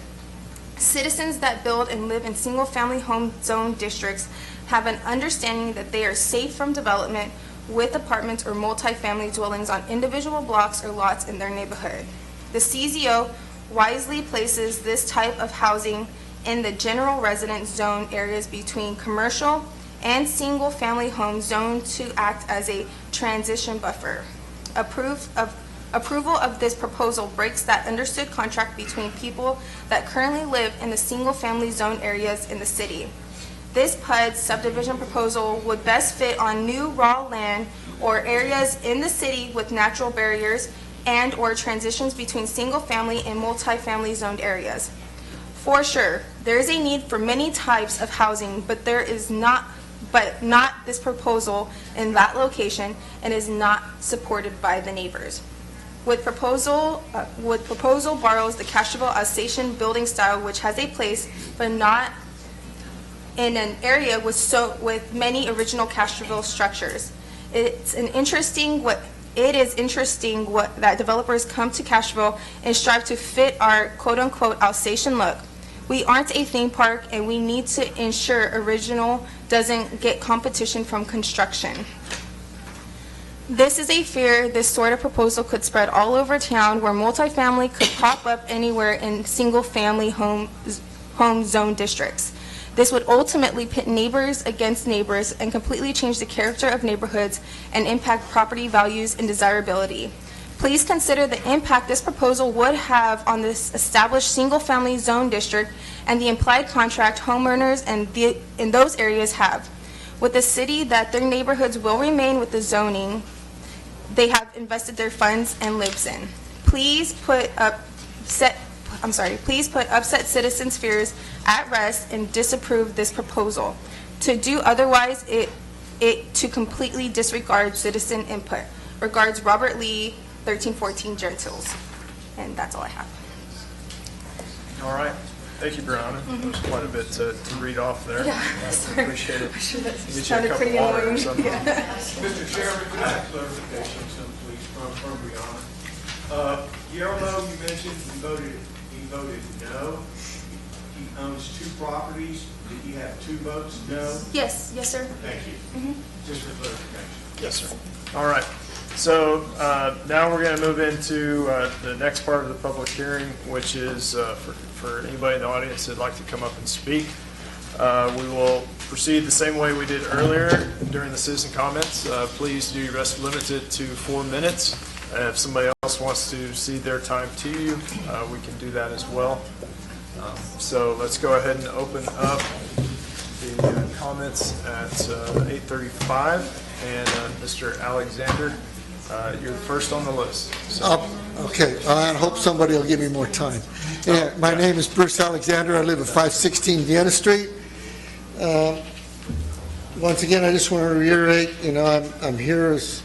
Citizens that build and live in single-family home zone districts have an understanding that they are safe from development with apartments or multi-family dwellings on individual blocks or lots in their neighborhood. The CZO wisely places this type of housing in the general residence zone areas between commercial and single-family homes zoned to act as a transition buffer. Approval of this proposal breaks that understood contract between people that currently live in the single-family zone areas in the city. This PUD subdivision proposal would best fit on new raw land or areas in the city with natural barriers and or transitions between single-family and multi-family zoned areas. For sure, there is a need for many types of housing, but not this proposal in that location and is not supported by the neighbors. With proposal borrows the Castroville Alsatian building style, which has a place, but not in an area with many original Castroville structures. It is interesting that developers come to Castroville and strive to fit our quote-unquote Alsatian look. We aren't a theme park, and we need to ensure original doesn't get competition from construction. This is a fear this sort of proposal could spread all over town, where multifamily could pop up anywhere in single-family home zone districts. This would ultimately pit neighbors against neighbors and completely change the character of neighborhoods and impact property values and desirability. Please consider the impact this proposal would have on this established single-family zone district and the implied contract homeowners in those areas have with the city, that their neighborhoods will remain with the zoning they have invested their funds and lives in. Please put upset citizens' fears at rest and disapprove this proposal. To do otherwise, it to completely disregard citizen input. Regards, Robert Lee, 1314 Gentils. And that's all I have. All right. Thank you, Brianna. There's quite a bit to read off there. Yeah, I sorry. appreciate it. I should have Get you a sounded cup pretty of water or annoying. something. Yeah. Mr. Chairman, could I have clarification, please, from Brianna? Guillermo, you mentioned he voted no. He owns 2 properties. Did he have 2 votes no? Yes, sir. Thank you. Just for clarification. Yes, sir. All right. So now we're going to move into the next part of the public hearing, which is for anybody in the audience that'd like to come up and speak. We will proceed the same way we did earlier during the citizen comments. Please do your best to limit it to 4 minutes. If somebody else wants to cede their time to you, we can do that as well. So let's go ahead and open up the comments at 8:35. And Mr. Alexander, you're the first on the list. So. Okay, I hope somebody will give me more time. Yeah, my name is Bruce Alexander. I live at 516 Vienna Street. Once again, I just want to reiterate, I'm here as,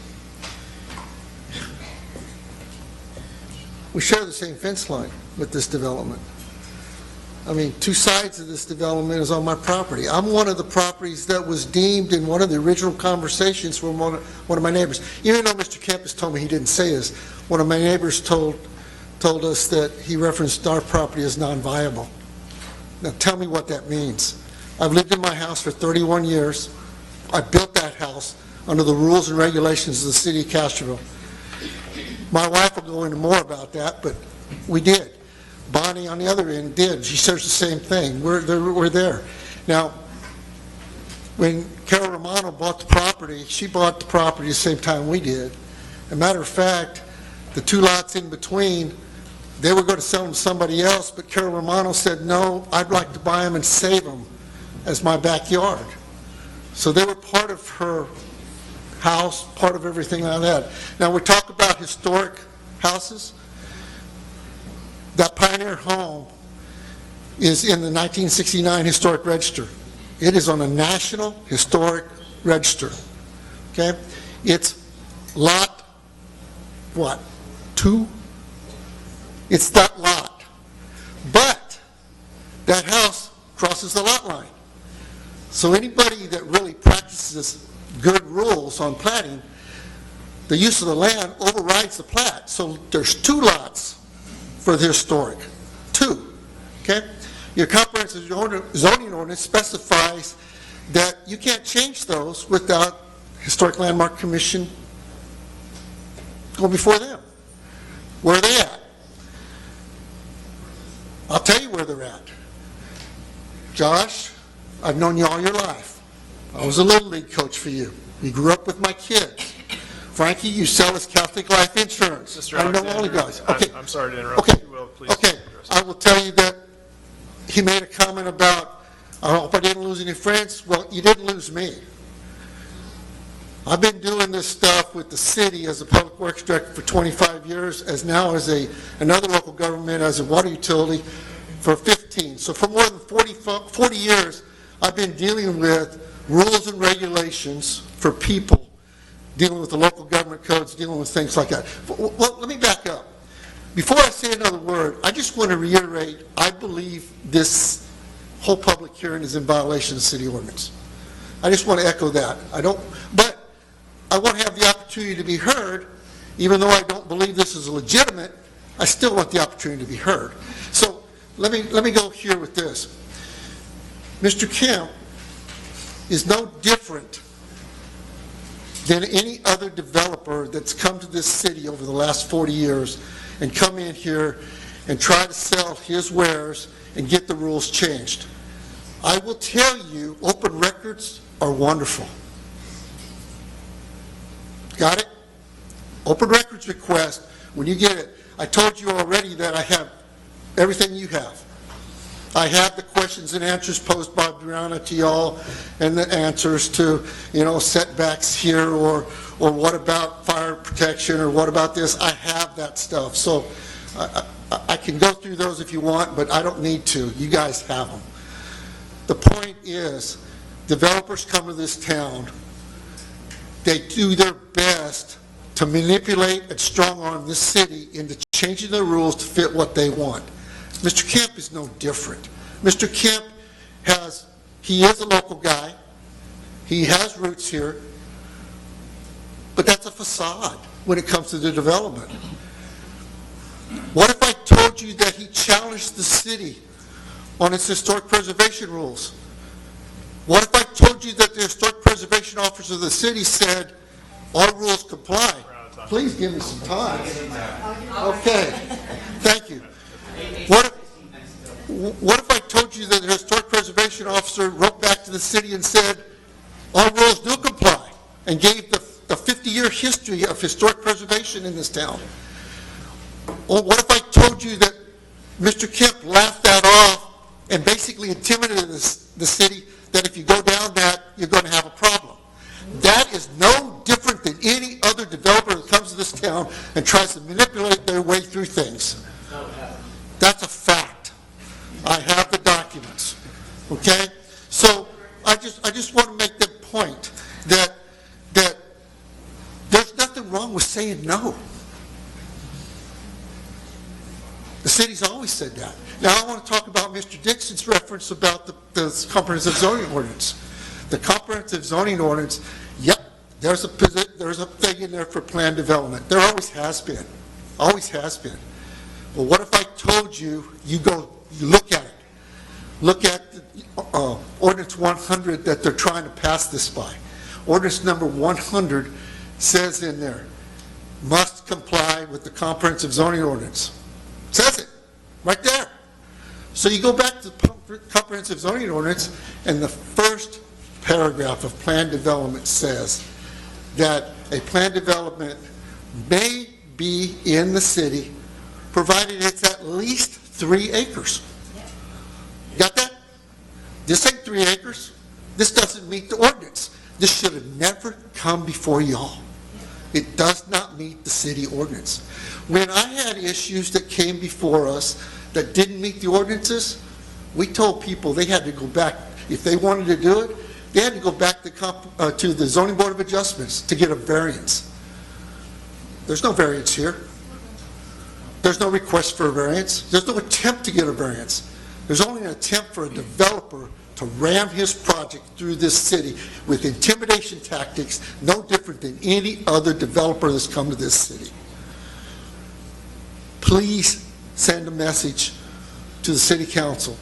we share the same fence line with this development. I mean, 2 sides of this development is on my property. I'm one of the properties that was deemed in one of the original conversations from one of my neighbors. Even though Mr. Campus told me he didn't say this, one of my neighbors told us that he referenced our property as non-viable. Now tell me what that means. I've lived in my house for 31 years. I built that house under the rules and regulations of the city of Castroville. My wife will go into more about that, but we did. Bonnie on the other end did. She says the same thing. We're there. Now, when Carol Romano bought the property, she bought the property the same time we did. As a matter of fact, the 2 lots in between, they were going to sell them to somebody else, but Carol Romano said, no, I'd like to buy them and save them as my backyard. So they were part of her house, part of everything like that. Now, we talk about historic houses. That Pioneer home is in the 1969 Historic Register. It is on a National Historic Register. Okay? It's lot, 2? It's that lot. But that house crosses the lot line. So anybody that really practices good rules on platting, the use of the land overrides the plat. So there's 2 lots for the historic. 2. Okay? Your comprehensive zoning ordinance specifies that you can't change those without Historic Landmark Commission going before them. Where are they at? I'll tell you where they're at. Josh, I've known you all your life. I was a Little League coach for you. You grew up with my kids. Frankie, you sell us Catholic Life Insurance. Mr. I know all you guys. Okay. I'm sorry to interrupt. Okay. You will, please. Okay. I will tell you that he made a comment about, I hope I didn't lose any friends. Well, you didn't lose me. I've been doing this stuff with the city as a public works director for 25 years, as now as another local government as a water utility for 15. So for more than 40 years, I've been dealing with rules and regulations for people, dealing with the local government codes, dealing with things like that. Well, let me back up. Before I say another word, I just want to reiterate, I believe this whole public hearing is in violation of city ordinance. I just want to echo that. But I want to have the opportunity to be heard, even though I don't believe this is legitimate, I still want the opportunity to be heard. So let me go here with this. Mr. Kemp is no different than any other developer that's come to this city over the last 40 years and come in here and try to sell his wares and get the rules changed. I will tell you, open records are wonderful. Got it? Open records request, when you get it, I told you already that I have everything you have. I have the questions and answers posed by Brianna to y'all, and the answers to, setbacks here, or what about fire protection, or what about this. I have that stuff. So I can go through those if you want, but I don't need to. You guys have them. The point is, developers come to this town, they do their best to manipulate and strong-arm this city into changing the rules to fit what they want. Mr. Kemp is no different. Mr. Kemp he is a local guy, he has roots here, but that's a facade when it comes to the development. What if I told you that he challenged the city on its historic preservation rules? What if I told you that the historic preservation officer of the city said, our rules comply? Please give me some time. Okay, thank you. What if I told you that the historic preservation officer wrote back to the city and said, our rules do comply, and gave the 50-year history of historic preservation in this town? Or what if I told you that Mr. Kemp laughed that off and basically intimidated the city, that if you go down that, you're going to have a problem? That is no different than any other developer that comes to this town and tries to manipulate their way through things. That's a fact. I have the documents. Okay? So I just want to make the point that there's nothing wrong with saying no. The city's always said that. Now I want to talk about Mr. Dixon's reference about the comprehensive zoning ordinance. The comprehensive zoning ordinance, yep, there's a thing in there for planned development. There always has been. Always has been. Well, what if I told you, you look at it. Look at Ordinance 100 that they're trying to pass this by. Ordinance number 100 says in there, must comply with the comprehensive zoning ordinance. It says it, right there. So you go back to the comprehensive zoning ordinance, and the first paragraph of planned development says that a planned development may be in the city provided it's at least 3 acres. Got that? This ain't 3 acres. This doesn't meet the ordinance. This should have never come before y'all. It does not meet the city ordinance. When I had issues that came before us that didn't meet the ordinances, we told people they had to go back. If they wanted to do it, they had to go back to the Zoning Board of Adjustments to get a variance. There's no variance here. There's no request for a variance. There's no attempt to get a variance. There's only an attempt for a developer to ram his project through this city with intimidation tactics no different than any other developer that's come to this city. Please send a message to the city council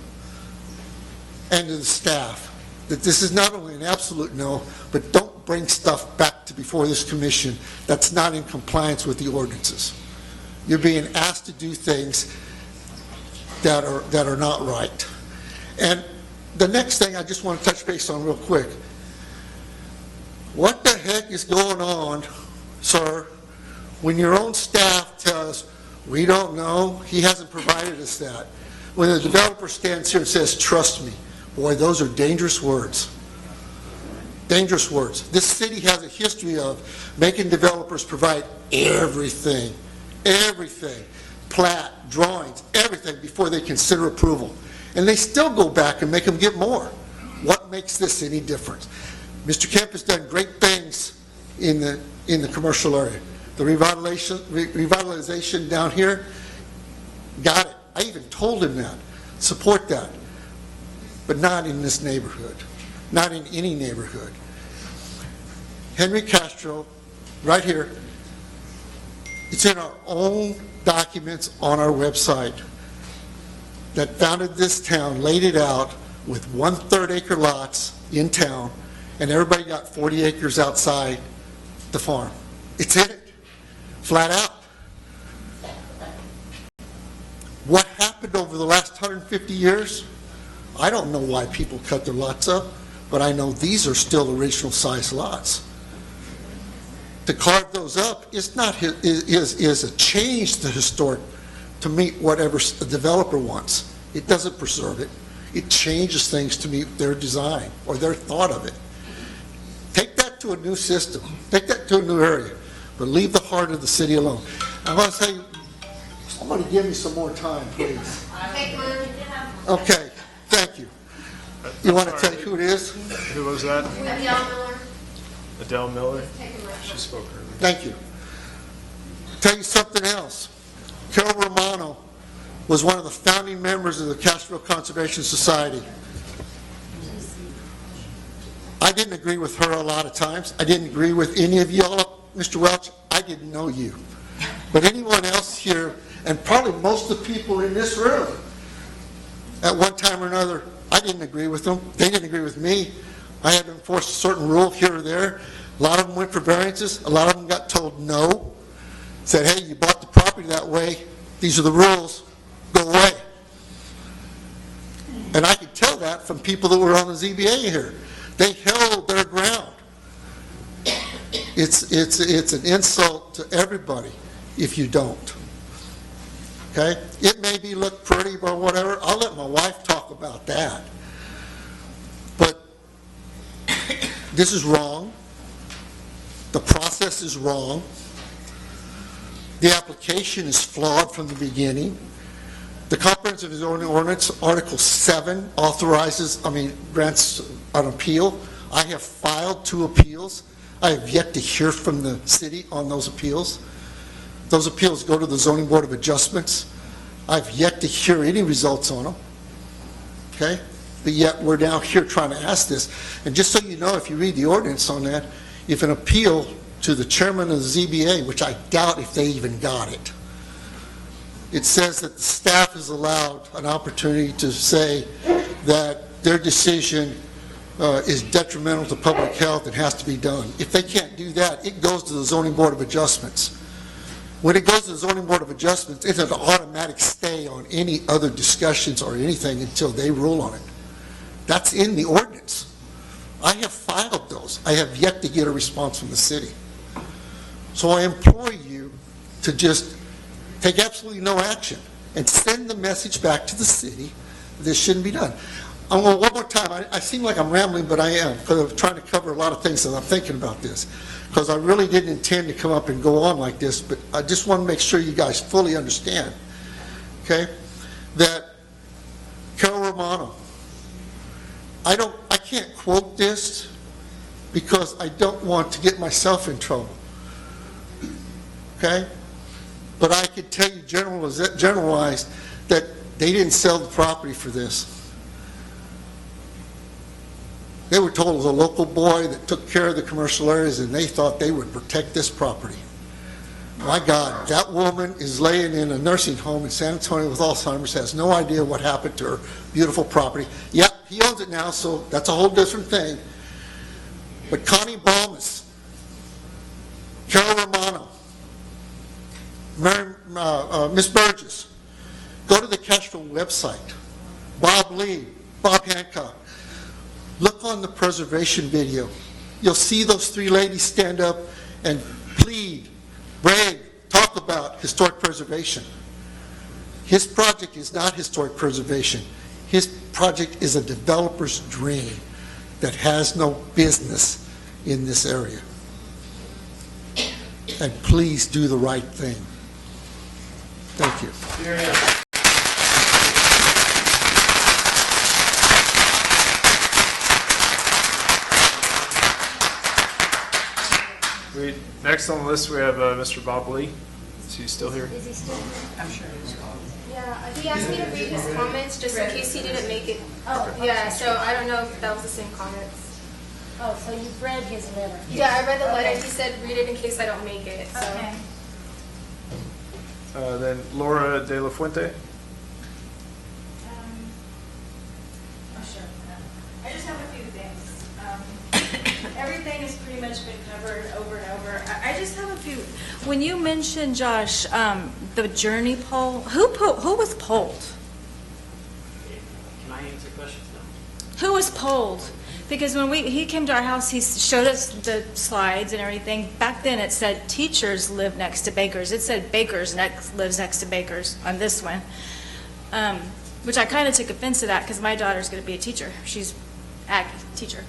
and to the staff that this is not only an absolute no, but don't bring stuff back to before this commission that's not in compliance with the ordinances. You're being asked to do things that are not right. And the next thing I just want to touch base on real quick. What the heck is going on, sir, when your own staff tells, we don't know, he hasn't provided us that. When the developer stands here and says, trust me, boy, those are dangerous words. Dangerous words. This city has a history of making developers provide everything, plat, drawings, everything before they consider approval. And they still go back and make them get more. What makes this any different? Mr. Kemp has done great things in the commercial area. The revitalization down here, got it. I even told him that. Support that. But not in this neighborhood. Not in any neighborhood. Henry Castro, right here, it's in our own documents on our website, that founded this town, laid it out with 1/3 acre lots in town, and everybody got 40 acres outside the farm. It's in it, flat out. What happened over the last 150 years? I don't know why people cut their lots up, but I know these are still original size lots. To carve those up is a change to historic to meet whatever the developer wants. It doesn't preserve it. It changes things to meet their design or their thought of it. Take that to a new system. Take that to a new area. But leave the heart of the city alone. I want to say, somebody give me some more time, please. Okay, thank you. You want to tell you who it is? Who was that? Adele Miller. Adele Miller? She spoke earlier. Thank you. Tell you something else. Carol Romano was one of the founding members of the Castroville Conservation Society. I didn't agree with her a lot of times. I didn't agree with any of y'all. Mr. Welch, I didn't know you. But anyone else here, and probably most of the people in this room, at one time or another, I didn't agree with them. They didn't agree with me. I had to enforce a certain rule here or there. A lot of them went for variances. A lot of them got told no. Said, hey, you bought the property that way. These are the rules. Go away. And I could tell that from people that were on the ZBA here. They held their ground. It's an insult to everybody if you don't. Okay? It may be look pretty or whatever. I'll let my wife talk about that. But this is wrong. The process is wrong. The application is flawed from the beginning. The comprehensive zoning ordinance, Article 7, grants an appeal. I have filed 2 appeals. I have yet to hear from the city on those appeals. Those appeals go to the Zoning Board of Adjustments. I've yet to hear any results on them. Okay? But yet we're now here trying to ask this. And just so you know, if you read the ordinance on that, if an appeal to the chairman of the ZBA, which I doubt if they even got it, it says that the staff is allowed an opportunity to say that their decision is detrimental to public health and has to be done. If they can't do that, it goes to the Zoning Board of Adjustments. When it goes to the Zoning Board of Adjustments, it's an automatic stay on any other discussions or anything until they rule on it. That's in the ordinance. I have filed those. I have yet to get a response from the city. So I implore you to just take absolutely no action and send the message back to the city that this shouldn't be done. I'm going one more time. I seem like I'm rambling, but I am, because I'm trying to cover a lot of things as I'm thinking about this. Because I really didn't intend to come up and go on like this, but I just want to make sure you guys fully understand, okay, that Carol Romano, I can't quote this because I don't want to get myself in trouble, okay? But I could tell you generalized that they didn't sell the property for this. They were told it was a local boy that took care of the commercial areas and they thought they would protect this property. My God, that woman is laying in a nursing home in San Antonio with Alzheimer's, has no idea what happened to her beautiful property. Yep, he owns it now, so that's a whole different thing. But Connie Balmas, Carol Romano, Miss Burgess, go to the Castroville website. Bob Lee, Bob Hancock. Look on the preservation video. You'll see those 3 ladies stand up and plead, brave, talk about historic preservation. His project is not historic preservation. His project is a developer's dream that has no business in this area. And please do the right thing. Thank you. Next on the list, we have Mr. Bob Lee. Is he still here? Is he still here? I'm sure he's gone. Yeah, he asked me to read his comments just in case he didn't make it. Oh, yeah, so I don't know if that was the same comments. Oh, so you've read his letter? Yeah, I read the letter. He said read it in case I don't make it. So. Okay. Then Laura De La Fuente. Sure. I just have a few things. Everything has pretty much been covered over and over. I just have a few. When you mentioned, Josh, the journey poll, who was polled? Can I answer questions now? Who was polled? Because when he came to our house, he showed us the slides and everything. Back then, it said teachers live next to bakers. It said bakers lives next to bakers on this one. which I kind of took offense to that because my daughter's going to be a teacher. She's ag teacher.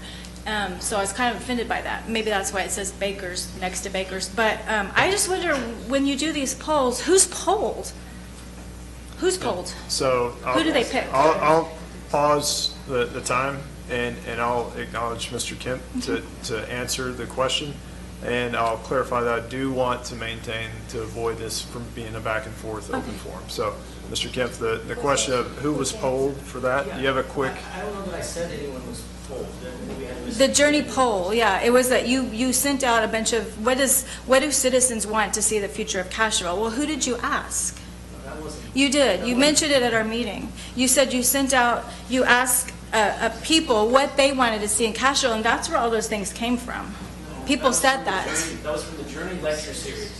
So I was kind of offended by that. Maybe that's why it says Bakers next to Bakers. But I just wonder, when you do these polls, who's polled? Who's polled? So Who do they pick? I'll pause the time and I'll acknowledge Mr. Kemp to answer the question. And I'll clarify that I do want to maintain, to avoid this from being a back and forth open forum. So, Mr. Kemp, the question of who was polled for that, do you have a quick? I don't know that I said anyone was polled. The Journey poll, yeah, it was that you sent out a bunch of, what do citizens want to see the future of Castroville? Well, who did you ask? You did. You mentioned it at our meeting. You said you sent out, you asked people what they wanted to see in Castroville, and that's where all those things came from. People said that. That was from the Journey lecture series,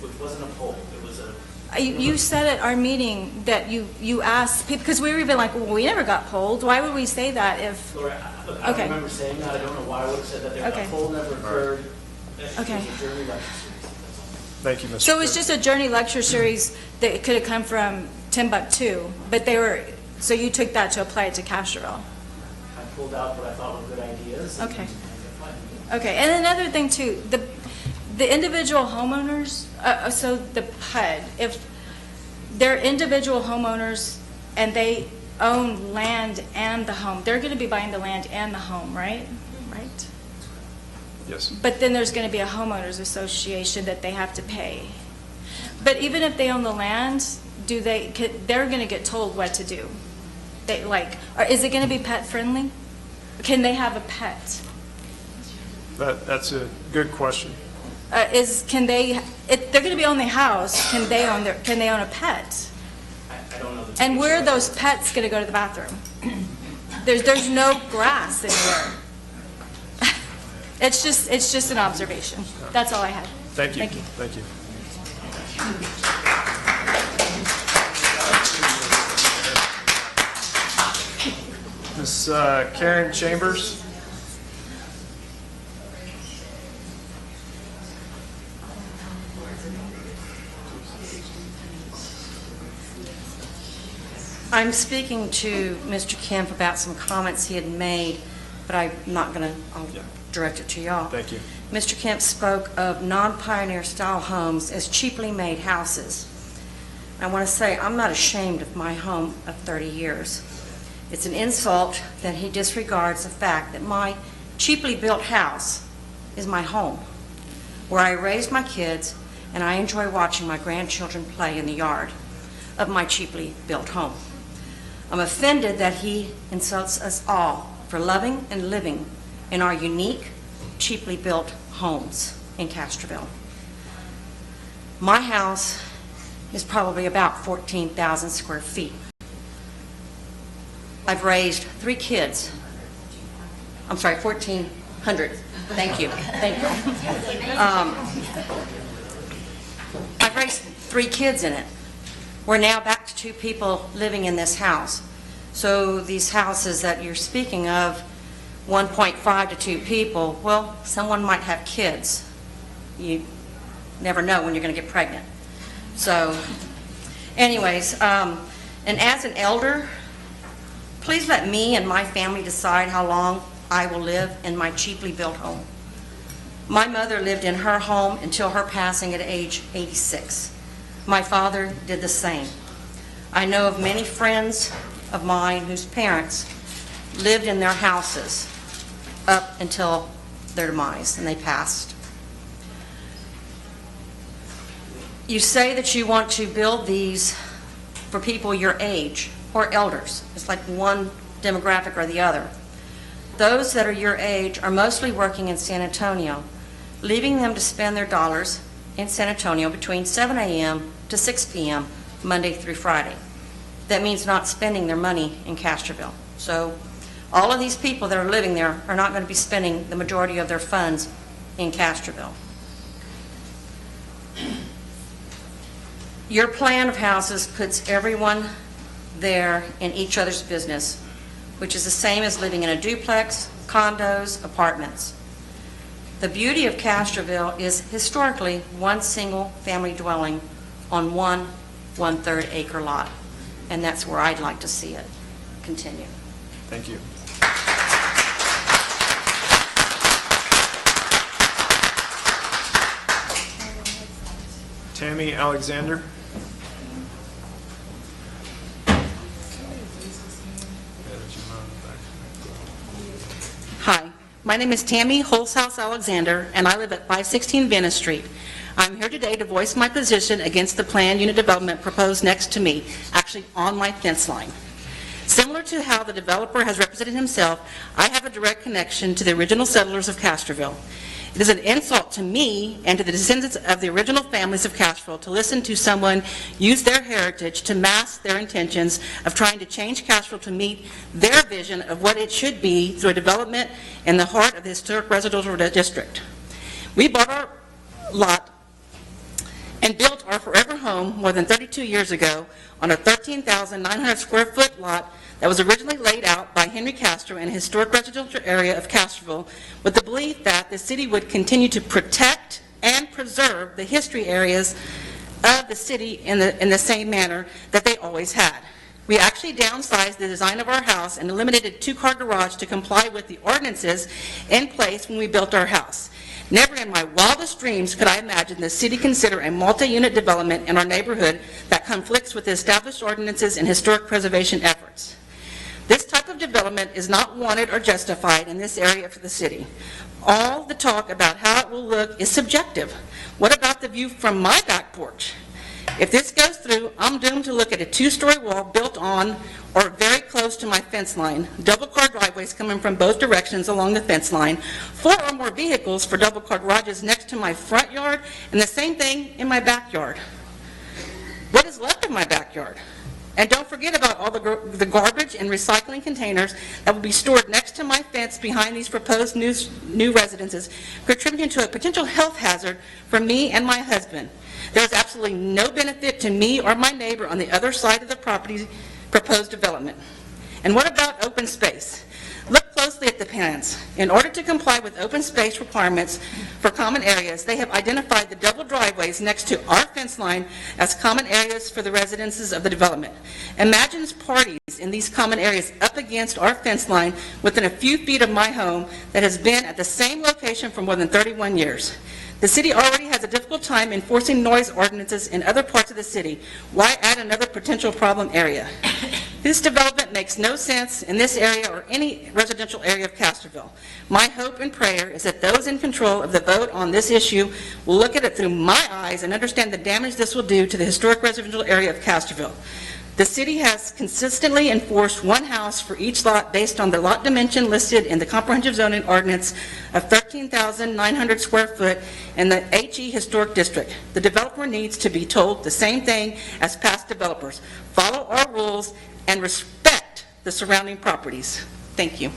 which wasn't a poll. It was a. You said at our meeting that you asked people, because we were even like, well, we never got polled. Why would we say that if? Laura, look, I don't remember saying that. I don't know why I would have said that. Okay. A poll never occurred. Okay. It was a Journey lecture series. Thank you, Mr. So it was just a Journey lecture series that could have come from Timbuktu, but they were. So you took that to apply it to Castroville. I pulled out what I thought were good ideas. Okay. Okay, and another thing too, the individual homeowners, so the PUD, if they're individual homeowners and they own land and the home, they're going to be buying the land and the home, right? Right? Yes. But then there's going to be a homeowners association that they have to pay. But even if they own the land, they're going to get told what to do. Is it going to be pet friendly? Can they have a pet? That's a good question. If they're going to be owning the house, can they own a pet? I don't know. And where are those pets going to go to the bathroom? There's no grass anywhere. It's just an observation. That's all I had. Thank you. Thank you. Thank you. Ms. Karen Chambers. I'm speaking to Mr. Kemp about some comments he had made, but I'm not going to, I'll direct it to y'all. Thank you. Mr. Kemp spoke of non-pioneer style homes as cheaply made houses. I want to say I'm not ashamed of my home of 30 years. It's an insult that he disregards the fact that my cheaply built house is my home, where I raised my kids and I enjoy watching my grandchildren play in the yard of my cheaply built home. I'm offended that he insults us all for loving and living in our unique, cheaply built homes in Castroville. My house is probably about 14,000 square feet. I've raised 3 kids. I'm sorry, 1,400. Thank you. Thank you. I've raised 3 kids in it. We're now back to 2 people living in this house. So these houses that you're speaking of, 1.5 to 2 people, well, someone might have kids. You never know when you're going to get pregnant. So anyways, and as an elder, please let me and my family decide how long I will live in my cheaply built home. My mother lived in her home until her passing at age 86. My father did the same. I know of many friends of mine whose parents lived in their houses up until their demise, and they passed. You say that you want to build these for people your age or elders. It's like one demographic or the other. Those that are your age are mostly working in San Antonio, leaving them to spend their dollars in San Antonio between 7 a.m. to 6 p.m. Monday through Friday. That means not spending their money in Castroville. So all of these people that are living there are not going to be spending the majority of their funds in Castroville. Your plan of houses puts everyone there in each other's business, which is the same as living in a duplex, condos, apartments. The beauty of Castroville is historically one single family dwelling on one 1/3 acre lot. and that's where I'd like to see it continue. Thank you. Tammy Alexander. Hi, my name is Tammy Holzhaus Alexander, and I live at 516 Venice Street. I'm here today to voice my position against the planned unit development proposed next to me, actually on my fence line. Similar to how the developer has represented himself, I have a direct connection to the original settlers of Castroville. It is an insult to me and to the descendants of the original families of Castroville to listen to someone use their heritage to mask their intentions of trying to change Castroville to meet their vision of what it should be through a development in the heart of the historic residential district. We bought our lot and built our forever home more than 32 years ago on a 13,900 square foot lot that was originally laid out by Henry Castro in a historic residential area of Castroville with the belief that the city would continue to protect and preserve the history areas of the city in the same manner that they always had. We actually downsized the design of our house and eliminated a two-car garage to comply with the ordinances in place when we built our house. Never in my wildest dreams could I imagine the city consider a multi-unit development in our neighborhood that conflicts with the established ordinances and historic preservation efforts. This type of development is not wanted or justified in this area for the city. All the talk about how it will look is subjective. What about the view from my back porch? If this goes through, I'm doomed to look at a two-story wall built on or very close to my fence line, double-car driveways coming from both directions along the fence line, 4 or more vehicles for double-car garages next to my front yard, and the same thing in my backyard. What is left of my backyard? And don't forget about all the garbage and recycling containers that will be stored next to my fence behind these proposed new residences, contributing to a potential health hazard for me and my husband. There is absolutely no benefit to me or my neighbor on the other side of the property proposed development. And what about open space? Look closely at the plans. In order to comply with open space requirements for common areas, they have identified the double driveways next to our fence line as common areas for the residences of the development. Imagine parties in these common areas up against our fence line within a few feet of my home that has been at the same location for more than 31 years. The city already has a difficult time enforcing noise ordinances in other parts of the city. Why add another potential problem area? This development makes no sense in this area or any residential area of Castroville. My hope and prayer is that those in control of the vote on this issue will look at it through my eyes and understand the damage this will do to the historic residential area of Castroville. The city has consistently enforced one house for each lot based on the lot dimension listed in the comprehensive zoning ordinance of 13,900 square foot in the HE Historic District. The developer needs to be told the same thing as past developers. Follow our rules and respect the surrounding properties. Thank you.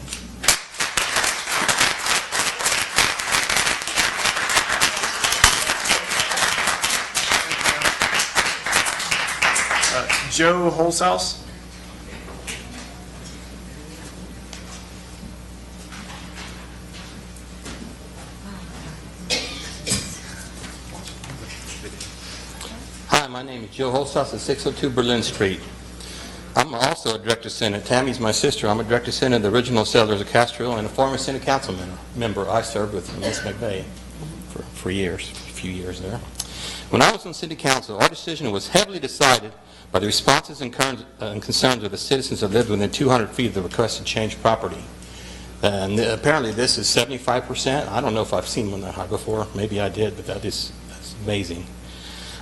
Joe Holzhaus. Hi, my name is Joe Holzhaus at 602 Berlin Street. I'm also a director senate. Tammy's my sister. I'm a director senate of the original settlers of Castroville and a former Senate council member. I served with Ms. McVeigh for years, a few years there. When I was on city council, our decision was heavily decided by the responses and concerns of the citizens that lived within 200 feet of the requested change property. And apparently this is 75%. I don't know if I've seen one that high before. Maybe I did, but that's amazing.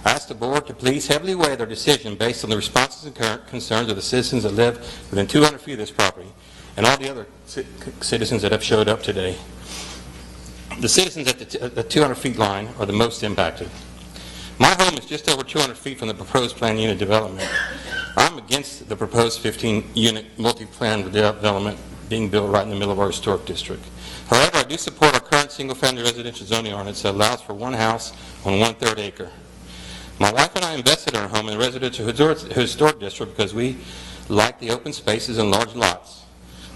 I asked the board to please heavily weigh their decision based on the responses and concerns of the citizens that live within 200 feet of this property and all the other citizens that have showed up today. The citizens at the 200 feet line are the most impacted. My home is just over 200 feet from the proposed planned unit development. I'm against the proposed 15-unit multi-plan development being built right in the middle of our historic district. However, I do support our current single-family residential zoning ordinance that allows for one house on 1/3 acre. My wife and I invested in our home in the residential historic district because we like the open spaces and large lots.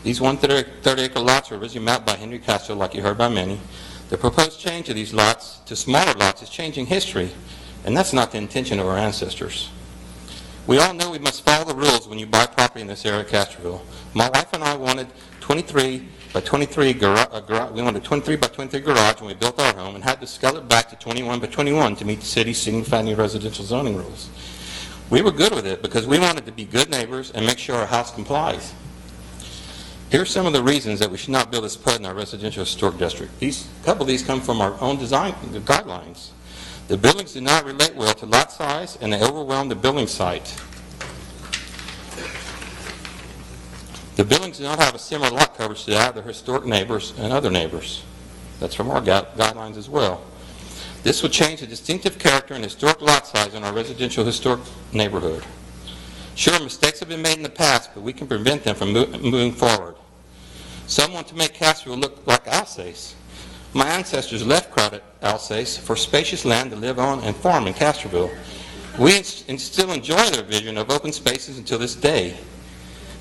These 1/3 acre lots were originally mapped by Henry Castro, like you heard by many. The proposed change of these lots to smaller lots is changing history, and that's not the intention of our ancestors. We all know we must follow the rules when you buy property in this area of Castroville. My wife and I wanted 23 by 23 we wanted a 23 by 23 garage when we built our home and had to scale it back to 21 by 21 to meet the city's single-family residential zoning rules. We were good with it because we wanted to be good neighbors and make sure our house complies. Here are some of the reasons that we should not build this PUD in our residential historic district. A couple of these come from our own design guidelines. The buildings do not relate well to lot size and they overwhelm the building site. The buildings do not have a similar lot coverage to that of their historic neighbors and other neighbors. That's from our guidelines as well. This will change the distinctive character and historic lot size in our residential historic neighborhood. Sure, mistakes have been made in the past, but we can prevent them from moving forward. Some want to make Castroville look like Alsace. My ancestors left crowded Alsace for spacious land to live on and farm in Castroville. We still enjoy their vision of open spaces until this day.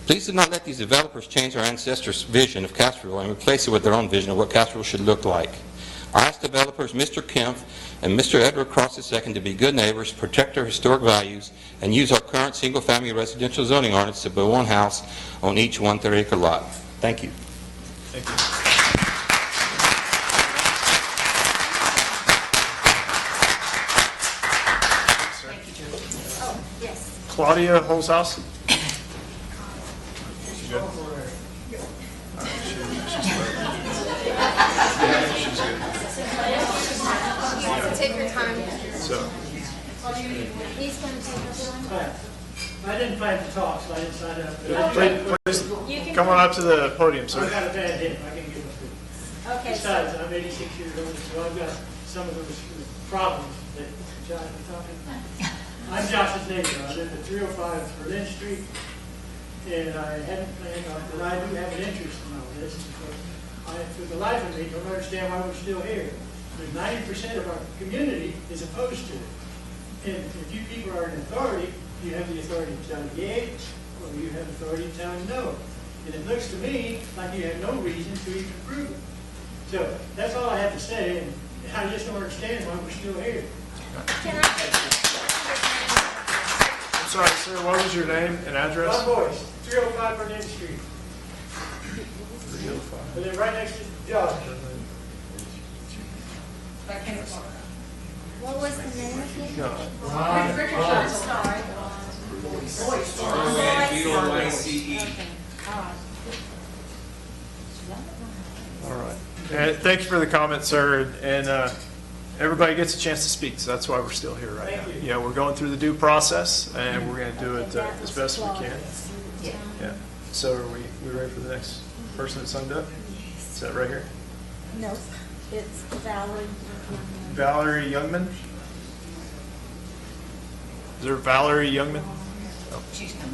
Please do not let these developers change our ancestors' vision of Castroville and replace it with their own vision of what Castroville should look like. I ask developers Mr. Kemp and Mr. Edward Cross II to be good neighbors, protect our historic values, and use our current single-family residential zoning ordinance to build one house on each 1/3-acre lot. Thank you. Thank you. Oh, yes. Claudia Holzhaus? Take your time. So, He's going to take her. I didn't plan to talk, so I didn't sign up. please come on up to the podium, sir. I've got a bad hip, I can give it. Okay. Besides, I'm 86 years old, so I've got some of those problems that Josh was talking about. I'm Josh's neighbor. I live at 305 Berlin Street, and I haven't planned on, but I do have an interest in all this, because I, for the life of me, don't understand why we're still here. But 90% of our community is opposed to it. And if you people are in authority, you have the authority to tell yea, or you have authority to tell no. And it looks to me like you have no reason to even prove it. So that's all I have to say, and I just don't understand why we're still here. I'm sorry, sir, what was your name and address? Bob Boyce, 305 Berlin Street. 305. I live right next to Josh. What was the name of it? No. All right. And thank you for the comment, sir. And everybody gets a chance to speak, so that's why we're still here right now. Yeah, we're going through the due process, and we're going to do it as best we can. Yeah. So are we ready for the next person that signed up? Is that right here? No, it's Valerie. Valerie Youngman? Is there Valerie Youngman? Oh. She's coming.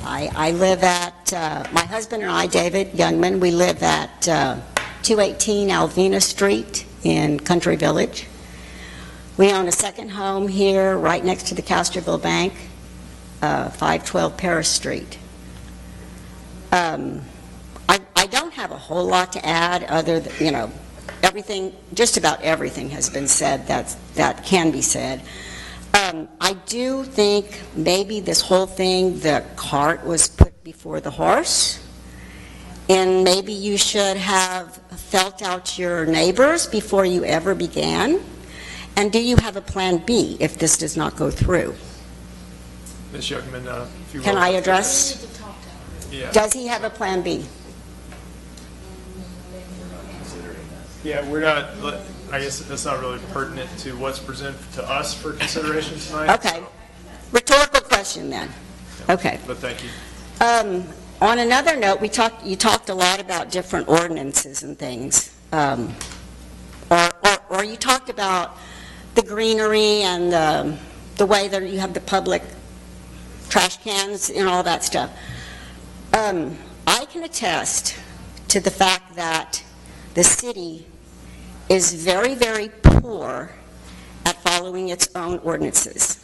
I live at, my husband and I, David Youngman, we live at 218 Alvena Street in Country Village. We own a second home here right next to the Castroville Bank, 512 Paris Street. I don't have a whole lot to add other than, everything, just about everything has been said that can be said. I do think maybe this whole thing, the cart was put before the horse, and maybe you should have felt out your neighbors before you ever began. And do you have a plan B if this does not go through? Ms. Youngman, if you will. Can I address? Yeah. Does he have a plan B? Yeah, we're not, I guess that's not really pertinent to what's presented to us for consideration tonight. Okay. Rhetorical question then. Okay. But thank you. On another note, you talked a lot about different ordinances and things. Or you talked about the greenery and the way that you have the public trash cans and all that stuff. I can attest to the fact that the city is very, very poor at following its own ordinances.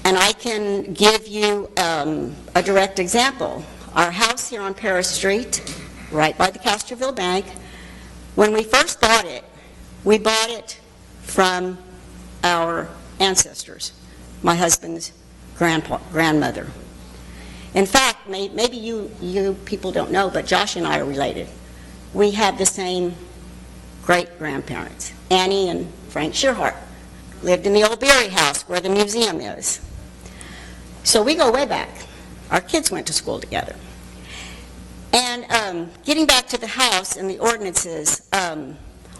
And I can give you a direct example. Our house here on Paris Street right by the Castroville Bank. When we first bought it, we bought it from our ancestors, my husband's grandmother. In fact, maybe you people don't know, but Josh and I are related. We have the same great-grandparents. Annie and Frank Shearhart lived in the old Berry House where the museum is. So we go way back. Our kids went to school together. And getting back to the house and the ordinances,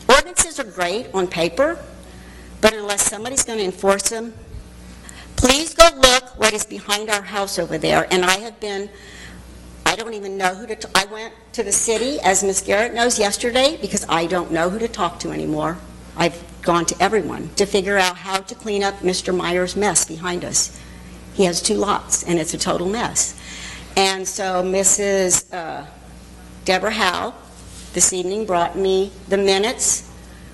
ordinances are great on paper, but unless somebody's going to enforce them, please go look what is behind our house over there. And I don't even know who to I went to the city, as Ms. Garrett knows, yesterday, because I don't know who to talk to anymore. I've gone to everyone to figure out how to clean up Mr. Meyer's mess behind us. He has 2 lots, and it's a total mess. And so Mrs. Deborah Howe this evening brought me the minutes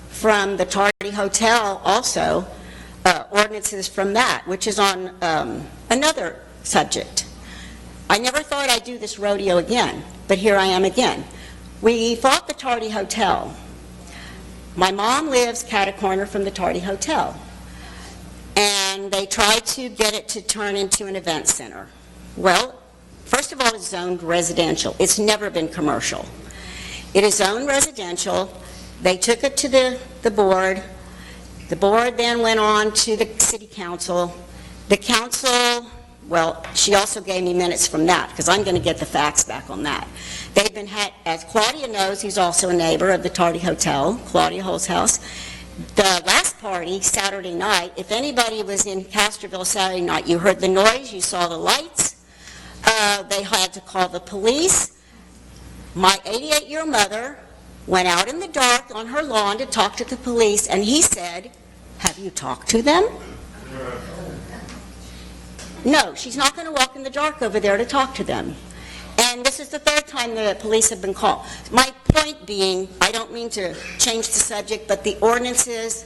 from the Tardy Hotel also, ordinances from that, which is on another subject. I never thought I'd do this rodeo again, but here I am again. We bought the Tardy Hotel. My mom lives cat-a-corner from the Tardy Hotel, and they tried to get it to turn into an event center. Well, first of all, it's zoned residential. It's never been commercial. It is zoned residential. They took it to the board. The board then went on to the city council. The council, well, she also gave me minutes from that, because I'm going to get the facts back on that. They've been, as Claudia knows, who's also a neighbor of the Tardy Hotel, Claudia Holzhaus. The last party, Saturday night, if anybody was in Castroville Saturday night, you heard the noise, you saw the lights. They had to call the police. My 88-year-old mother went out in the dark on her lawn to talk to the police, and he said, "Have you talked to them?" No, she's not going to walk in the dark over there to talk to them. And this is the 3rd time the police have been called. My point being, I don't mean to change the subject, but the ordinances,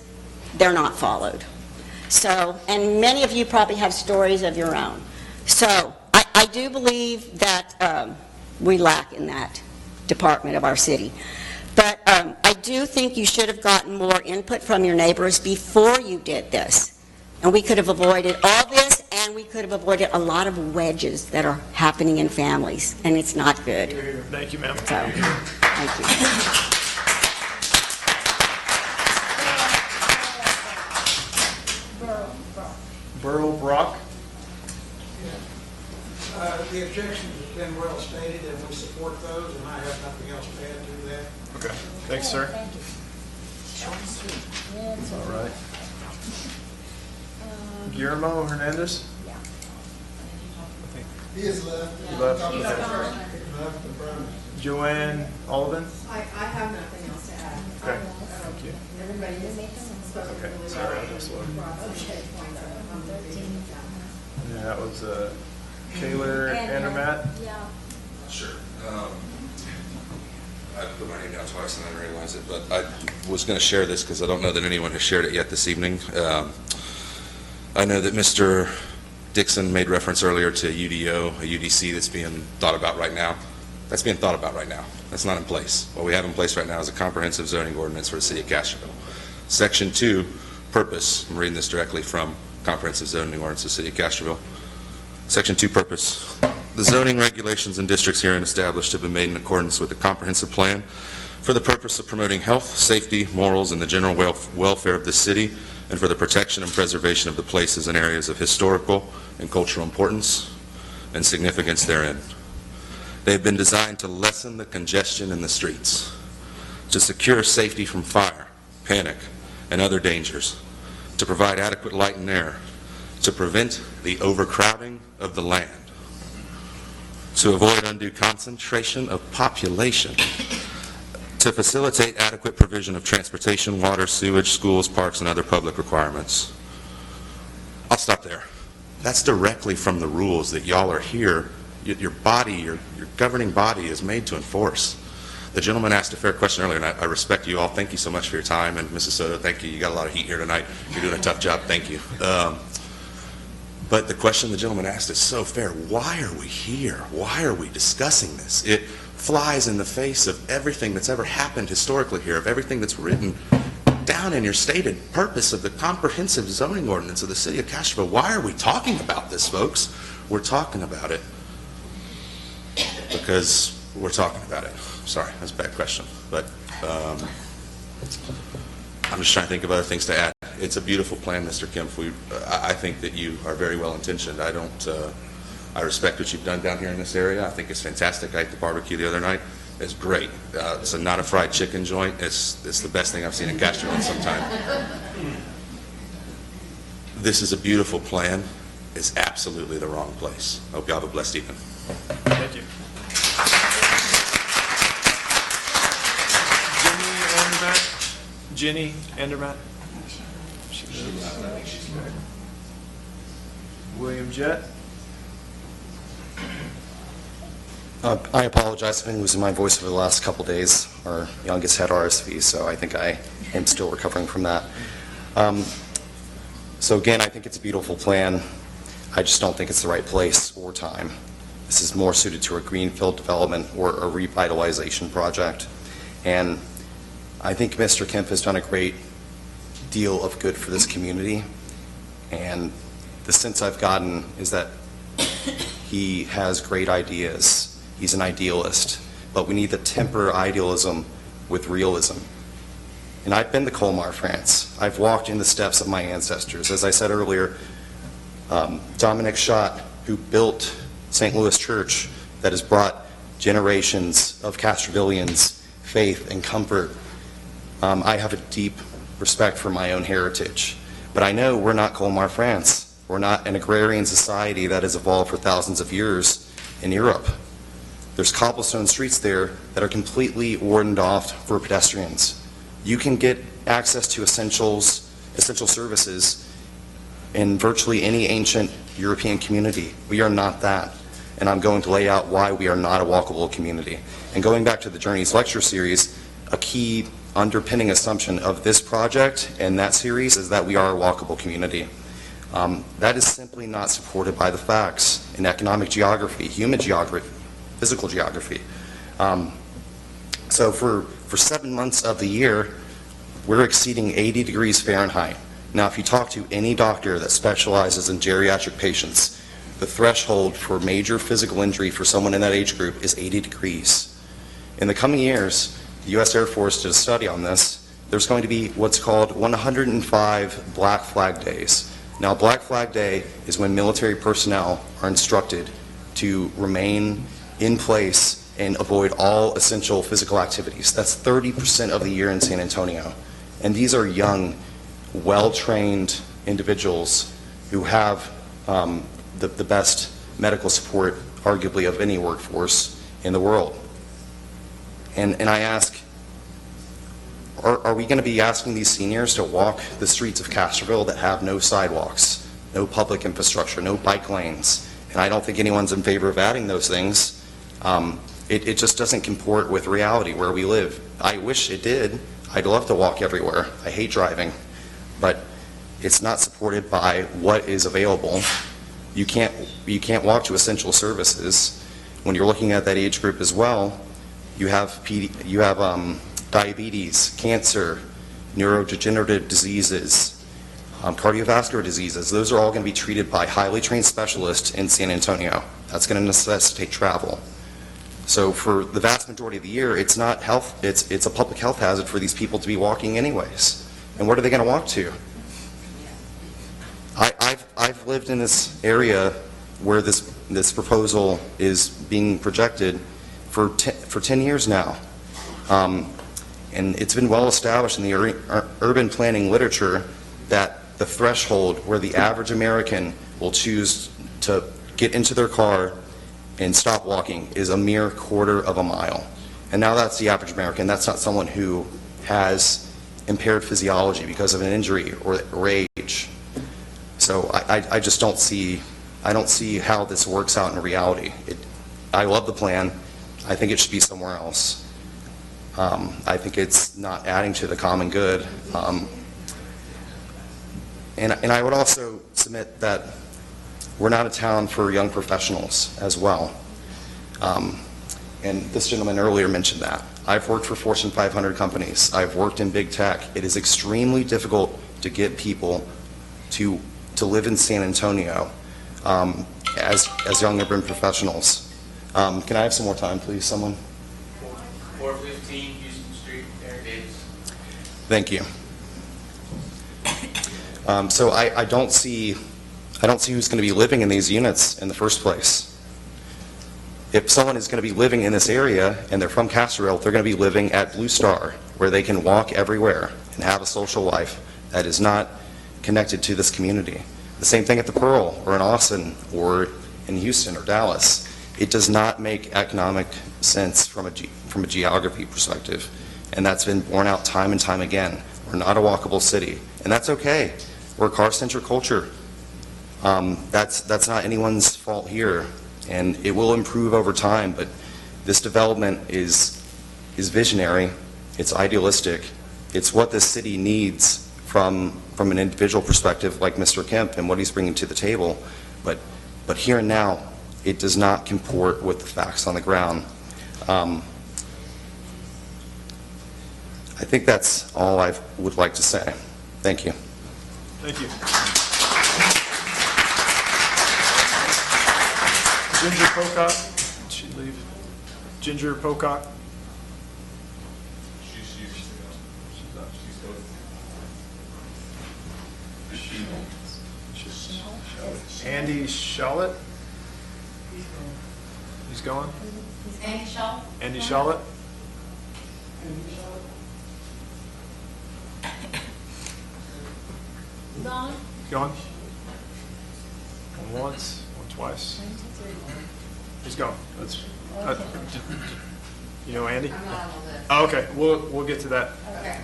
they're not followed. So, and many of you probably have stories of your own. So, I do believe that we lack in that department of our city. But I do think you should have gotten more input from your neighbors before you did this. And we could have avoided all this, and we could have avoided a lot of wedges that are happening in families, and it's not good. Thank you, ma'am. So, thank you. Burl Brock. The objections have been well stated, and we support those, and I have nothing else to add to that. Okay. Thanks, sir. All right. Guillermo Hernandez? He is left. He left. Joanne Olivan? I have nothing else to add. Okay, thank you. Everybody is Okay, sorry, I just looked. And that was Taylor Andermatt? Yeah. Sure. I put my name down twice and I didn't realize it, but I was going to share this because I don't know that anyone has shared it yet this evening. I know that Mr. Dixon made reference earlier to a UDO, a UDC that's being thought about right now. That's being thought about right now. That's not in place. What we have in place right now is a comprehensive zoning ordinance for the city of Castroville. Section 2, purpose. I'm reading this directly from comprehensive zoning ordinance of the city of Castroville. Section 2, purpose. The zoning regulations and districts herein established have been made in accordance with the comprehensive plan for the purpose of promoting health, safety, morals, and the general welfare of the city, and for the protection and preservation of the places and areas of historical and cultural importance and significance therein. They have been designed to lessen the congestion in the streets, to secure safety from fire, panic, and other dangers, to provide adequate light and air, to prevent the overcrowding of the land, to avoid undue concentration of population, to facilitate adequate provision of transportation, water, sewage, schools, parks, and other public requirements. I'll stop there. That's directly from the rules that y'all are here. Your body, your governing body is made to enforce. The gentleman asked a fair question earlier, and I respect you all. Thank you so much for your time. And Mrs. Soto, thank you. You got a lot of heat here tonight. You're doing a tough job. Thank you. But the question the gentleman asked is so fair. Why are we here? Why are we discussing this? flies in the face of everything that's ever happened historically here, of everything that's written down in your stated purpose of the comprehensive zoning ordinance of the city of Castroville. Why are we talking about this, folks? We're talking about it because we're talking about it. Sorry, that's a bad question, but I'm just trying to think of other things to add. It's a beautiful plan, Mr. Kempf. I think that you are very well intentioned. I respect what you've done down here in this area. I think it's fantastic. I ate the barbecue the other night. It's great. It's not a fried chicken joint. It's the best thing I've seen in Castro in some time. This is a beautiful plan. It's absolutely the wrong place. I hope you have a blessed evening. Thank you. Jenny Endermatt. William Jett. I apologize. I've been losing my voice over the last couple days. Our youngest had RSV, so I think I am still recovering from that. So again, I think it's a beautiful plan. I just don't think it's the right place or time. This is more suited to a greenfield development or a revitalization project. And I think Mr. Kempf has done a great deal of good for this community. And the sense I've gotten is that he has great ideas. He's an idealist, but we need to temper idealism with realism. And I've been to Colmar, France. I've walked in the steps of my ancestors. As I said earlier, Dominic Schott, who built St. Louis Church, that has brought generations of Castrovillians faith and comfort. I have a deep respect for my own heritage, but I know we're not Colmar, France. We're not an agrarian society that has evolved for thousands of years in Europe. There's cobblestone streets there that are completely warded off for pedestrians. You can get access to essential services in virtually any ancient European community. We are not that. And I'm going to lay out why we are not a walkable community. And going back to the Journeys lecture series, a key underpinning assumption of this project and that series is that we are a walkable community. That is simply not supported by the facts in economic geography, human geography, physical geography. So for 7 months of the year, we're exceeding 80 degrees Fahrenheit. Now, if you talk to any doctor that specializes in geriatric patients, the threshold for major physical injury for someone in that age group is 80 degrees. In the coming years, the U.S. Air Force did a study on this. There's going to be what's called 105 Black Flag Days. Now, Black Flag Day is when military personnel are instructed to remain in place and avoid all essential physical activities. That's 30% of the year in San Antonio. And these are young, well-trained individuals who have the best medical support, arguably, of any workforce in the world. And I ask, are we going to be asking these seniors to walk the streets of Castroville that have no sidewalks, no public infrastructure, no bike lanes? And I don't think anyone's in favor of adding those things. It just doesn't comport with reality where we live. I wish it did. I'd love to walk everywhere. I hate driving. But it's not supported by what is available. You can't walk to essential services. When you're looking at that age group as well, you have diabetes, cancer, neurodegenerative diseases, cardiovascular diseases. Those are all going to be treated by highly trained specialists in San Antonio. That's going to necessitate travel. So for the vast majority of the year, it's not health, it's a public health hazard for these people to be walking anyways. And what are they going to walk to? I've lived in this area where this proposal is being projected for 10 years now. And it's been well established in the urban planning literature that the threshold where the average American will choose to get into their car and stop walking is a mere quarter of a mile. And now that's the average American. That's not someone who has impaired physiology because of an injury or age. So I just don't see how this works out in reality. I love the plan. I think it should be somewhere else. I think it's not adding to the common good. And I would also submit that we're not a town for young professionals as well. And this gentleman earlier mentioned that. I've worked for Fortune 500 companies. I've worked in big tech. It is extremely difficult to get people to live in San Antonio as young urban professionals. Can I have some more time, please, someone? 415 Houston Street, Aaron Davis. Thank you. So I don't see who's going to be living in these units in the first place. If someone is going to be living in this area and they're from Castroville, they're going to be living at Blue Star, where they can walk everywhere and have a social life that is not connected to this community. The same thing at the Pearl or in Austin or in Houston or Dallas. It does not make economic sense from a geography perspective, and that's been borne out time and time again. We're not a walkable city, and that's okay. We're a car-centric culture. That's not anyone's fault here, and it will improve over time, but this development is visionary, it's idealistic, it's what this city needs from an individual perspective like Mr. Kemp and what he's bringing to the table, but here and now, it does not comport with the facts on the ground. I think that's all I would like to say. Thank you. Thank you. Ginger Pocock, did she leave? Ginger Pocock? Andy Shallett? He's gone? Andy Shaw? Andy Shallett? Gone? Gone? One once, one twice. He's gone. That's, you know Andy? Oh, okay, we'll get to that. Okay.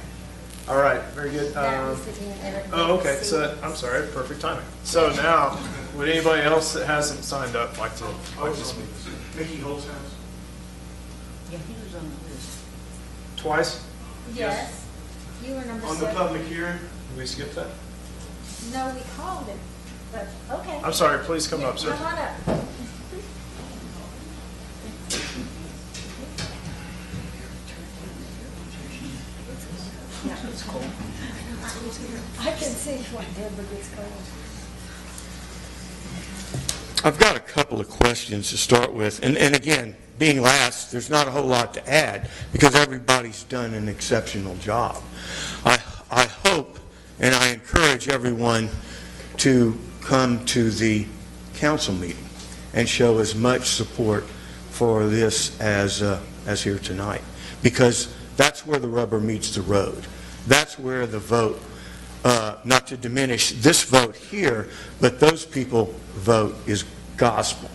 All right, very good. Oh, okay, so, I'm sorry, perfect timing. So now, would anybody else that hasn't signed up like to speak? Mickey Holtzhouse. Yeah, he was on the list. Twice? Yes. You were number On the 7. public hearing? Did we skip that? No, we called it, but, okay. I'm sorry, please come up, sir. Come on up. I can see when Deborah gets cold. I've got a couple of questions to start with. And again, being last, there's not a whole lot to add because everybody's done an exceptional job. I hope and I encourage everyone to come to the council meeting and show as much support for this as here tonight, because that's where the rubber meets the road. That's where the vote, not to diminish this vote here, but those people vote is gospel.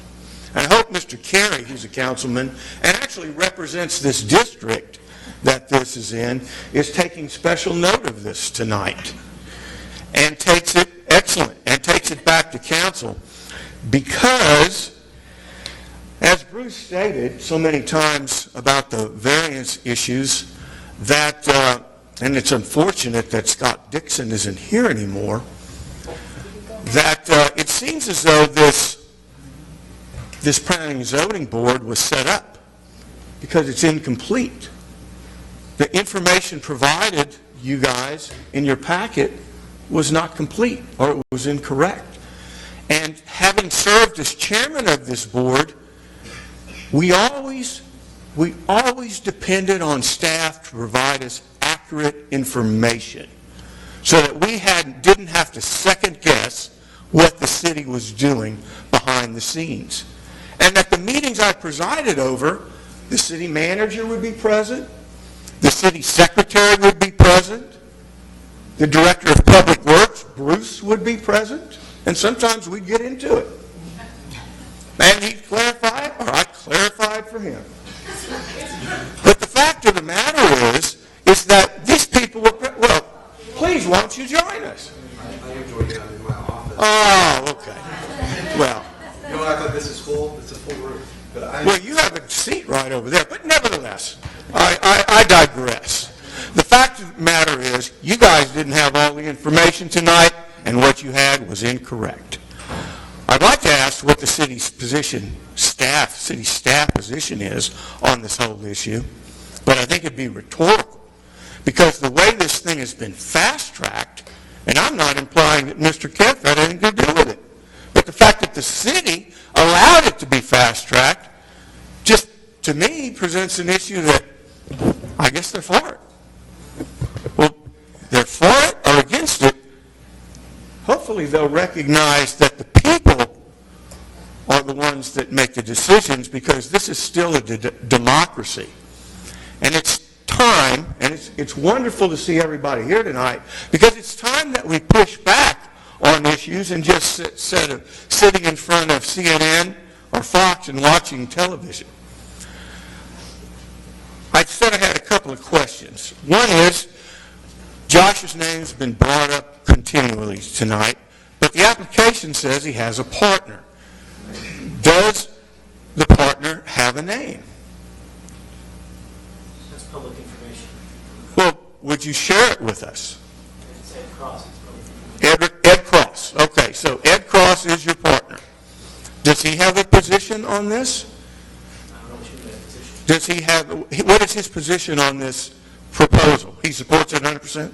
And I hope Mr. Carey, who's a councilman and actually represents this district that this is in, is taking special note of this tonight and takes it excellent and takes it back to council, because as Bruce stated so many times about the variance issues, that and it's unfortunate that Scott Dixon isn't here anymore, that it seems as though this planning and zoning board was set up because it's incomplete. The information provided you guys in your packet was not complete, or it was incorrect. And having served as chairman of this board, we always depended on staff to provide us accurate information so that we didn't have to second guess what the city was doing behind the scenes. And at the meetings I presided over, the city manager would be present, the city secretary would be present, the director of public works, Bruce, would be present, and sometimes we'd get into it. And he'd clarify, or I clarified for him. But the fact of the matter is that these people were, well, please, why don't you join us? I enjoy down in my office. Oh, okay. Well. You know, I thought this is full, it's a full room. But Well, you have a seat right over there, but nevertheless, I digress. The fact of the matter is, you guys didn't have all the information tonight, and what you had was incorrect. I'd like to ask what the city's position city staff position is on this whole issue, but I think it'd be rhetorical, because the way this thing has been fast-tracked, and I'm not implying that Mr. Kemp had anything to do with it, but the fact that the city allowed it to be fast-tracked, just, to me, presents an issue that I guess they're for it. Well, they're for it or against it. Hopefully they'll recognize that the people are the ones that make the decisions, because this is still a democracy. And it's time, and it's wonderful to see everybody here tonight, because it's time that we push back on issues and just instead of sitting in front of CNN or Fox and watching television. I said I had a couple of questions. One is, Josh's name's been brought up continually tonight, but the application says he has a partner. Does the partner have a name? That's public information. Well, would you share it with us? It's Ed Cross. It's public information. Ed Cross. Okay, so Ed Cross is your partner. Does he have a position on this? I don't know what you mean by position. Does he have, what is his position on this proposal? He supports it 100%?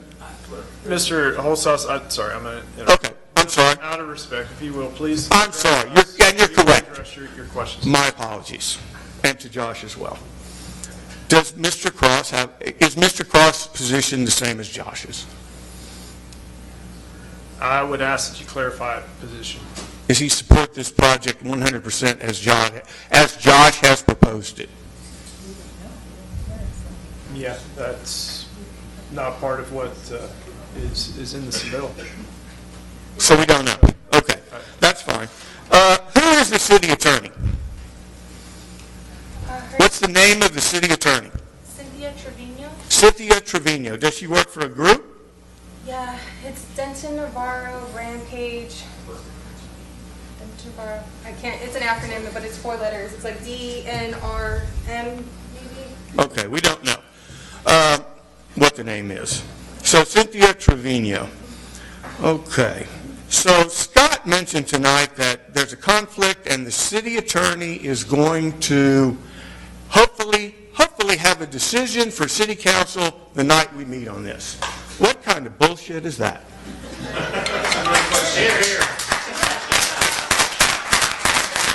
Mr. Holzhaus, I'm sorry, I'm going to... Okay, I'm sorry. Out of respect, if you will, please... I'm sorry, you're correct. Address your questions. My apologies, and to Josh as well. Does Mr. Cross have, is Mr. Cross' position the same as Josh's? I would ask that you clarify position. Does he support this project 100% as Josh has proposed it? Yeah, that's not part of what is in the submittal. So we don't know. Okay, that's fine. Who is the city attorney? What's the name of the city attorney? Cynthia Trevino? Cynthia Trevino. Does she work for a group? Yeah, it's Denton Navarro Rampage. Denton Navarro. I can't, it's an acronym, but it's 4 letters. It's like DNRM, maybe? Okay, we don't know what the name is. So Cynthia Trevino. Okay. So Scott mentioned tonight that there's a conflict and the city attorney is going to hopefully have a decision for city council the night we meet on this. What kind of bullshit is that?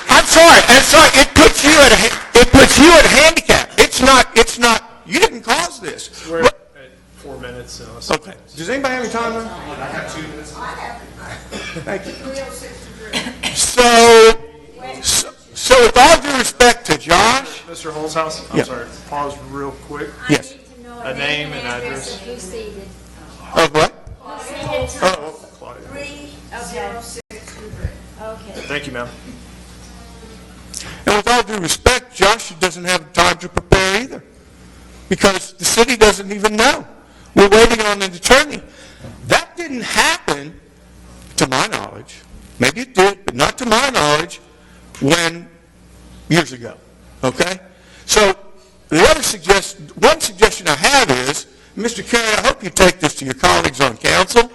I'm sorry. It puts you at a handicap. It's not, you didn't cause this. We're at 4 minutes. Okay. Does anybody have any time left? I have 2 minutes. Thank you. So with all due respect to Josh. Mr. Holzhaus, I'm Yeah. sorry, pause real quick. Yes. A name and address. Who's seated? Of what? Oh, Claudia. 306 Okay. Thank you, ma'am. And with all due respect, Josh doesn't have time to prepare either, because the city doesn't even know. We're waiting on an attorney. That didn't happen, to my knowledge. Maybe it did, but not to my knowledge, years ago. Okay? So the other one suggestion I have is, Mr. Carey, I hope you take this to your colleagues on council,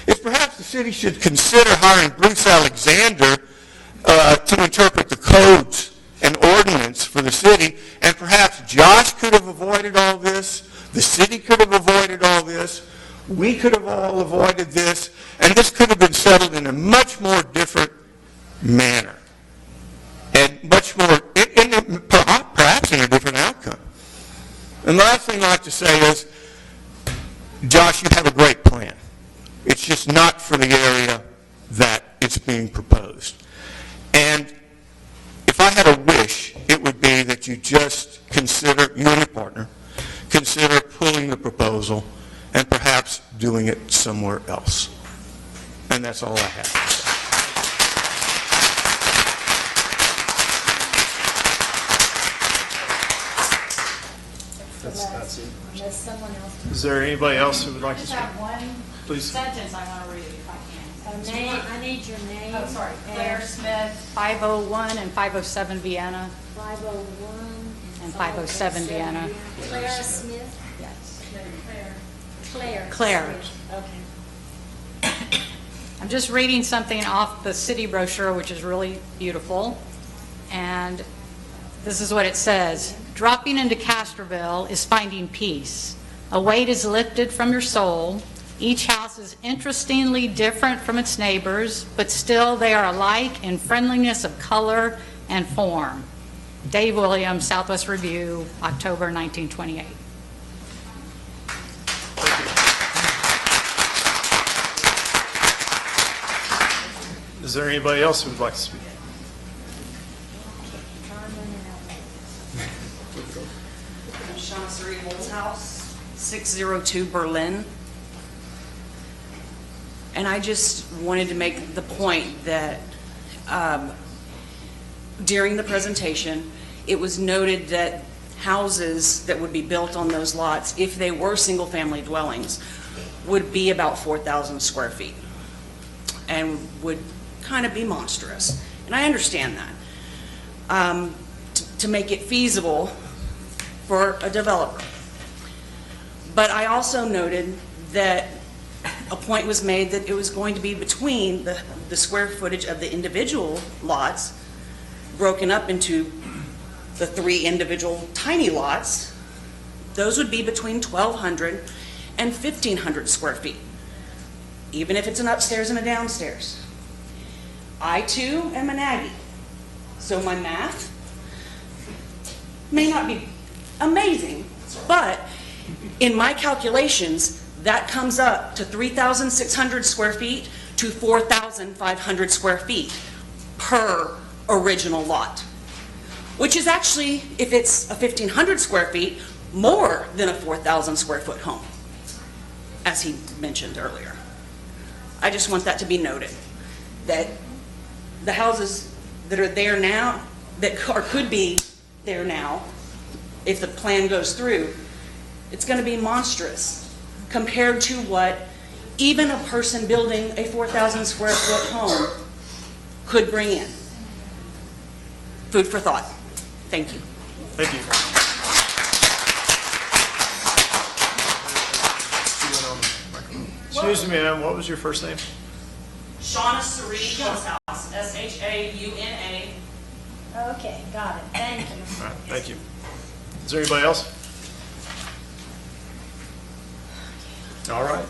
is perhaps the city should consider hiring Bruce Alexander to interpret the codes and ordinance for the city, and perhaps Josh could have avoided all this, the city could have avoided all this, we could have all avoided this, and this could have been settled in a much more different manner, and much more, perhaps in a different outcome. And the last thing I'd like to say is, Josh, you have a great plan. It's just not for the area that it's being proposed. And if I had a wish, it would be that you just consider, you and your partner, consider pulling the proposal and perhaps doing it somewhere else. And that's all I have to say. That's it. Unless someone else. Is there anybody else who would like I to just speak? have one Please. sentence I want to read if I can. I need your name. Oh, sorry. Claire Smith, 501 and 507 Vienna. 501 And 507 Vienna. Claire Smith? Yes. Claire. Claire. Smith. Okay. I'm just reading something off the city brochure, which is really beautiful. and this is what it says. Dropping into Castroville is finding peace. A weight is lifted from your soul. Each house is interestingly different from its neighbors, but still they are alike in friendliness of color and form. Dave Williams, Southwest Review, October 1928. Is there anybody else who would like to speak? Shauna Suri Holzhaus, 602 Berlin. And I just wanted to make the point that during the presentation, it was noted that houses that would be built on those lots, if they were single-family dwellings, would be about 4,000 square feet and would kind of be monstrous. And I understand that, to make it feasible for a developer. But I also noted that a point was made that it was going to be between the square footage of the individual lots broken up into the 3 individual tiny lots. Those would be between 1,200 and 1,500 square feet, even if it's an upstairs and a downstairs. I too am an Aggie, so my math may not be amazing, but in my calculations, that comes up to 3,600 square feet to 4,500 square feet per original lot, which is actually, if it's a 1,500 square feet, more than a 4,000 square foot home, as he mentioned earlier. I just want that to be noted, that the houses that are there now, that could be there now, if the plan goes through, it's going to be monstrous compared to what even a person building a 4,000 square foot home could bring in. Food for thought. Thank you. Thank you. Excuse me, ma'am, what was your first name? Shauna Suri Holzhaus, S-H-A-U-N-A. Okay, got it. Thank you. All right, thank you. Is there anybody else? All right.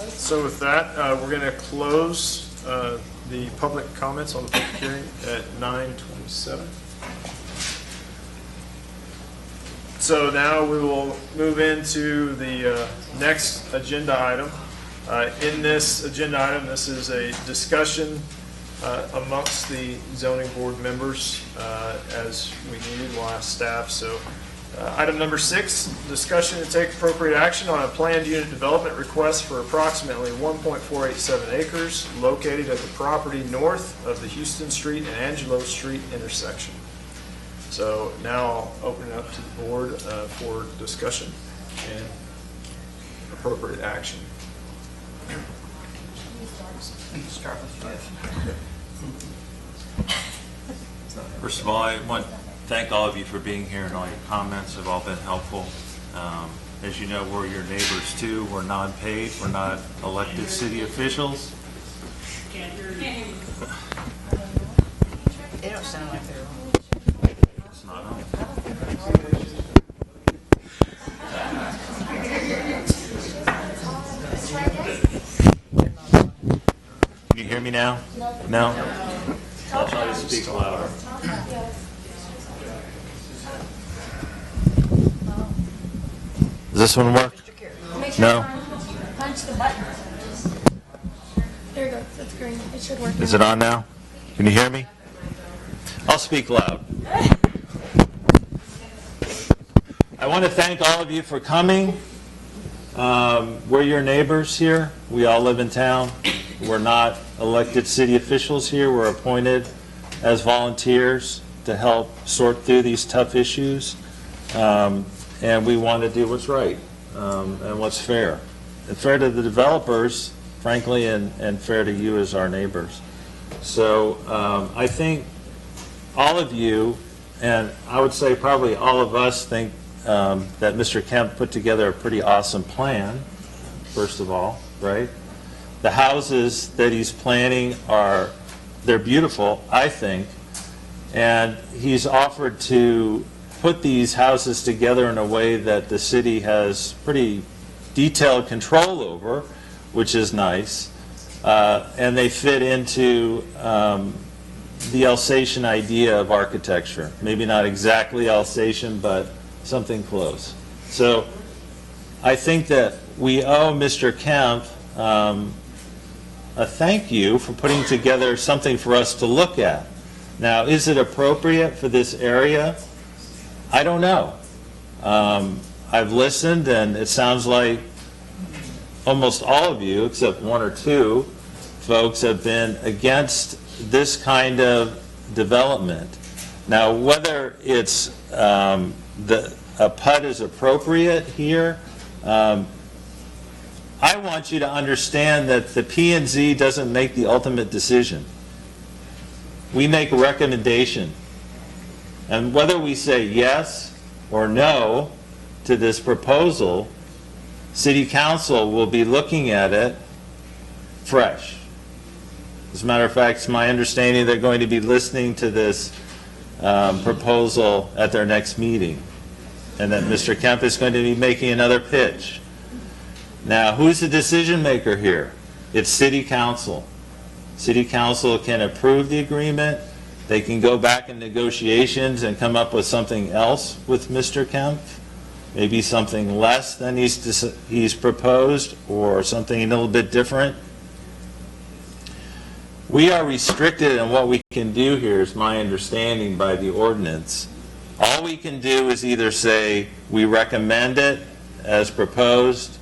So with that, we're going to close the public comments on the public hearing at 9:27. So now we will move into the next agenda item. In this agenda item, this is a discussion amongst the zoning board members as we needed. We'll ask staff. So item number 6, discussion and take appropriate action on a planned unit development request for approximately 1.487 acres located at the property north of the Houston Street and Angelo Street intersection. So now I'll open it up to the board for discussion and appropriate action. First of all, I want to thank all of you for being here, and all your comments have all been helpful. As you know, we're your neighbors too. We're non-paid. We're not elected city officials. Can't hear you. They don't sound like they're on. It's not on. Can you hear me now? No? I'll try to speak louder. Does this one work? No? Punch the button. There you go. That's green. It should work. Is it on now? Can you hear me? I'll speak loud. I want to thank all of you for coming. We're your neighbors here. We all live in town. We're not elected city officials here. We're appointed as volunteers to help sort through these tough issues. And we want to do what's right and what's fair. And fair to the developers, frankly, and fair to you as our neighbors. So I think all of you, and I would say probably all of us, think that Mr. Kemp put together a pretty awesome plan, first of all, right? The houses that he's planning they're beautiful, I think, And he's offered to put these houses together in a way that the city has pretty detailed control over, which is nice. And they fit into the Alsatian idea of architecture. Maybe not exactly Alsatian, but something close. So I think that we owe Mr. Kemp a thank you for putting together something for us to look at. Now, is it appropriate for this area? I don't know. I've listened, and it sounds like almost all of you, except one or two folks, have been against this kind of development. Now, whether it's a PUD is appropriate here, I want you to understand that the P&Z doesn't make the ultimate decision. We make a recommendation. And whether we say yes or no to this proposal, City Council will be looking at it fresh. As a matter of fact, it's my understanding they're going to be listening to this proposal at their next meeting, and that Mr. Kemp is going to be making another pitch. Now, who's the decision maker here? It's City Council. City Council can approve the agreement. They can go back in negotiations and come up with something else with Mr. Kemp, maybe something less than he's proposed, or something a little bit different. We are restricted in what we can do here, is my understanding, by the ordinance. All we can do is either say we recommend it as proposed,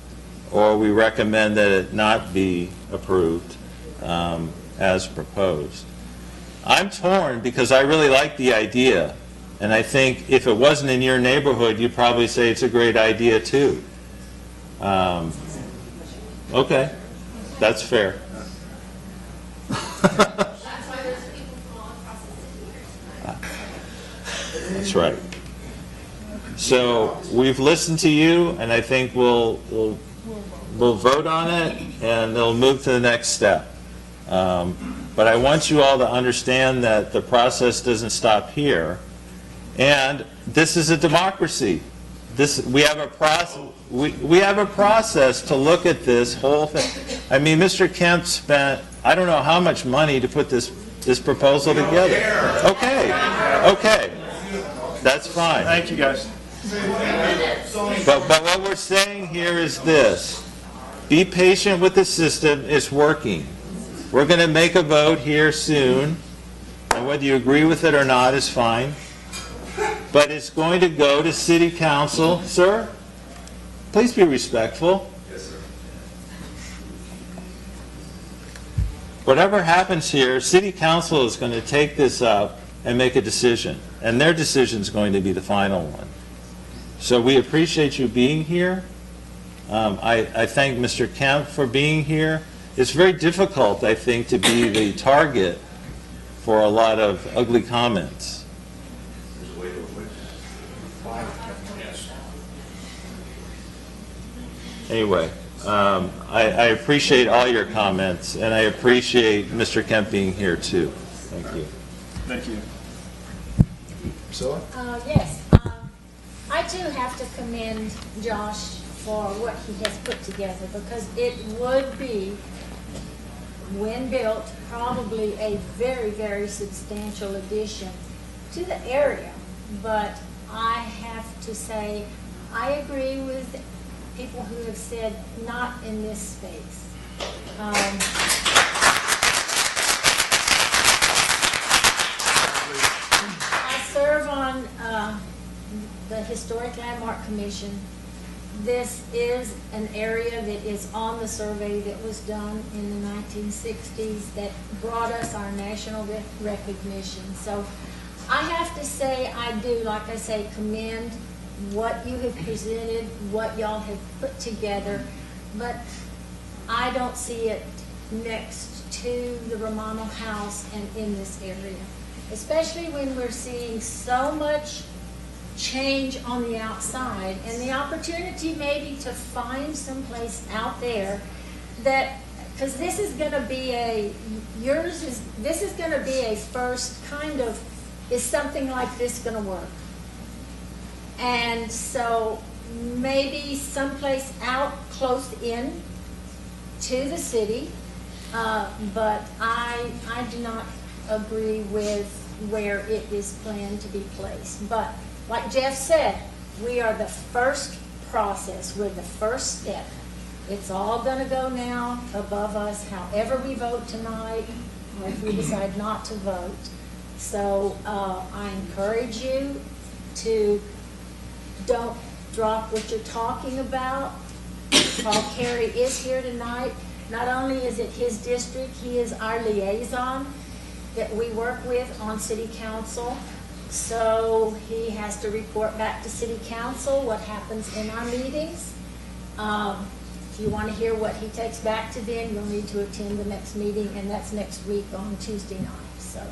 or we recommend that it not be approved as proposed. I'm torn because I really like the idea, and I think if it wasn't in your neighborhood, you'd probably say it's a great idea too. Okay, that's fair. That's right. So we've listened to you, and I think we'll vote on it, and they'll move to the next step. But I want you all to understand that the process doesn't stop here, and this is a democracy. We have a process. We have a process to look at this whole thing. I mean, Mr. Kemp spent, I don't know how much money to put this proposal together. Okay, that's fine. Thank you, guys. But what we're saying here is this: be patient with the system. It's working. We're going to make a vote here soon, and whether you agree with it or not is fine. But it's going to go to City Council. Sir, please be respectful. Yes, sir. Whatever happens here, City Council is going to take this up and make a decision, and their decision is going to be the final one. So we appreciate you being here. I thank Mr. Kemp for being here. It's very difficult, I think, to be the target for a lot of ugly comments. Anyway, I appreciate all your comments, and I appreciate Mr. Kemp being here too. Thank you. Thank you. Priscilla? Yes, I too have to commend Josh for what he has put together, because it would be, when built, probably a very, very substantial addition to the area. But I have to say, I agree with people who have said not in this space. I serve on the Historic Landmark Commission. This is an area that is on the survey that was done in the 1960s that brought us our national recognition. So I have to say, I do, like I say, commend what you have presented, what y'all have put together, but I don't see it next to the Romano House and in this area, especially when we're seeing so much change on the outside, and the opportunity maybe to find someplace out there that, because this is going to be this is going to be a first kind of is something like this going to work? And so maybe someplace out close in to the city, but I do not agree with where it is planned to be placed. But like Jeff said, we are the first process, we're the first step. It's all going to go now above us, however we vote tonight, or if we decide not to vote. So I encourage you to don't drop what you're talking about. Paul Carey is here tonight. Not only is it his district, he is our liaison that we work with on city council. So he has to report back to city council what happens in our meetings. If you want to hear what he takes back to them, you'll need to attend the next meeting, and that's next week on Tuesday night. So.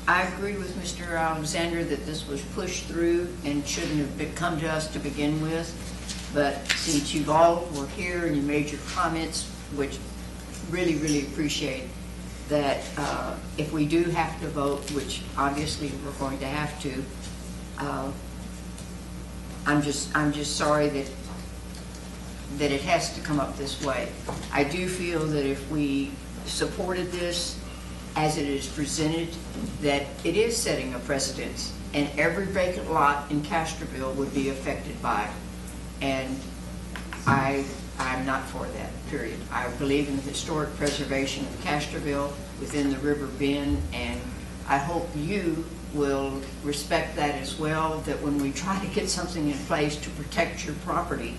I agree with Mr. Alexander that this was pushed through and shouldn't have come to us to begin with. But since you all were here and you made your comments, which really, really appreciate, that if we do have to vote, which obviously we're going to have to, I'm just sorry that it has to come up this way. I do feel that if we supported this as it is presented, that it is setting a precedence, and every vacant lot in Castroville would be affected by it. And I'm not for that, period. I believe in the historic preservation of Castroville within the river bend, and I hope you will respect that as well, that when we try to get something in place to protect your property,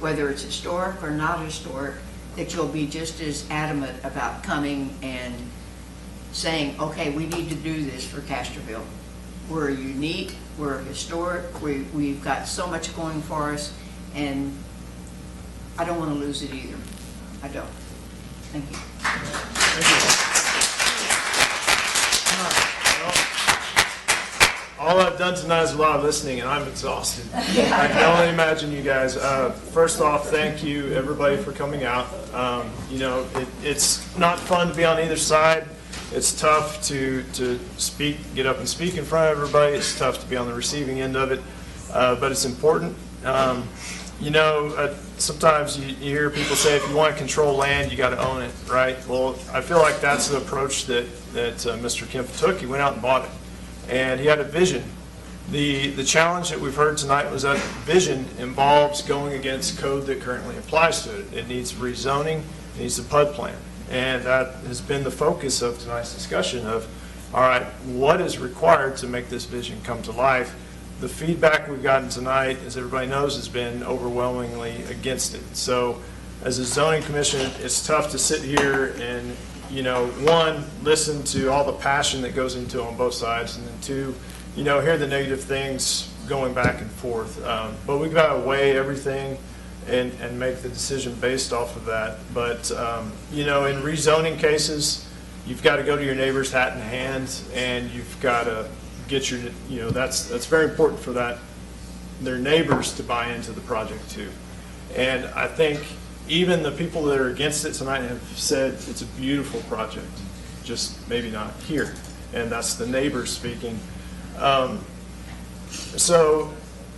whether it's historic or not historic, that you'll be just as adamant about coming and saying, okay, we need to do this for Castroville. We're unique, we're historic, we've got so much going for us, and I don't want to lose it either. I don't. Thank you. All I've done tonight is a lot of listening, and I'm exhausted. I can only imagine you guys. First off, thank you, everybody, for coming out. You know, it's not fun to be on either side. It's tough to speak, get up and speak in front of everybody. It's tough to be on the receiving end of it, but it's important. You know, sometimes you hear people say, if you want to control land, you got to own it, right? Well, I feel like that's the approach that Mr. Kemp took. He went out and bought it, and he had a vision. The challenge that we've heard tonight was that vision involves going against code that currently applies to it. It needs rezoning, it needs a PUD plan. And that has been the focus of tonight's discussion of, all right, what is required to make this vision come to life? The feedback we've gotten tonight, as everybody knows, has been overwhelmingly against it. So as a zoning commission, it's tough to sit here and, you know, one, listen to all the passion that goes into it on both sides, and then two, you know, hear the negative things going back and forth. But we've got to weigh everything and make the decision based off of that. But, you know, in rezoning cases, you've got to go to your neighbor's hat in hand, and you've got to get your, you know, that's very important for their neighbors to buy into the project too. And I think even the people that are against it tonight have said it's a beautiful project, just maybe not here. And that's the neighbors speaking. So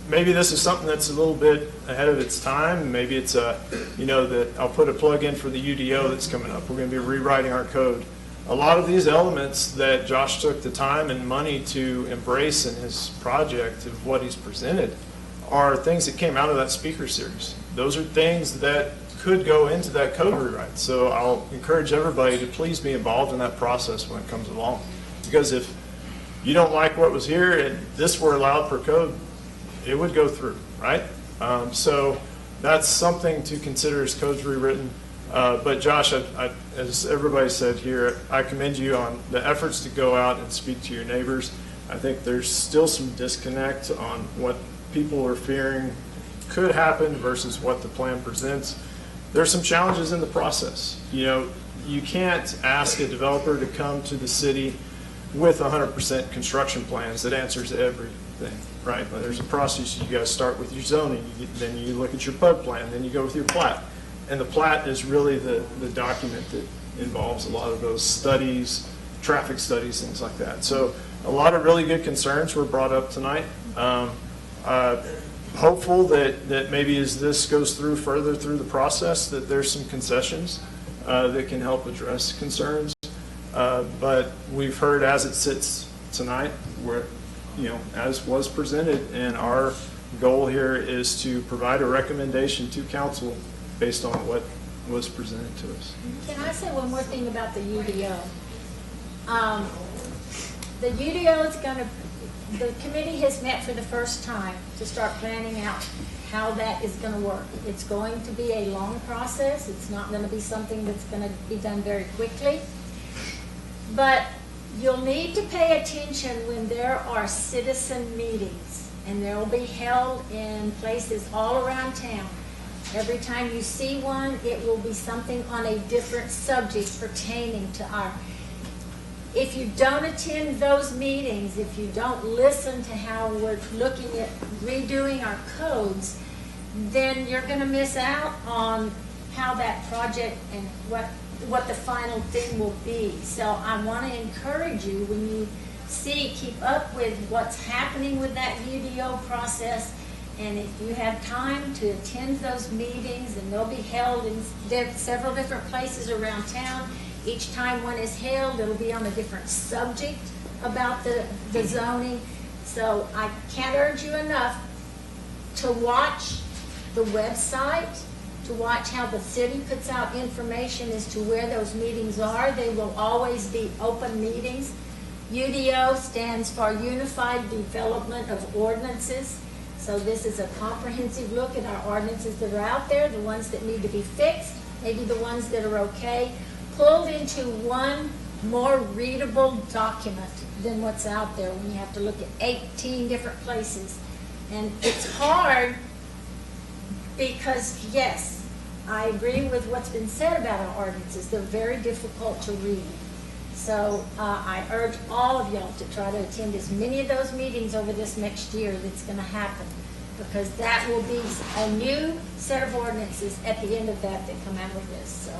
maybe this is something that's a little bit ahead of its time. Maybe it's you know, that I'll put a plug in for the UDO that's coming up. We're going to be rewriting our code. A lot of these elements that Josh took the time and money to embrace in his project of what he's presented are things that came out of that speaker series. Those are things that could go into that code rewrite. So I'll encourage everybody to please be involved in that process when it comes along. Because if you don't like what was here and this were allowed per code, it would go through, right? So that's something to consider as code's rewritten. But Josh, as everybody said here, I commend you on the efforts to go out and speak to your neighbors. I think there's still some disconnect on what people are fearing could happen versus what the plan presents. There's some challenges in the process. You know, you can't ask a developer to come to the city with 100% construction plans that answers everything, right? There's a process. You guys start with your zoning, then you look at your PUD plan, then you go with your plat. And the plat is really the document that involves a lot of those studies, traffic studies, things like that. So a lot of really good concerns were brought up tonight. Hopeful that maybe as this goes through further through the process, that there's some concessions that can help address concerns. But we've heard as it sits tonight, where, as was presented, and our goal here is to provide a recommendation to council based on what was presented to us. Can I say one more thing about the UDO? The UDO is going to, the committee has met for the first time to start planning out how that is going to work. It's going to be a long process. It's not going to be something that's going to be done very quickly. But you'll need to pay attention when there are citizen meetings, and they'll be held in places all around town. Every time you see one, it will be something on a different subject pertaining to our. If you don't attend those meetings, if you don't listen to how we're looking at redoing our codes, then you're going to miss out on how that project and what the final thing will be. So I want to encourage you, when you keep up with what's happening with that UDO process, and if you have time to attend those meetings, and they'll be held in several different places around town. Each time one is held, it'll be on a different subject about the zoning. So I can't urge you enough to watch the website, to watch how the city puts out information as to where those meetings are. They will always be open meetings. UDO stands for Unified Development of Ordinances. So this is a comprehensive look at our ordinances that are out there, the ones that need to be fixed, maybe the ones that are okay, pulled into one more readable document than what's out there when you have to look at 18 different places. And it's hard because, yes, I agree with what's been said about our ordinances. They're very difficult to read. So I urge all of y'all to try to attend as many of those meetings over this next year that's going to happen, because that will be a new set of ordinances at the end of that come out of this. So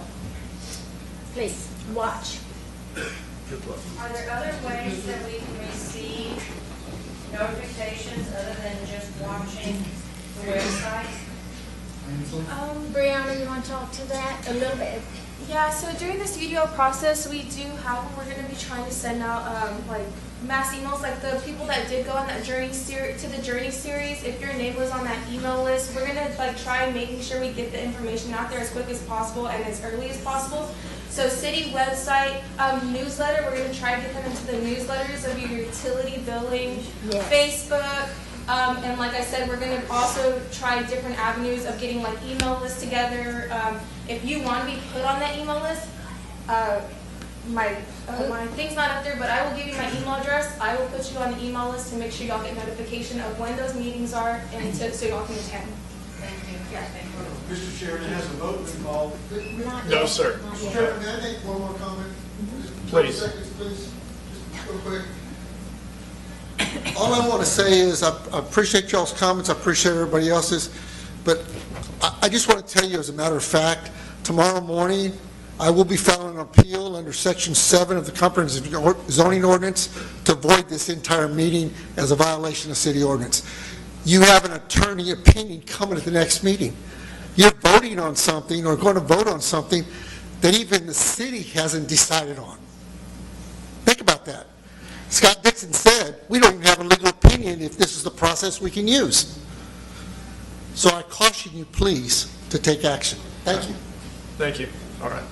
please, watch. Are there other ways that we can receive notifications other than just watching the website? Brianna, you want to talk to that a little bit? Yeah, so during this UDO process, we do have, we're going to be trying to send out like mass emails, like the people that did go on that Journey series, to the Journey series. If your name was on that email list, we're going to like try making sure we get the information out there as quick as possible and as early as possible. So city website, newsletter, we're going to try to get them into the newsletters of your utility billing, yes. Facebook. And like I said, we're going to also try different avenues of getting like email lists together. If you want to be put on that email list, my thing's not up there, but I will give you my email address. I will put you on the email list to make sure y'all get notification of when those meetings are, and so y'all can attend. Thank you. Yeah, thank you. Mr. Chairman, has a vote been called? No, sir. Mr. Chairman, may I make one more comment? Please. 20 seconds, please. Just real quick. All I want to say is I appreciate y'all's comments. I appreciate everybody else's. But I just want to tell you, as a matter of fact, tomorrow morning, I will be filing an appeal under Section 7 of the Comprehensive Zoning Ordinance to void this entire meeting as a violation of city ordinance. You have an attorney opinion coming at the next meeting. You're voting on something or going to vote on something that even the city hasn't decided on. Think about that. Scott Dixon said, we don't even have a legal opinion if this is the process we can use. So I caution you, please, to take action. Thank you. Thank you. All right.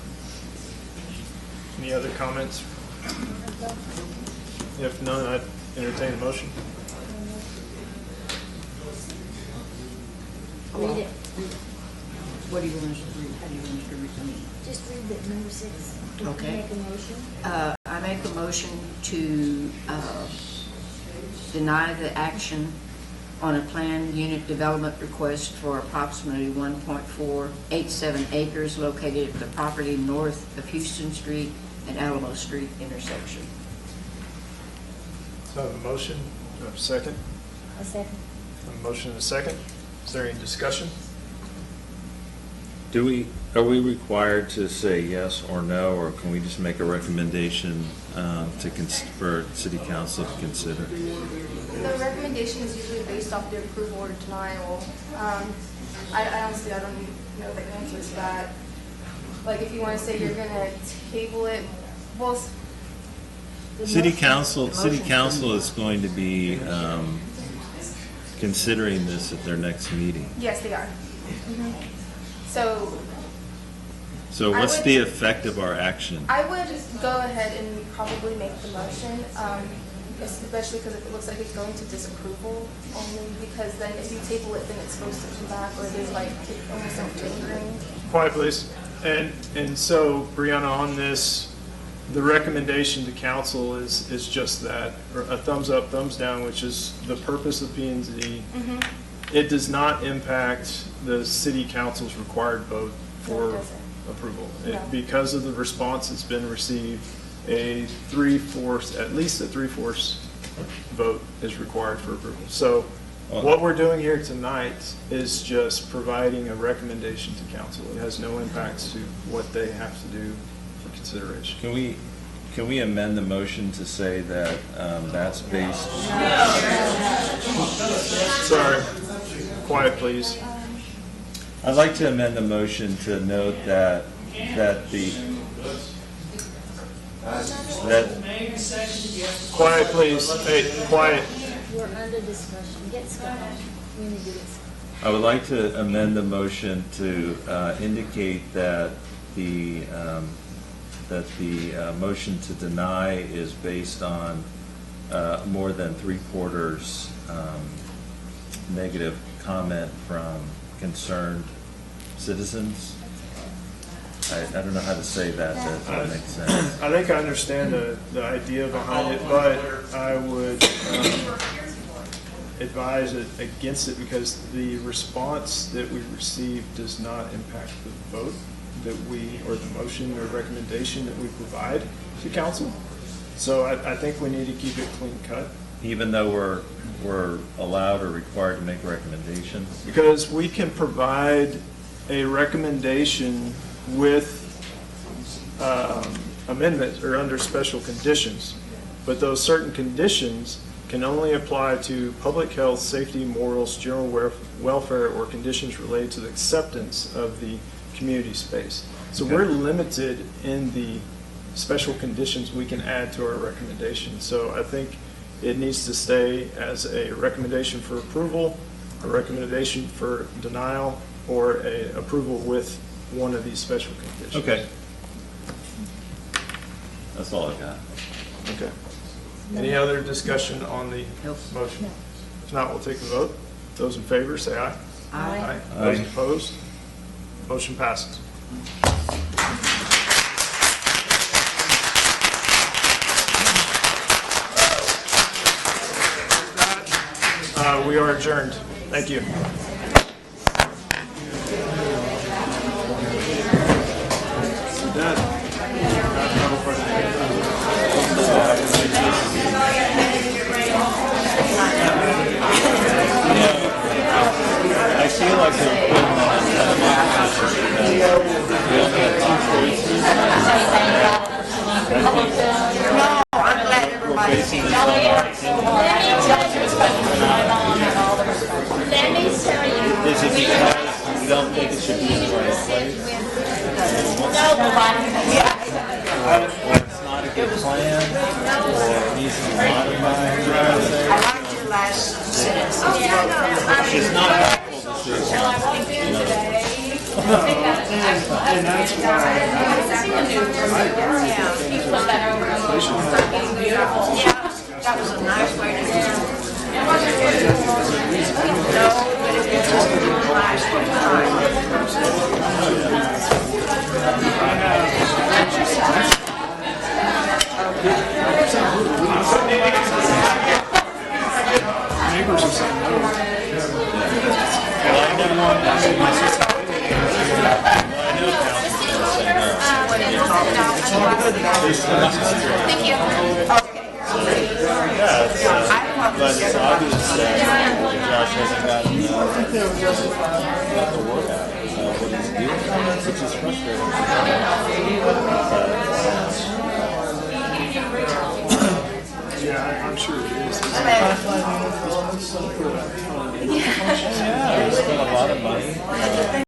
Any other comments? If none, I'd entertain a motion. Read it. What do you want us to read? How do you want us to read them? Just read it, number 6. Okay. Make a motion. I make a motion to deny the action on a planned unit development request for approximately 1.487 acres located at the property north of Houston Street and Alamo Street intersection. So I have a motion. Do I have a second? A second. A motion and a second. Is there any discussion? Are we required to say yes or no, or can we just make a recommendation for city council to consider? The recommendation is usually based off the approval or denial. I honestly, I don't know the answer to that. Like, if you want to say you're going to table it, well, City council is going to be considering this at their next meeting. yes, they are. So So I what's would- the effect of our action? I would go ahead and probably make the motion, especially because it looks like it's going to disapproval, only because then if you table it, then it's supposed to come back, or there's like almost a lingering. Quiet, please. And so, Brianna, on this, the recommendation to council is just that, or a thumbs up, thumbs down, which is the purpose of P and Z. It does not impact the city council's required vote for approval. Because of the response that's been received, at least a three-fourths vote is required for approval. So what we're doing here tonight is just providing a recommendation to council. It has no impacts to what they have to do for consideration. Can we amend the motion to say that that's based? Sorry. Quiet, please. I'd like to amend the motion to note that Quiet, please. Hey, quiet. We're under discussion. Get started. We need to get started. I would like to amend the motion to indicate that the motion to deny is based on more than three-quarters negative comment from concerned citizens. I don't know how to say that makes sense. I think I understand the idea behind it, but I would advise it against it because the response that we received does not impact the vote that or the motion or recommendation that we provide to council. So I think we need to keep it clean cut. Even though we're allowed or required to make recommendations? Because we can provide a recommendation with amendments or under special conditions, but those certain conditions can only apply to public health, safety, morals, general welfare, or conditions related to the acceptance of the community space. So we're limited in the special conditions we can add to our recommendation. So I think it needs to stay as a recommendation for approval, a recommendation for denial, or a approval with one of these special conditions. Okay. That's all I've got. Okay. Any other discussion on the motion? If not, we'll take the vote. Those in favor, say aye. Aye. Those opposed? Motion passes. We are adjourned. Thank you. I feel like we're putting No, I'm glad everybody's seen it. Let me tell you. Is it because you don't think it should be in the right place? Or it's not a good plan? Or it needs to be modified? I liked your last sentence. It's not helpful to see. And that's Yeah, that was a nice way to do it. No, but it didn't last Neighbors are saying no. Thank you. But it's obvious that Josh hasn't gotten the work out. which is frustrating. Yeah, I'm sure it is. Yeah, we spent a lot of money.